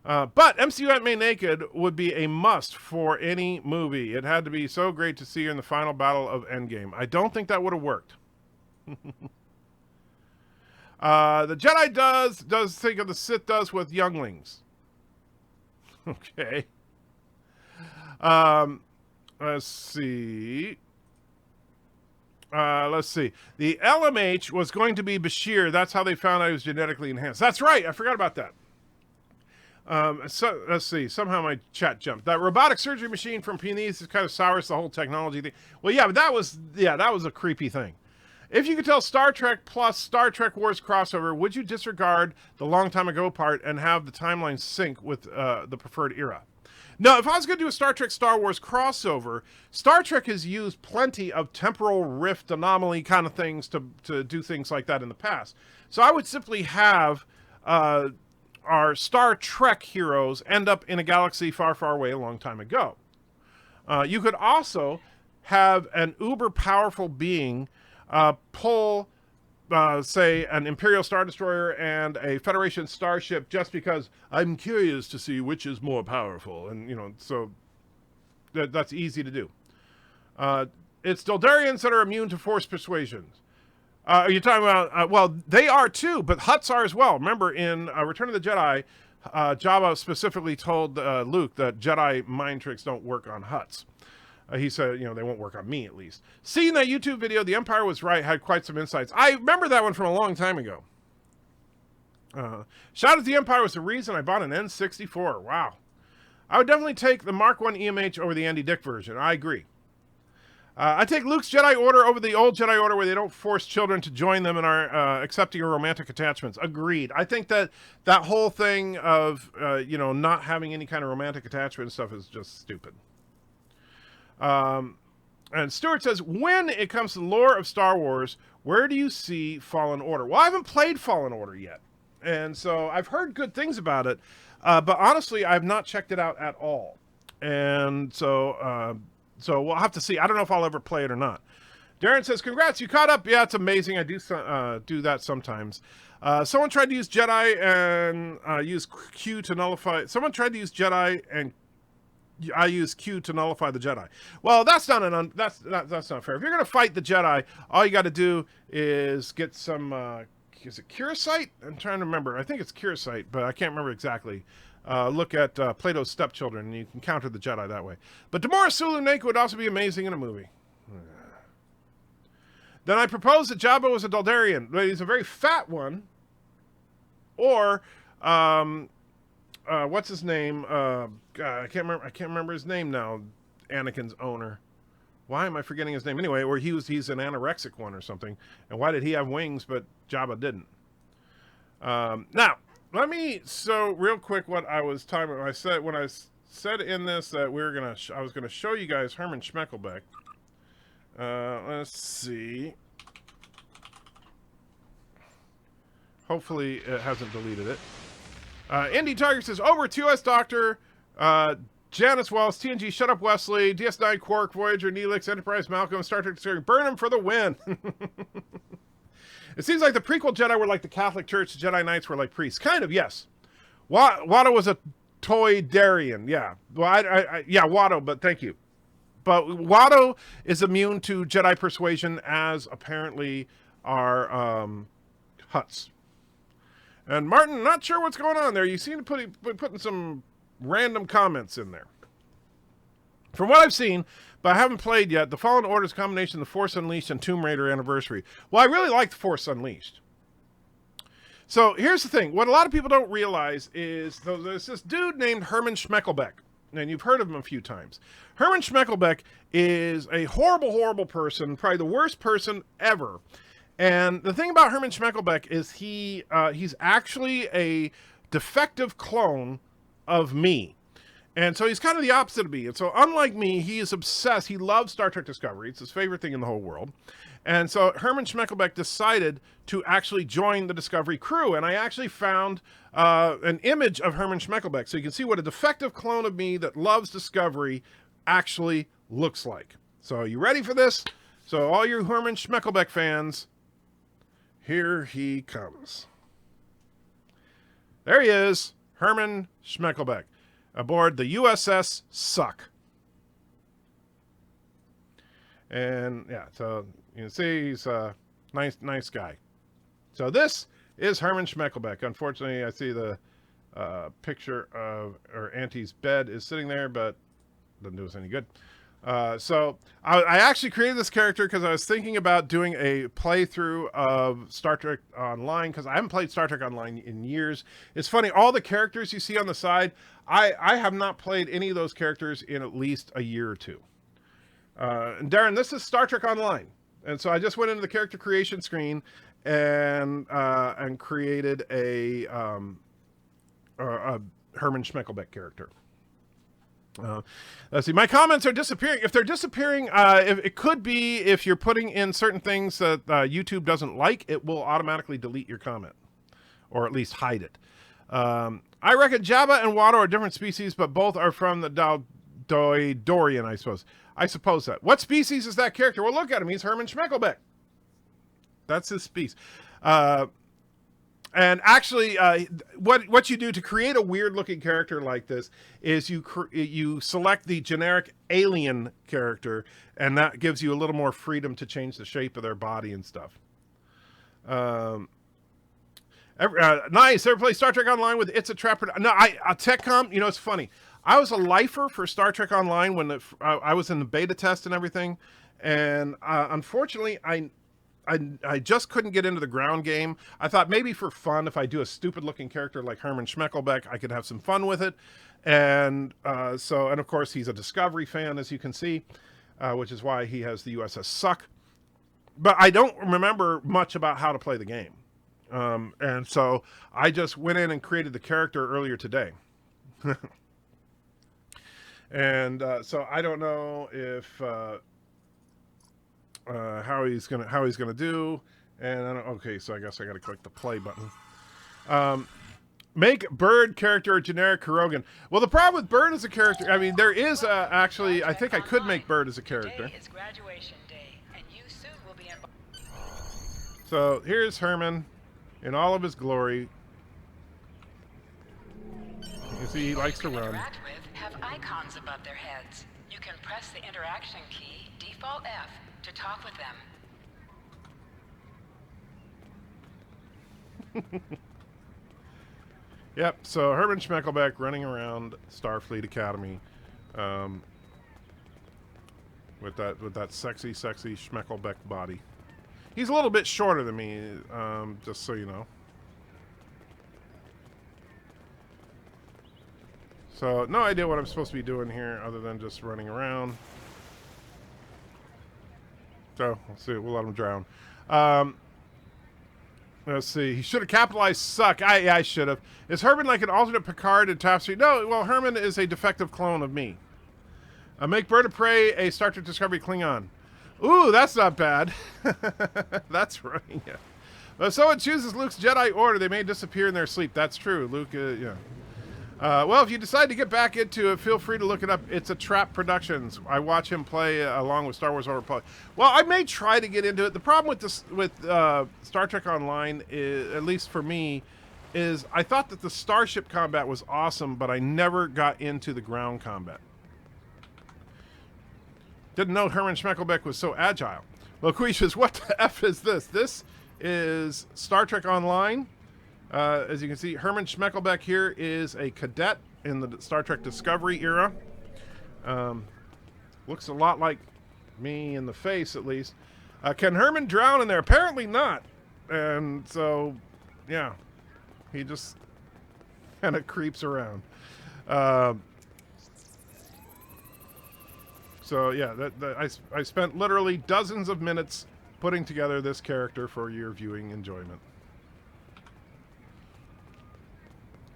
But MCU Aunt May Naked would be a must for any movie. It had to be so great to see her in the final battle of Endgame. I don't think that would have worked. The Jedi does think of the Sith does with younglings. Okay. Let's see. The LMH was going to be Bashir. That's how they found out he was genetically enhanced. That's right. I forgot about that. So let's see. Somehow my chat jumped. That robotic surgery machine from Peonies kind of sours the whole technology thing. Well, yeah, but that was a creepy thing. If you could tell Star Trek plus Star Trek Wars crossover, would you disregard the long time ago part and have the timeline sync with the preferred era? No, if I was going to do a Star Trek Star Wars crossover, Star Trek has used plenty of temporal rift anomaly kind of things to do things like that in the past. So I would simply have our Star Trek heroes end up in a galaxy far, far away a long time ago. You could also have an uber powerful being pull, say, an Imperial Star Destroyer and a Federation starship just because I'm curious to see which is more powerful. And, so that's easy to do. it's Daldarians that are immune to Force persuasions. Are you talking about? Well, they are too, but Hutts are as well. Remember, in Return of the Jedi, Jabba specifically told Luke that Jedi mind tricks don't work on Hutts. He said, you know, they won't work on me at least. Seeing that YouTube video, The Empire Was Right had quite some insights. I remember that one from a long time ago. Shout out The Empire was the reason I bought an N64. Wow. I would definitely take the Mark 1 EMH over the Andy Dick version. I agree. I take Luke's Jedi Order over the old Jedi Order where they don't force children to join them and are accepting of romantic attachments. Agreed. I think that whole thing of, you know, not having any kind of romantic attachment and stuff is just stupid. And Stuart says, when it comes to the lore of Star Wars, where do you see Fallen Order? Well, I haven't played Fallen Order yet. And so I've heard good things about it. But honestly, I've not checked it out at all. And so we'll have to see. I don't know if I'll ever play it or not. Darren says, congrats, you caught up. Yeah, it's amazing. I do that sometimes. Someone tried to use Jedi and use Q to nullify. Someone tried to use Jedi and I use Q to nullify the Jedi. Well, that's not that's not fair. If you're going to fight the Jedi, all you got to do is get some... is it Curasite? I'm trying to remember. I think it's Curasite, but I can't remember exactly. Look at Plato's Stepchildren, and you can counter the Jedi that way. But Demora Sulu Naku would also be amazing in a movie. Then I propose that Jabba was a Daldarian, but he's a very fat one. Or, what's his name? God, I can't remember his name now. Anakin's owner. Why am I forgetting his name? Anyway, or he's an anorexic one or something. And why did he have wings but Jabba didn't? Now, let me real quick what I was talking about. When I said in this that I was gonna show you guys Herman Schemecklebeck. Let's see. Hopefully it hasn't deleted it. Indy Tiger says, over to US Doctor, Janice Wells, TNG, Shut Up Wesley, DS9, Quark, Voyager, Neelix, Enterprise, Malcolm, Star Trek Discovery, burn him for the win. It seems like the prequel Jedi were like the Catholic Church, the Jedi Knights were like priests. Kind of, yes. Watto was a Toydarian, yeah. Well, yeah, Watto, but thank you. But Watto is immune to Jedi persuasion, as apparently are Hutts. And Martin, not sure what's going on there. You seem to be putting some random comments in there. From what I've seen, but I haven't played yet, the Fallen Order's combination of The Force Unleashed and Tomb Raider Anniversary. Well, I really like The Force Unleashed. So here's the thing. What a lot of people don't realize is there's this dude named Herman Schemecklebeck. And you've heard of him a few times. Herman Schemecklebeck is a horrible, horrible person, probably the worst person ever. And the thing about Herman Schemecklebeck is he's actually a defective clone of me. And so he's kind of the opposite of me. And so unlike me, he is obsessed. He loves Star Trek Discovery. It's his favorite thing in the whole world. And so Herman Schemecklebeck decided to actually join the Discovery crew. And I actually found an image of Herman Schemecklebeck. So you can see what a defective clone of me that loves Discovery actually looks like. So you ready for this? So all you Herman Schemecklebeck fans, here he comes. There he is, Herman Schemecklebeck, aboard the USS Suck. And yeah, so you can see he's a nice guy. So this is Herman Schemecklebeck. Unfortunately, I see the picture of Auntie's bed is sitting there, but doesn't do us any good. So I actually created this character because I was thinking about doing a playthrough of Star Trek Online, because I haven't played Star Trek Online in years. It's funny, all the characters you see on the side, I have not played any of those characters in at least a year or two. And Darren, this is Star Trek Online. And so I just went into the character creation screen and created a Herman Schemecklebeck character. Let's see. My comments are disappearing. If they're disappearing, it could be if you're putting in certain things that YouTube doesn't like, it will automatically delete your comment, or at least hide it. I reckon Jabba and Watto are different species, but both are from the Dorian, I suppose. I suppose that. What species is that character? Well, look at him. He's Herman Schemecklebeck. That's his species. And actually, what you do to create a weird looking character like this is you select the generic alien character, and that gives you a little more freedom to change the shape of their body and stuff. Nice. Ever play Star Trek Online with It's a Trap? No, TechCom. You know, it's funny. I was a lifer for Star Trek Online when I was in the beta test and everything, and unfortunately, I just couldn't get into the ground game. I thought maybe for fun, if I do a stupid looking character like Herman Schemecklebeck, I could have some fun with it. And and of course, he's a Discovery fan, as you can see, which is why he has the USS Suck. But I don't remember much about how to play the game. And so I just went in and created the character earlier today. And so I don't know if how he's gonna do, and okay, so I guess I gotta click the play button. Make Bird character a generic Kurogan. Well, the problem with Bird as a character, I mean, there is actually, I think I could make Bird as a character. Today is graduation day, and you soon will be So here's Herman in all of his glory. You can see he likes to run. interact with have icons above their heads. You can press the interaction key, default F, to talk with them. Yep, so Herman Schemecklebeck running around Starfleet Academy with that sexy Schemecklebeck body. He's a little bit shorter than me, just so you know. So, no idea what I'm supposed to be doing here other than just running around. So, let's see, we'll let him drown. Let's see, he should have capitalized suck. Yeah, I should have. Is Herman like an alternate Picard in Tapestry? No, well, Herman is a defective clone of me. Make Bird of Prey a Star Trek Discovery Klingon. Ooh, that's not bad. That's right, yeah. If someone chooses Luke's Jedi Order, they may disappear in their sleep. That's true, Luke, yeah. Well, if you decide to get back into it, feel free to look it up. It's a Trap Productions. I watch him play along with Star Wars Old Republic. Well, I may try to get into it. The problem with this, Star Trek Online, is, at least for me, is I thought that the starship combat was awesome, but I never got into the ground combat. Didn't know Herman Schemecklebeck was so agile. Well, Queesh says, what the F is this? This is Star Trek Online. As you can see, Herman Schemecklebeck here is a cadet in the Star Trek Discovery era. Looks a lot like me in the face, at least. Can Herman drown in there? Apparently not. And so, yeah, he just kind of creeps around. So, yeah, I spent literally dozens of minutes putting together this character for your viewing enjoyment.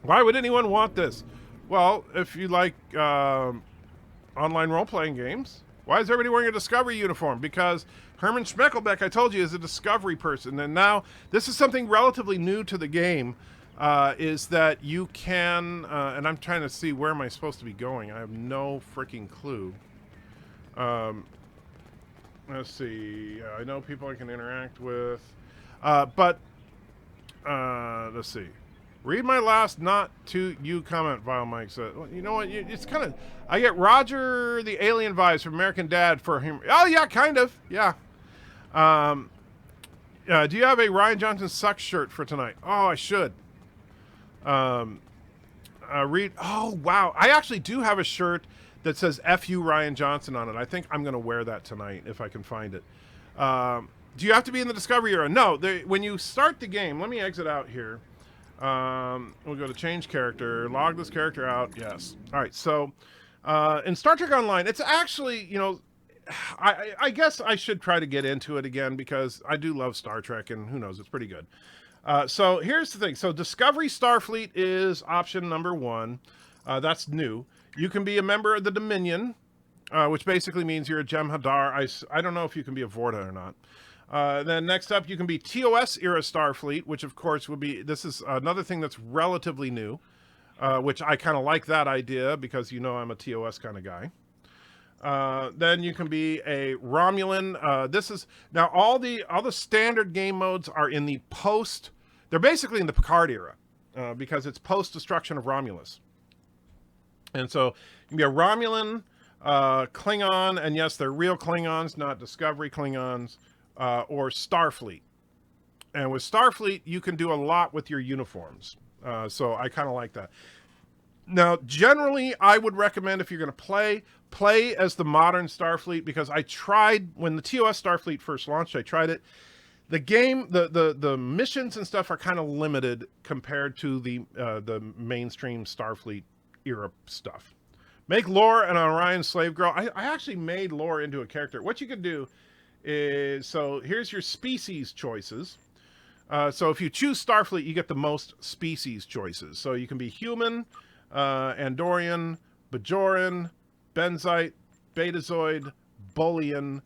Why would anyone want this? Well, if you like online role-playing games, why is everybody wearing a Discovery uniform? Because Herman Schemecklebeck, I told you, is a Discovery person. And now, this is something relatively new to the game, is that you can, and I'm trying to see where am I supposed to be going. I have no freaking clue. Let's see. I know people I can interact with. But, let's see. Read my last not to you comment, Vile Mike said. Well, you know what? It's kind of... I get Roger the Alien vibes from American Dad for him. Oh, yeah, kind of. Yeah. Do you have a Ryan Johnson Sucks shirt for tonight? Oh, I should. Read... Oh, wow. I actually do have a shirt that says F you Ryan Johnson on it. I think I'm going to wear that tonight if I can find it. Do you have to be in the Discovery era? No. When you start the game... Let me exit out here. We'll go to change character, log this character out. Yes. All right. So, in Star Trek Online, it's actually, you know, I guess I should try to get into it again because I do love Star Trek and who knows, it's pretty good. So here's the thing. So Discovery Starfleet is option number 1. That's new. You can be a member of the Dominion, which basically means you're a Jem'Hadar. I don't know if you can be a Vorta or not. Then next up, you can be TOS era Starfleet, which of course would be, this is another thing that's relatively new, which I kind of like that idea because you know I'm a TOS kind of guy. Then you can be a Romulan. This is, now all the standard game modes are in the post they're basically in the Picard era because it's post-destruction of Romulus. And so you can be a Romulan, Klingon, and yes, they're real Klingons, not Discovery Klingons, or Starfleet. And with Starfleet, you can do a lot with your uniforms. So I kind of like that. Now, generally, I would recommend if you're going to play as the modern Starfleet, because I tried, when the TOS Starfleet first launched, I tried it. The game, the missions and stuff are kind of limited compared to the mainstream Starfleet era stuff. Make Lore an Orion slave girl. I actually made Lore into a character. What you can do is, so here's your species choices. So if you choose Starfleet, you get the most species choices. So you can be human, Andorian, Bajoran, Benzite, Betazoid, Bolian,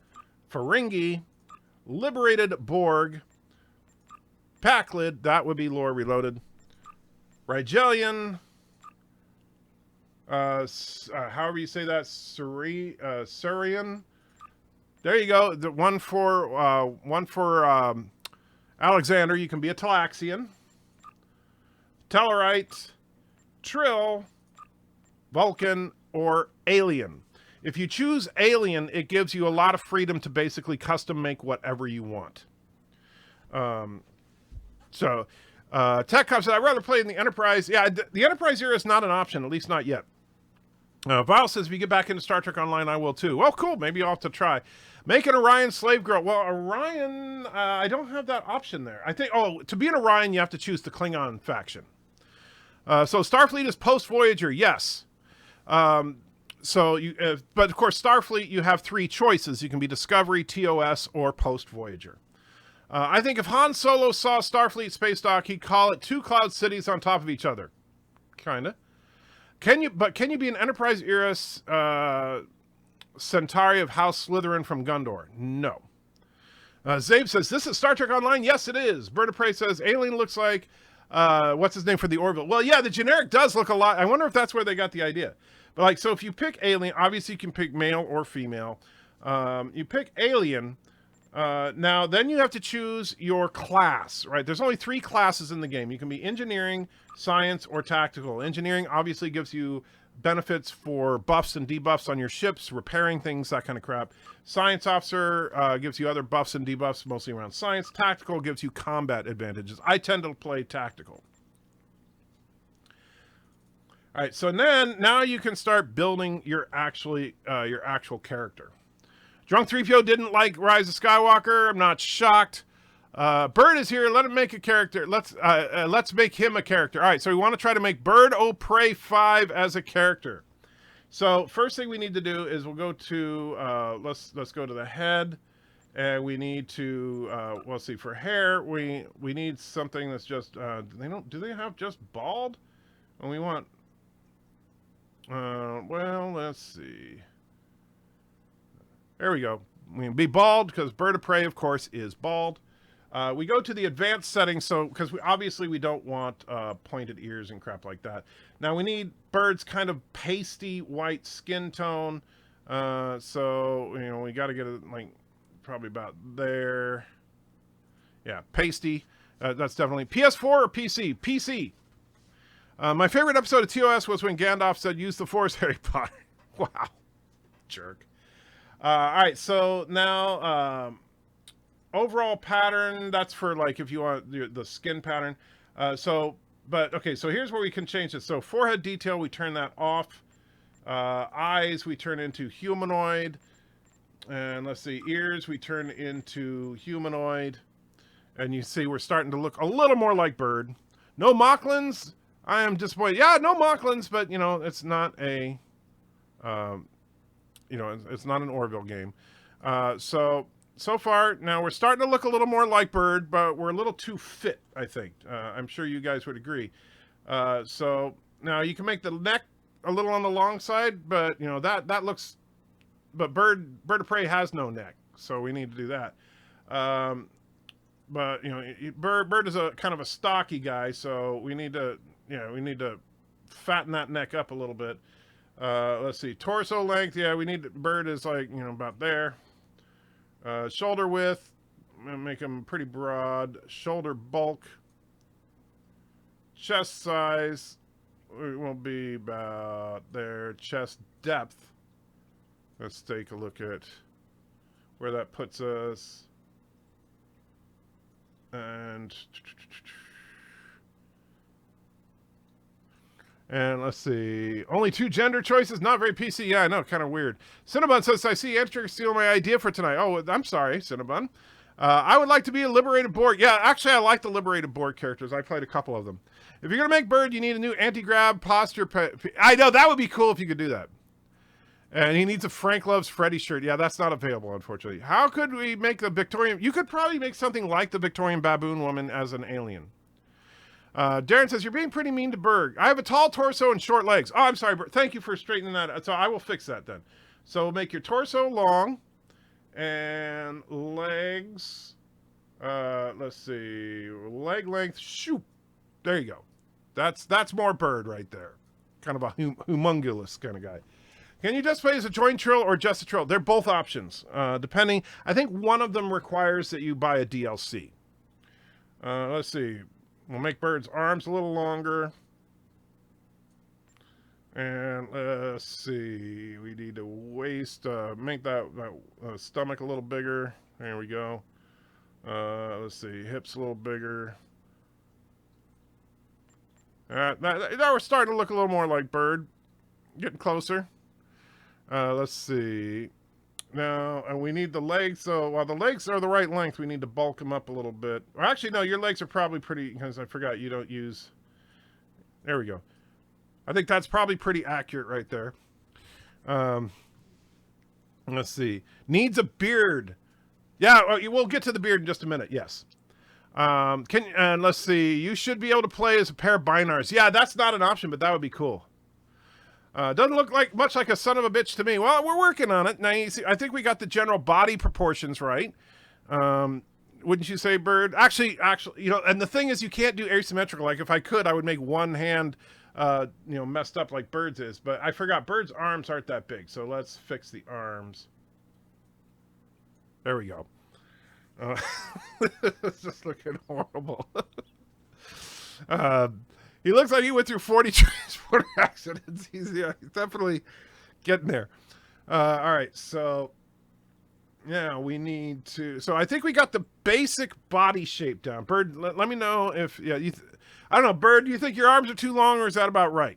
Ferengi, Liberated Borg, Paclid, that would be Lore Reloaded, Rigelian, however you say that, Surian. There you go. The one for Alexander. You can be a Talaxian, Tellarite, Trill, Vulcan, or Alien. If you choose Alien, it gives you a lot of freedom to basically custom make whatever you want. Tech Cop said, I'd rather play in the Enterprise. Yeah, the Enterprise era is not an option, at least not yet. Vile says, if you get back into Star Trek Online, I will too. Well, cool. Maybe I'll have to try. Make an Orion slave girl. Well, Orion, I don't have that option there. I think, to be an Orion, you have to choose the Klingon faction. So Starfleet is post-Voyager, yes. But of course, Starfleet, you have 3 choices. You can be Discovery, TOS, or post-Voyager. I think if Han Solo saw Starfleet space dock, he'd call it 2 cloud cities on top of each other. Kinda. Can you be an Enterprise era Centauri of House Slytherin from Gondor? No. Zabe says, this is Star Trek Online? Yes, it is. Bird of Prey says, Alien looks like, what's his name for the Orville? Well, yeah, the generic does look a lot. I wonder if that's where they got the idea. But so if you pick Alien, obviously you can pick male or female. You pick Alien. Now, then you have to choose your class, right? There's only 3 classes in the game. You can be engineering, science, or tactical. Engineering obviously gives you benefits for buffs and debuffs on your ships, repairing things, that kind of crap. Science officer gives you other buffs and debuffs, mostly around science. Tactical gives you combat advantages. I tend to play tactical. All right, so now you can start building your actual character. Drunk 3PO didn't like Rise of Skywalker. I'm not shocked. Bird is here. Let him make a character. Let's make him a character. All right, so we want to try to make Bird O' Prey 5 as a character. So first thing we need to do is we'll go to let's go to the head, and we need to let's see, for hair we need something that's just do they have just bald? And we want well, let's see. There we go. We can be bald because Bird of Prey, of course, is bald. We go to the advanced settings, so because we don't want pointed ears and crap like that. Now we need Bird's kind of pasty white skin tone. So we got to get it like probably about there. Yeah, pasty. That's definitely PS4 or PC. PC. My favorite episode of TOS was when Gandalf said, "Use the Force, Harry Potter." Wow, jerk. All right, so now overall pattern, that's for like if you want the skin pattern. So here's where we can change it. So forehead detail, we turn that off. Eyes, we turn into humanoid. And let's see, ears, we turn into humanoid. And you see we're starting to look a little more like Bird. No Mocklins. I am disappointed. Yeah, no Mocklins, but it's not a it's not an Orville game. So far, now we're starting to look a little more like Bird, but we're a little too fit, I think. I'm sure you guys would agree. So now you can make the neck a little on the long side, but that looks. But Bird of Prey has no neck, so we need to do that. But Bird is a kind of a stocky guy, so we need to fatten that neck up a little bit. Let's see, torso length. Yeah, we need Bird is like about there. Shoulder width, make them pretty broad. Shoulder bulk, Chest size will be about their chest depth. Let's take a look at where that puts us. And let's see. Only 2 gender choices? Not very PC. Yeah, I know. Kind of weird. Cinnabon says, I see Enter steal my idea for tonight. Oh, I'm sorry, Cinnabon. I would like to be a liberated Borg. Yeah, actually, I like the liberated Borg characters. I played a couple of them. If you're going to make Bird, you need a new anti-grab posture. I know, that would be cool if you could do that. And he needs a Frank Loves Freddy shirt. Yeah, that's not available, unfortunately. How could we make the Victorian... You could probably make something like the Victorian baboon woman as an alien. Darren says, you're being pretty mean to Berg. I have a tall torso and short legs. Oh, I'm sorry. Thank you for straightening that out. So I will fix that then. So we'll make your torso long and legs. Let's see. Leg length. Shoot. There you go. That's more Bird right there. Kind of a humongous kind of guy. Can you just play as a joint trill or just a trill? They're both options, depending. I think one of them requires that you buy a DLC. Let's see. We'll make Bird's arms a little longer. And let's see. We need to waist, make that stomach a little bigger. There we go. Let's see. Hips a little bigger. Now we're starting to look a little more like Bird. Getting closer. Let's see. Now, we need the legs. So while the legs are the right length, we need to bulk them up a little bit. Or actually, no, your legs are probably pretty, because I forgot you don't use... There we go. I think that's probably pretty accurate right there. Let's see. Needs a beard. Yeah, we'll get to the beard in just a minute. Yes. And let's see. You should be able to play as a pair of binars. Yeah, that's not an option, but that would be cool. Doesn't look like much like a son of a bitch to me. Well, we're working on it. Now, you see, I think we got the general body proportions right. Wouldn't you say, Bird? Actually, you know, and the thing is, you can't do asymmetrical. Like, if I could, I would make one hand, you know, messed up like Bird's is. But I forgot, Bird's arms aren't that big. So let's fix the arms. There we go. It's just looking horrible. He looks like he went through 40 transporter accidents. He's definitely getting there. All right, so yeah, we need to. So I think we got the basic body shape down. Bird, let me know if I don't know, Bird. Do you think your arms are too long, or is that about right?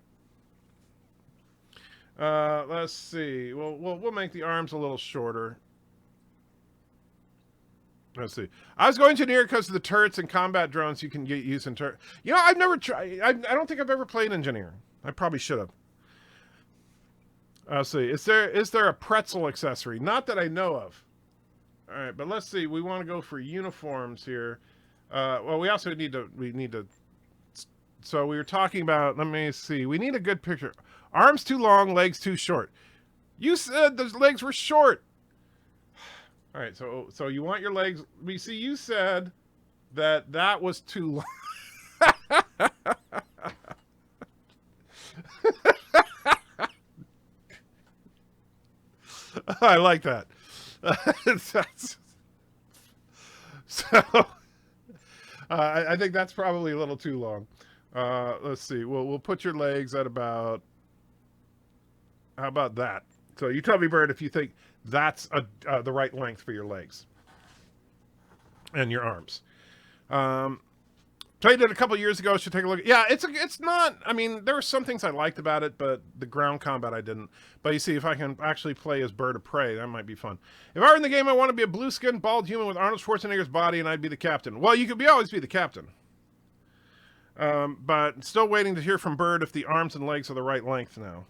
Let's see. We'll make the arms a little shorter. Let's see. I was going to engineer because of the turrets and combat drones you can get used in turret. You know, I've never tried. I don't think I've ever played engineer. I probably should have. Let's see. Is there a pretzel accessory? Not that I know of. All right, but let's see. We want to go for uniforms here. Well, we also need to. So we were talking about. Let me see. We need a good picture. Arms too long, legs too short. You said those legs were short. All right, so you want your legs... We see you said that was too long. I like that. I think that's probably a little too long. Let's see. We'll put your legs at about... How about that? So you tell me, Bird, if you think that's the right length for your legs and your arms. Played it a couple years ago. Should take a look. Yeah, it's not. I mean, there were some things I liked about it, but the ground combat I didn't. But you see, if I can actually play as Bird of Prey, that might be fun. If I were in the game, I want to be a blue-skinned, bald human with Arnold Schwarzenegger's body, and I'd be the captain. Well, you could always be the captain. But still waiting to hear from Bird if the arms and legs are the right length now.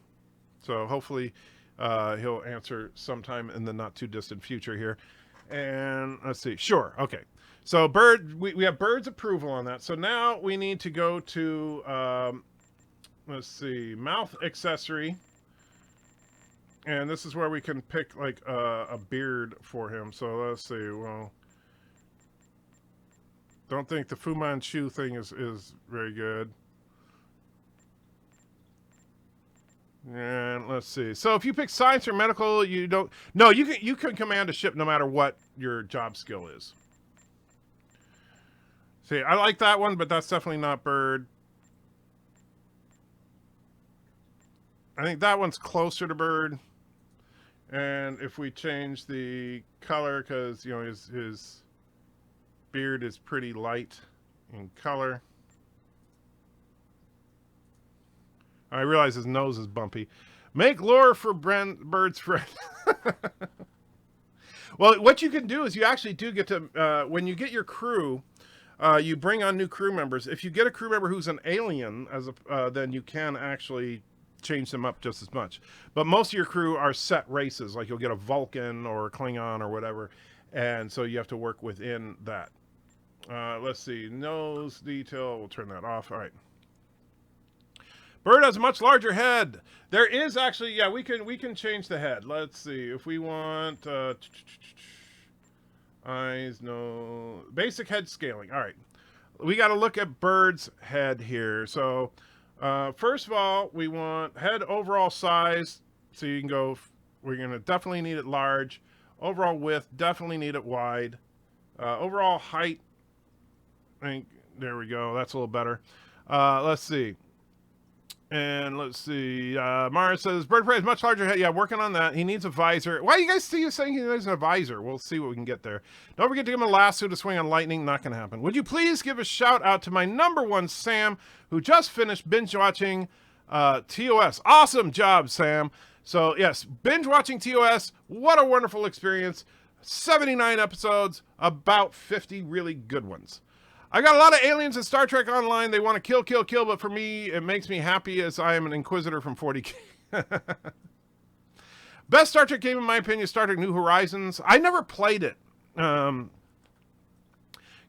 So hopefully he'll answer sometime in the not too distant future here. And let's see. Sure. Okay. So Bird, we have Bird's approval on that. So now we need to go to, let's see, mouth accessory. And this is where we can pick like a beard for him. So let's see. Well, don't think the Fu Manchu thing is very good. And let's see. So if you pick science or medical, you don't. No, you can command a ship no matter what your job skill is. See, I like that one, but that's definitely not Bird. I think that one's closer to bird. And if we change the color, because, you know, his beard is pretty light in color. I realize his nose is bumpy. Make lore for bird's friend. Well, what you can do is you actually do get to, when you get your crew, you bring on new crew members. If you get a crew member who's an alien, then you can actually change them up just as much. But most of your crew are set races, like you'll get a Vulcan or a Klingon or whatever, and so you have to work within that. Let's see, nose detail, we'll turn that off. All right. Bird has a much larger head. There is actually, yeah, we can change the head. Let's see if we want eyes, no, basic head scaling. All right, we got to look at Bird's head here. So first of all, we want head overall size. So you can go, we're going to definitely need it large. Overall width, definitely need it wide. Overall height, I think, there we go. That's a little better. Let's see. And let's see. Mara says, Bird Prey has much larger head. Yeah, working on that. He needs a visor. Why are you guys saying he needs a visor? We'll see what we can get there. Don't forget to give him a lasso to swing on lightning. Not going to happen. Would you please give a shout out to my #1 Sam, who just finished binge watching TOS. Awesome job, Sam. So yes, binge watching TOS. What a wonderful experience. 79 episodes, about 50 really good ones. I got a lot of aliens in Star Trek Online. They want to kill, but for me, it makes me happy as I am an Inquisitor from 40K. Best Star Trek game, in my opinion, is Star Trek New Horizons. I never played it.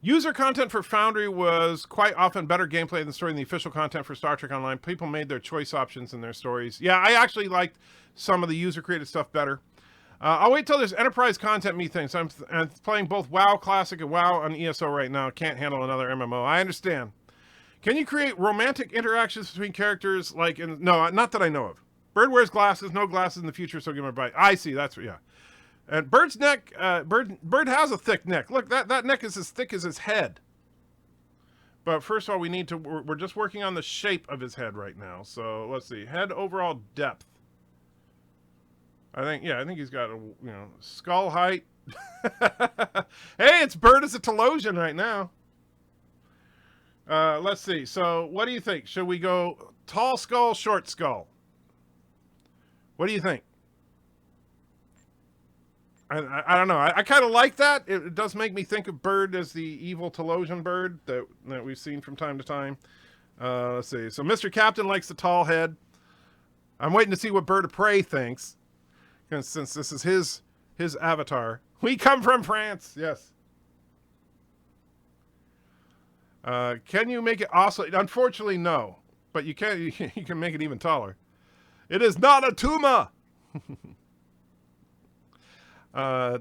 User content for Foundry was quite often better gameplay than the story than the official content for Star Trek Online. People made their choice options in their stories. Yeah, I actually liked some of the user-created stuff better. I'll wait till there's enterprise content, methinks. I'm playing both WoW Classic and WoW on ESO right now. Can't handle another MMO. I understand. Can you create romantic interactions between characters like in... No, not that I know of. Bird wears glasses. No glasses in the future, so give him a bite. I see. That's... Yeah. And Bird's neck... Bird has a thick neck. Look, that neck is as thick as his head. But first of all, we need to... We're just working on the shape of his head right now. So, let's see. Head overall depth. I think he's got a, skull height. Hey, it's Bird as a Telosian right now. Let's see. So, what do you think? Should we go tall skull, short skull? What do you think? I don't know. I kind of like that. It does make me think of Bird as the evil Telosian bird that we've seen from time to time. Let's see. So, Mr. Captain likes the tall head. I'm waiting to see what Bird of Prey thinks. Since this is his avatar. We come from France. Yes. Can you make it also? Unfortunately, no. But you can. You can make it even taller. It is not a tumor.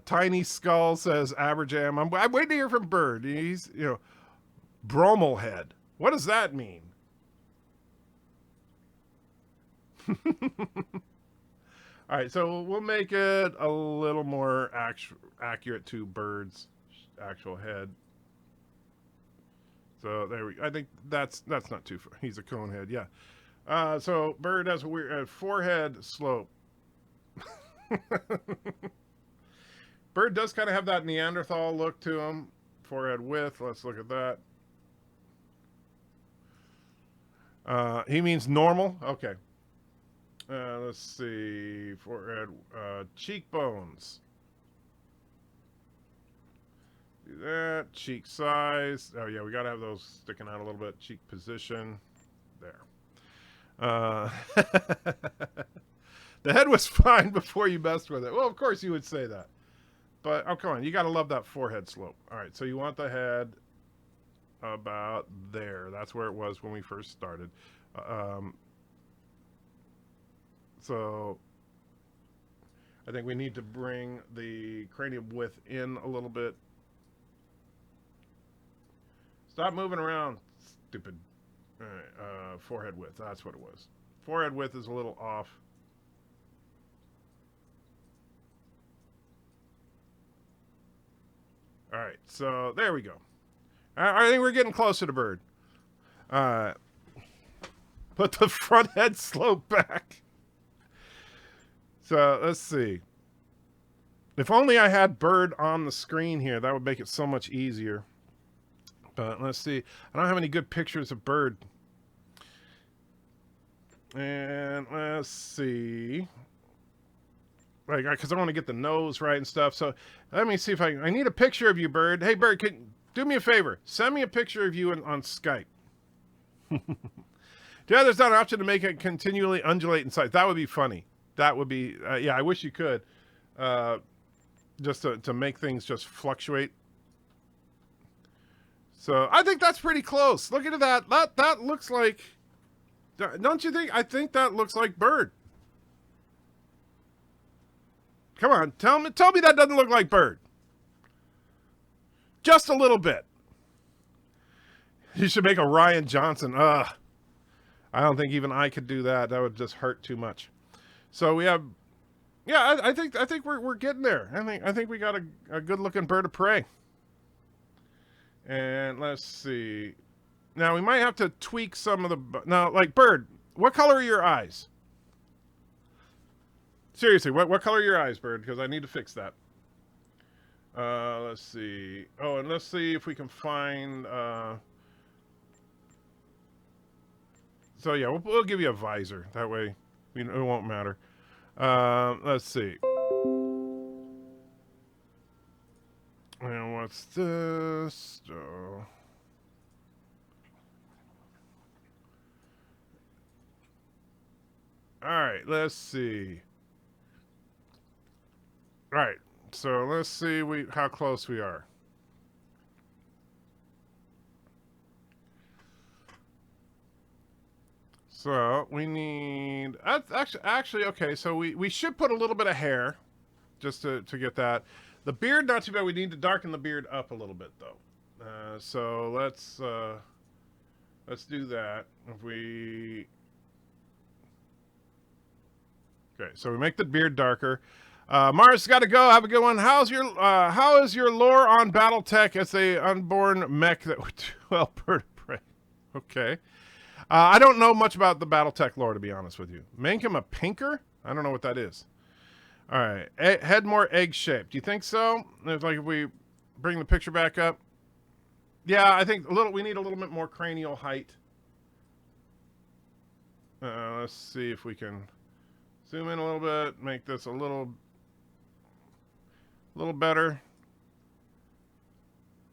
Tiny Skull says Aberjam. I'm waiting to hear from Bird. He's Bromel head. What does that mean? All right, so we'll make it a little more accurate to Bird's actual head. So there we go. I think that's not too far. He's a cone head, yeah. So Bird has a weird forehead slope. Bird does kind of have that Neanderthal look to him. Forehead width. Let's look at that. He means normal. Okay. Let's see. Forehead, cheekbones. Do that. Cheek size. Oh yeah, we gotta have those sticking out a little bit. Cheek position. There. The head was fine before you messed with it. Well, of course you would say that. But oh, come on, you gotta love that forehead slope. All right, so you want the head about there. That's where it was when we first started. So I think we need to bring the cranium width in a little bit. Stop moving around, stupid. All right, forehead width, that's what it was. Forehead width is a little off. All right, so there we go. I think we're getting closer to Bird. Put the front head slope back. So let's see. If only I had bird on the screen here, that would make it so much easier. But let's see. I don't have any good pictures of bird. And let's see. Like, because I want to get the nose right and stuff. So let me see if I need a picture of you, bird. Hey, bird, do me a favor. Send me a picture of you on Skype. Yeah, there's not an option to make it continually undulate in size. That would be funny. That would be, yeah, I wish you could. Just to make things just fluctuate. So I think that's pretty close. Look at that. That looks like, don't you think? I think that looks like bird. Come on, tell me that doesn't look like bird. Just a little bit. You should make a Ryan Johnson. I don't think even I could do that. That would just hurt too much. So we have, yeah, I think we're getting there. I think we got a good looking bird of prey. And let's see. Now we might have to tweak some of the, now like bird, what color are your eyes? Seriously, what color are your eyes, bird? Because I need to fix that. Let's see. Oh, and let's see if we can find, so yeah, we'll give you a visor. That way, it won't matter. Let's see. And what's this? Oh. All right, let's see. All right, so let's see how close we are. So we need, actually okay, so we should put a little bit of hair just to get that. The beard, not too bad. We need to darken the beard up a little bit though. So let's do that. If we, okay, so we make the beard darker. Mars got to go. Have a good one. How is your lore on BattleTech as a unborn mech that would do well bird of prey? Okay. I don't know much about the BattleTech lore, to be honest with you. Make him a pinker? I don't know what that is. All right. Head more egg-shaped. Do you think so? It's like if we bring the picture back up. Yeah, I think we need a little bit more cranial height. Let's see if we can zoom in a little bit. Make this a little better.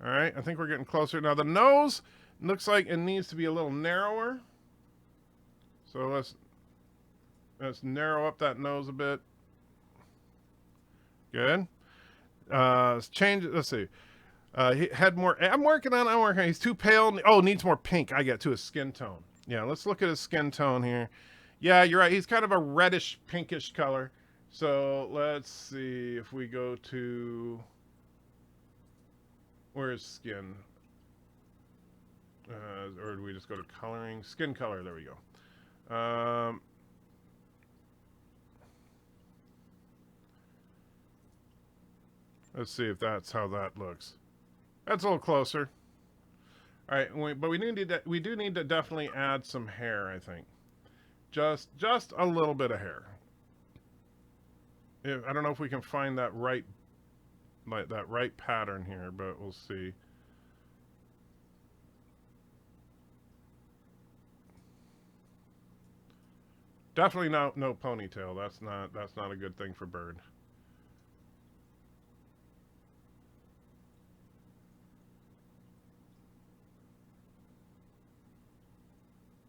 All right. I think we're getting closer. Now, the nose looks like it needs to be a little narrower. So let's narrow up that nose a bit. Good. Let's change it. Let's see. He had more. I'm working on it. He's too pale. Oh, needs more pink. I get to his skin tone. Yeah, let's look at his skin tone here. Yeah, you're right. He's kind of a reddish, pinkish color. So let's see if we go to, where's skin? Or do we just go to coloring? Skin color, there we go. Let's see if that's how that looks. That's a little closer. All right, but we do need to definitely add some hair, I think. Just a little bit of hair. I don't know if we can find that right pattern here, but we'll see. Definitely no ponytail. That's not a good thing for bird.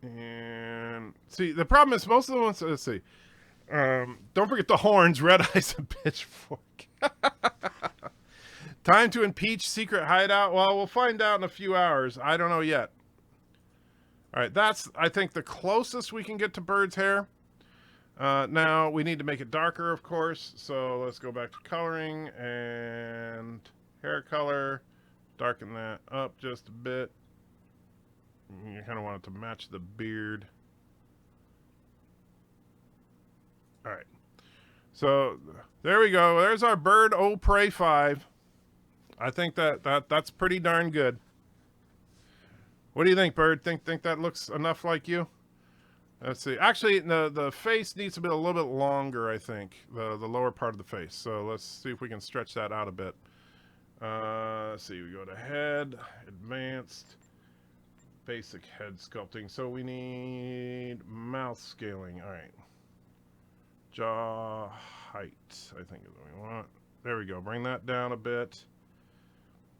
And see, the problem is most of the ones. Let's see. Don't forget the horns, red eyes, and pitchfork. Time to impeach secret hideout. Well, we'll find out in a few hours. I don't know yet. All right, that's, I think, the closest we can get to bird's hair. Now, we need to make it darker, of course. So let's go back to coloring and hair color. Darken that up just a bit. You kind of want it to match the beard. All right. So there we go. There's our bird O Prey 5. I think that's pretty darn good. What do you think, bird? Think that looks enough like you? Let's see. Actually, the face needs to be a little bit longer, I think. The lower part of the face. So let's see if we can stretch that out a bit. Let's see. We go to head, advanced, basic head sculpting. So we need mouth scaling. All right. Jaw height, I think is what we want. There we go. Bring that down a bit.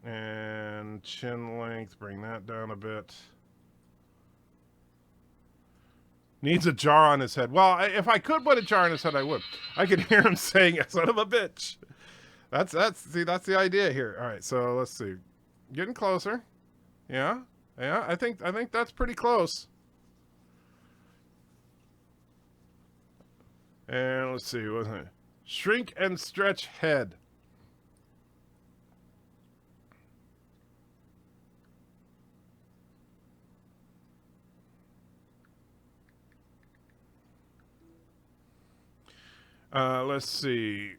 And chin length, bring that down a bit. Needs a jar on his head. Well, if I could put a jar on his head, I would. I could hear him saying, "Son of a bitch." That's the idea here. All right, so let's see. Getting closer. Yeah. I think that's pretty close. And let's see, what's it? Shrink and stretch head. Let's see.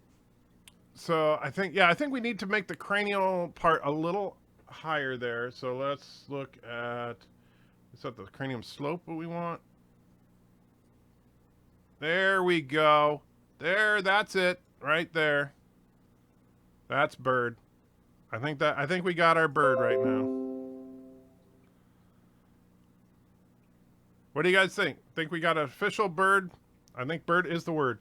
So I think we need to make the cranial part a little higher there. So let's look at, is that the cranium slope what we want? There we go. There, that's it. Right there. That's bird. I think we got our bird right now. What do you guys think? Think we got an official bird? I think bird is the word.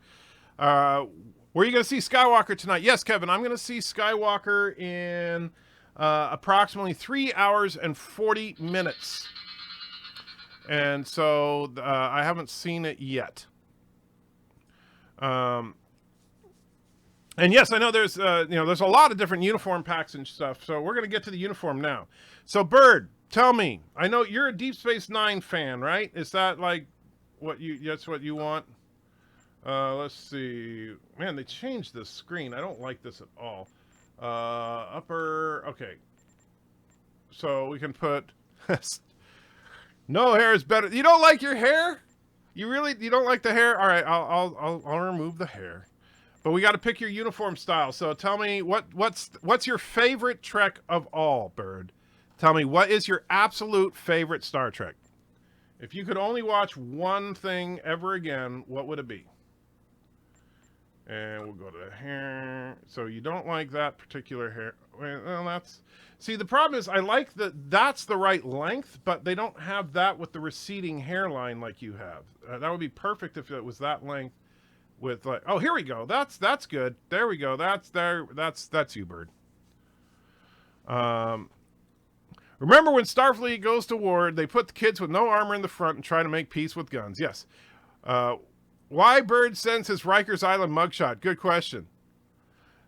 Where are you going to see Skywalker tonight? Yes, Kevin, I'm going to see Skywalker in approximately 3 hours and 40 minutes. And so I haven't seen it yet. And yes, I know there's there's a lot of different uniform packs and stuff. So we're going to get to the uniform now. So Bird, tell me, I know you're a Deep Space Nine fan, right? Is that like that's what you want? Let's see. Man, they changed this screen. I don't like this at all. Upper. Okay. So we can put no hair is better. You don't like your hair? You don't like the hair? All right, I'll remove the hair. But we got to pick your uniform style. So tell me what's your favorite Trek of all, Bird? Tell me, what is your absolute favorite Star Trek? If you could only watch one thing ever again, what would it be? And we'll go to the hair. So you don't like that particular hair. Well, see, the problem is I like that's the right length, but they don't have that with the receding hairline like you have. That would be perfect if it was that length with like, oh, here we go. That's good. There we go. That's you, Bird. Remember when Starfleet goes to war, they put the kids with no armor in the front and try to make peace with guns. Yes. Why Bird sends his Rikers Island mugshot? Good question.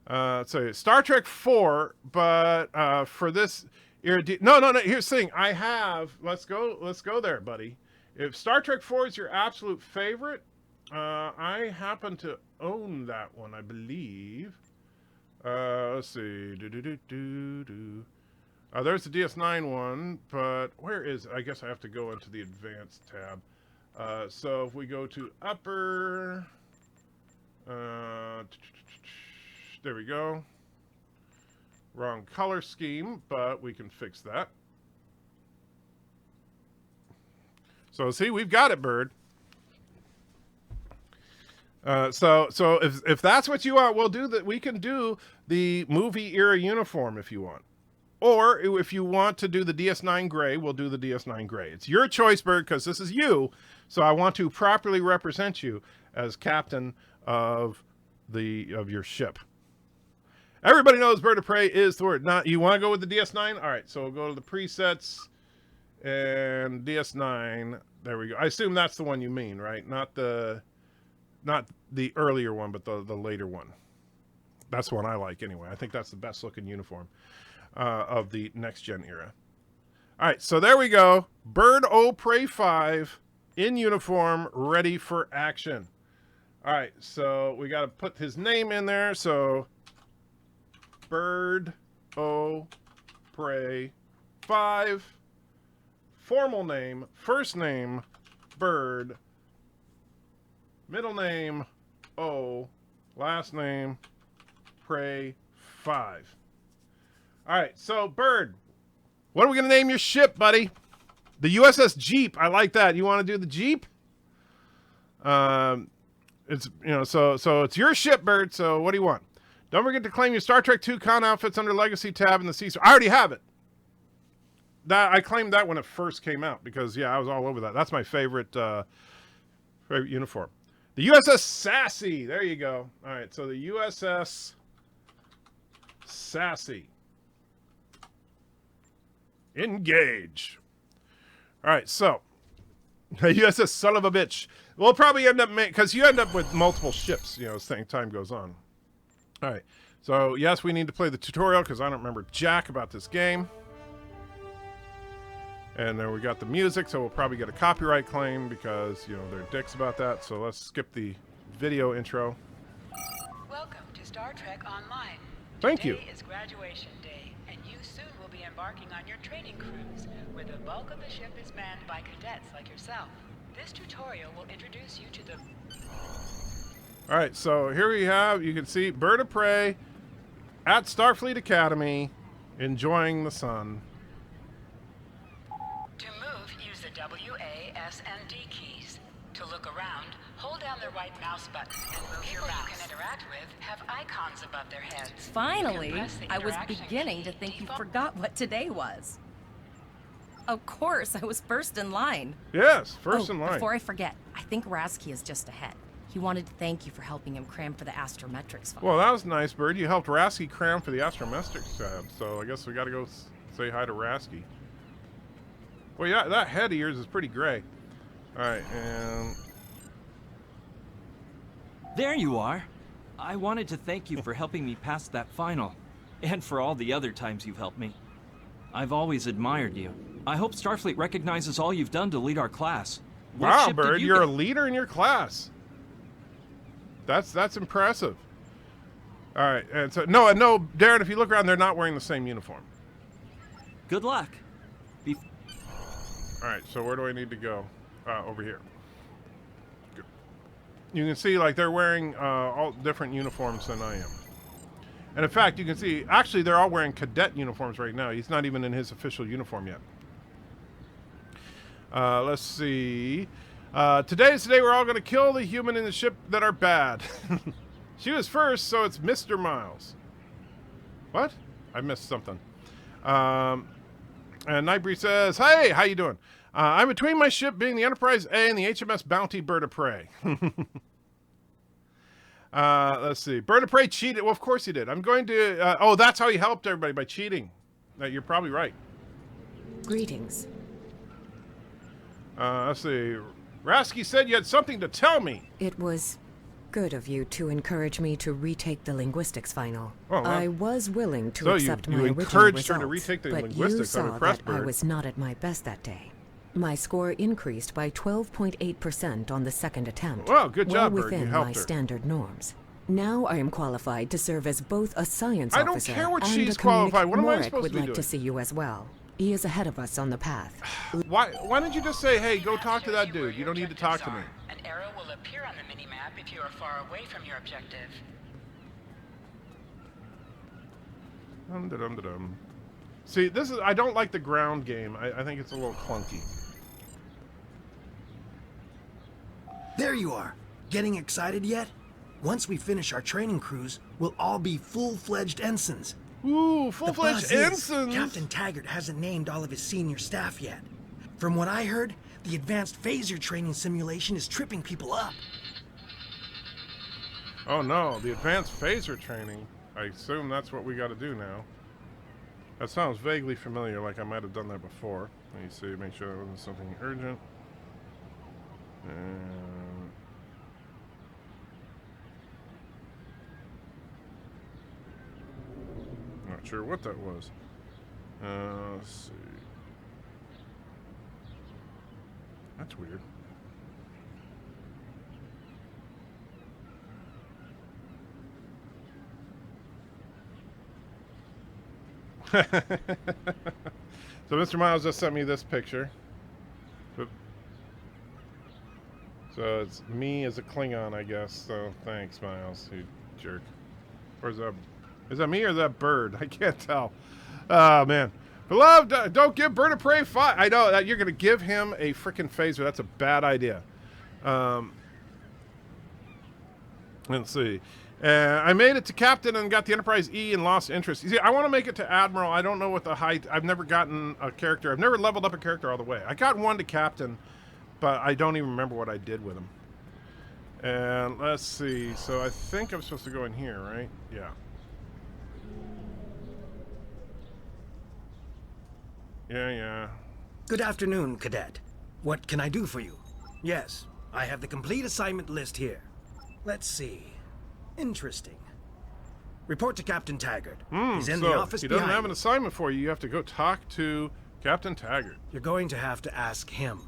So Star Trek 4, but for this era, no. Here's the thing. I have. Let's go there, buddy. If Star Trek 4 is your absolute favorite, I happen to own that one, I believe. Let's see. There's the DS9 one, but where is it? I guess I have to go into the advanced tab. So if we go to upper, there we go. Wrong color scheme, but we can fix that. So see, we've got it, Bird. So if that's what you want, we'll do that. We can do the movie era uniform if you want. Or if you want to do the DS9 gray, we'll do the DS9 gray. It's your choice, Bird, because this is you. So I want to properly represent you as captain of your ship. Everybody knows Bird of Prey is the word. Not you want to go with the DS9? All right, so we'll go to the presets and DS9. There we go. I assume that's the one you mean, right? Not the earlier one, but the later one. That's the one I like anyway. I think that's the best looking uniform of the next gen era. All right, so there we go. Bird O Prey 5 in uniform, ready for action. All right, so we got to put his name in there. So Bird O Prey 5, formal name, first name Bird, middle name O, last name Prey 5. All right, so Bird, what are we going to name your ship, buddy? The USS Jeep. I like that. You want to do the Jeep? It's so it's your ship, Bird. So what do you want? Don't forget to claim your Star Trek II con outfits under Legacy tab in the C. I already have it. I claimed that when it first came out because I was all over that. That's my favorite uniform. The USS Sassy. There you go. All right, so the USS Sassy. Engage. All right, so USS Son of a Bitch. We'll probably end up because you end up with multiple ships, as time goes on. All right, so yes, we need to play the tutorial because I don't remember jack about this game. And then we got the music, so we'll probably get a copyright claim because, they're dicks about that. So let's skip the video intro. Welcome to Star Trek Online. Thank you. Today is graduation day, and you soon will be embarking on your training cruise, where the bulk of the ship is manned by cadets like yourself. This tutorial will introduce you to the... All right, so here we have, you can see Bird of Prey at Starfleet Academy, enjoying the sun. To move, use the W, A, S, and D keys. To look around, hold down the right mouse button and move your mouse. You can interact with have icons above their heads. Finally, I was beginning to think you forgot what today was. Of course, I was first in line. Yes, first in line. Before I forget, I think Rasky is just ahead. He wanted to thank you for helping him cram for the astrometrics fund. Well, that was nice, Bird. You helped Rasky cram for the astrometrics tab, so I guess we got to go say hi to Rasky. Well, yeah, that head of yours is pretty gray. All right, and... There you are. I wanted to thank you for helping me pass that final, and for all the other times you've helped me. I've always admired you. I hope Starfleet recognizes all you've done to lead our class. Wow, Bird, you're a leader in your class. That's impressive. All right, and so no, Darren, if you look around, they're not wearing the same uniform. Good luck. All right, so where do I need to go? Over here. Good. You can see, like, they're wearing all different uniforms than I am. And in fact, you can see, actually, they're all wearing cadet uniforms right now. He's not even in his official uniform yet. Let's see. Today is the day we're all going to kill the human in the ship that are bad. She was first, so it's Mr. Miles. What? I missed something. And Nightbreeze says, hey, how you doing? I'm between my ship being the Enterprise A and the HMS Bounty Bird of Prey. Let's see. Bird of Prey cheated. Well, of course he did. I'm going to... oh, that's how he helped everybody, by cheating. You're probably right. Greetings. Let's see. Rasky said you had something to tell me. It was good of you to encourage me to retake the linguistics final. Oh, wow. I was willing to accept my original encouraged results, her to retake the but linguistics. you saw I'm impressed, that I Bird. was not at my best that day. My score increased by 12.8% on the second attempt. Well, good job, Bird. You within helped my her. standard norms. Now I am qualified to serve as both a science I don't officer care what and she's a qualified. What am I Morik supposed would to be like doing? to see you as well. He is ahead of us on the path. Why don't you just say, hey, go talk to that dude. You don't need to talk to me. An arrow will appear on the minimap if you are far away from your objective. Dum-da-dum-da-dum. See, I don't like the ground game. I think it's a little clunky. There you are. Getting excited yet? Once we finish our training cruise, we'll all be full-fledged ensigns. Ooh, full-fledged ensigns! Captain Taggart hasn't named all of his senior staff yet. From what I heard, the advanced phaser training simulation is tripping people up. Oh no, the advanced phaser training. I assume that's what we got to do now. That sounds vaguely familiar, like I might have done that before. Let me see, make sure that wasn't something urgent. Not sure what that was. Let's see. That's weird. So Mr. Miles just sent me this picture. So it's me as a Klingon, I guess. So thanks, Miles, you jerk. Or is that me or is that Bird? I can't tell. Oh, man. Beloved, don't give Bird of Prey 5. I know that you're going to give him a freaking phaser. That's a bad idea. Let's see. I made it to Captain and got the Enterprise E and lost interest. You see, I want to make it to Admiral. I don't know what the height... I've never gotten a character. I've never leveled up a character all the way. I got one to Captain, but I don't even remember what I did with him. And let's see. So I think I'm supposed to go in here, right? Yeah. Yeah. Good afternoon, Cadet. What can I do for you? Yes, I have the complete assignment list here. Let's see. Interesting. Report to Captain Taggart. He's in the office he doesn't behind have an assignment for you. You have to go talk to Captain Taggart. You're going to have to ask him.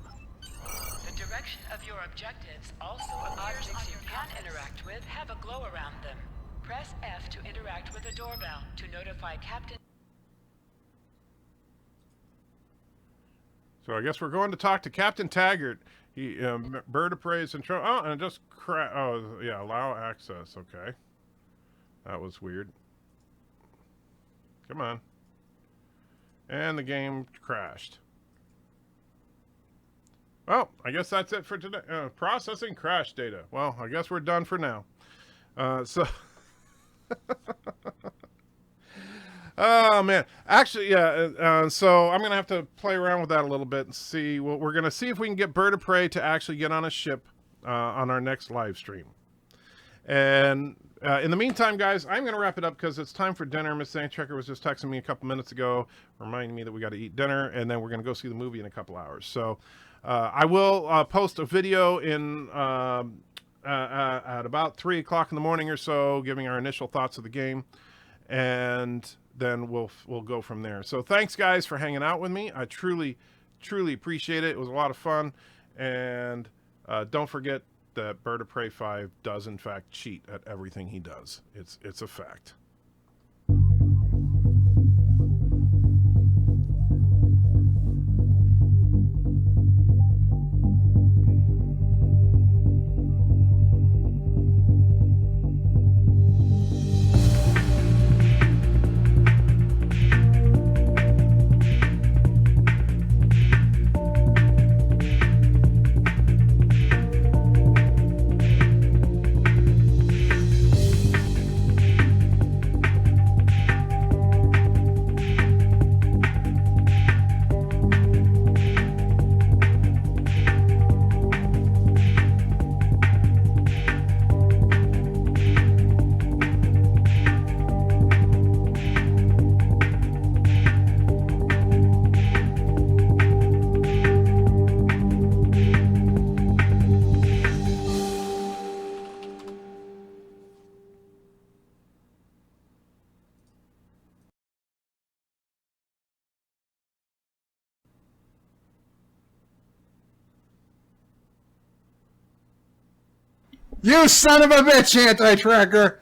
The direction of your objectives also objects you can interact with have a glow around them. Press F to interact with a doorbell to notify Captain. So I guess we're going to talk to Captain Taggart. He bird of prey is in trouble. Oh, and it just oh yeah, allow access. Okay, that was weird. Come on. And the game crashed. Well, I guess that's it for today. Processing crash data. Well, I guess we're done for now. So. Oh man, actually, yeah. So I'm gonna have to play around with that a little bit and see. Well, we're gonna see if we can get Bird of Prey to actually get on a ship on our next live stream. And in the meantime, guys, I'm gonna wrap it up because it's time for dinner. Miss Sandchecker was just texting me a couple minutes ago, reminding me that we got to eat dinner, and then we're gonna go see the movie in a couple hours. So I will post a video in at about 3 o'clock in the morning or so, giving our initial thoughts of the game, and then we'll go from there. So thanks, guys, for hanging out with me. I truly appreciate it. It was a lot of fun. And don't forget that Bird of Prey 5 does, in fact, cheat at everything he does. It's a fact. You son of a bitch, anti-tracker!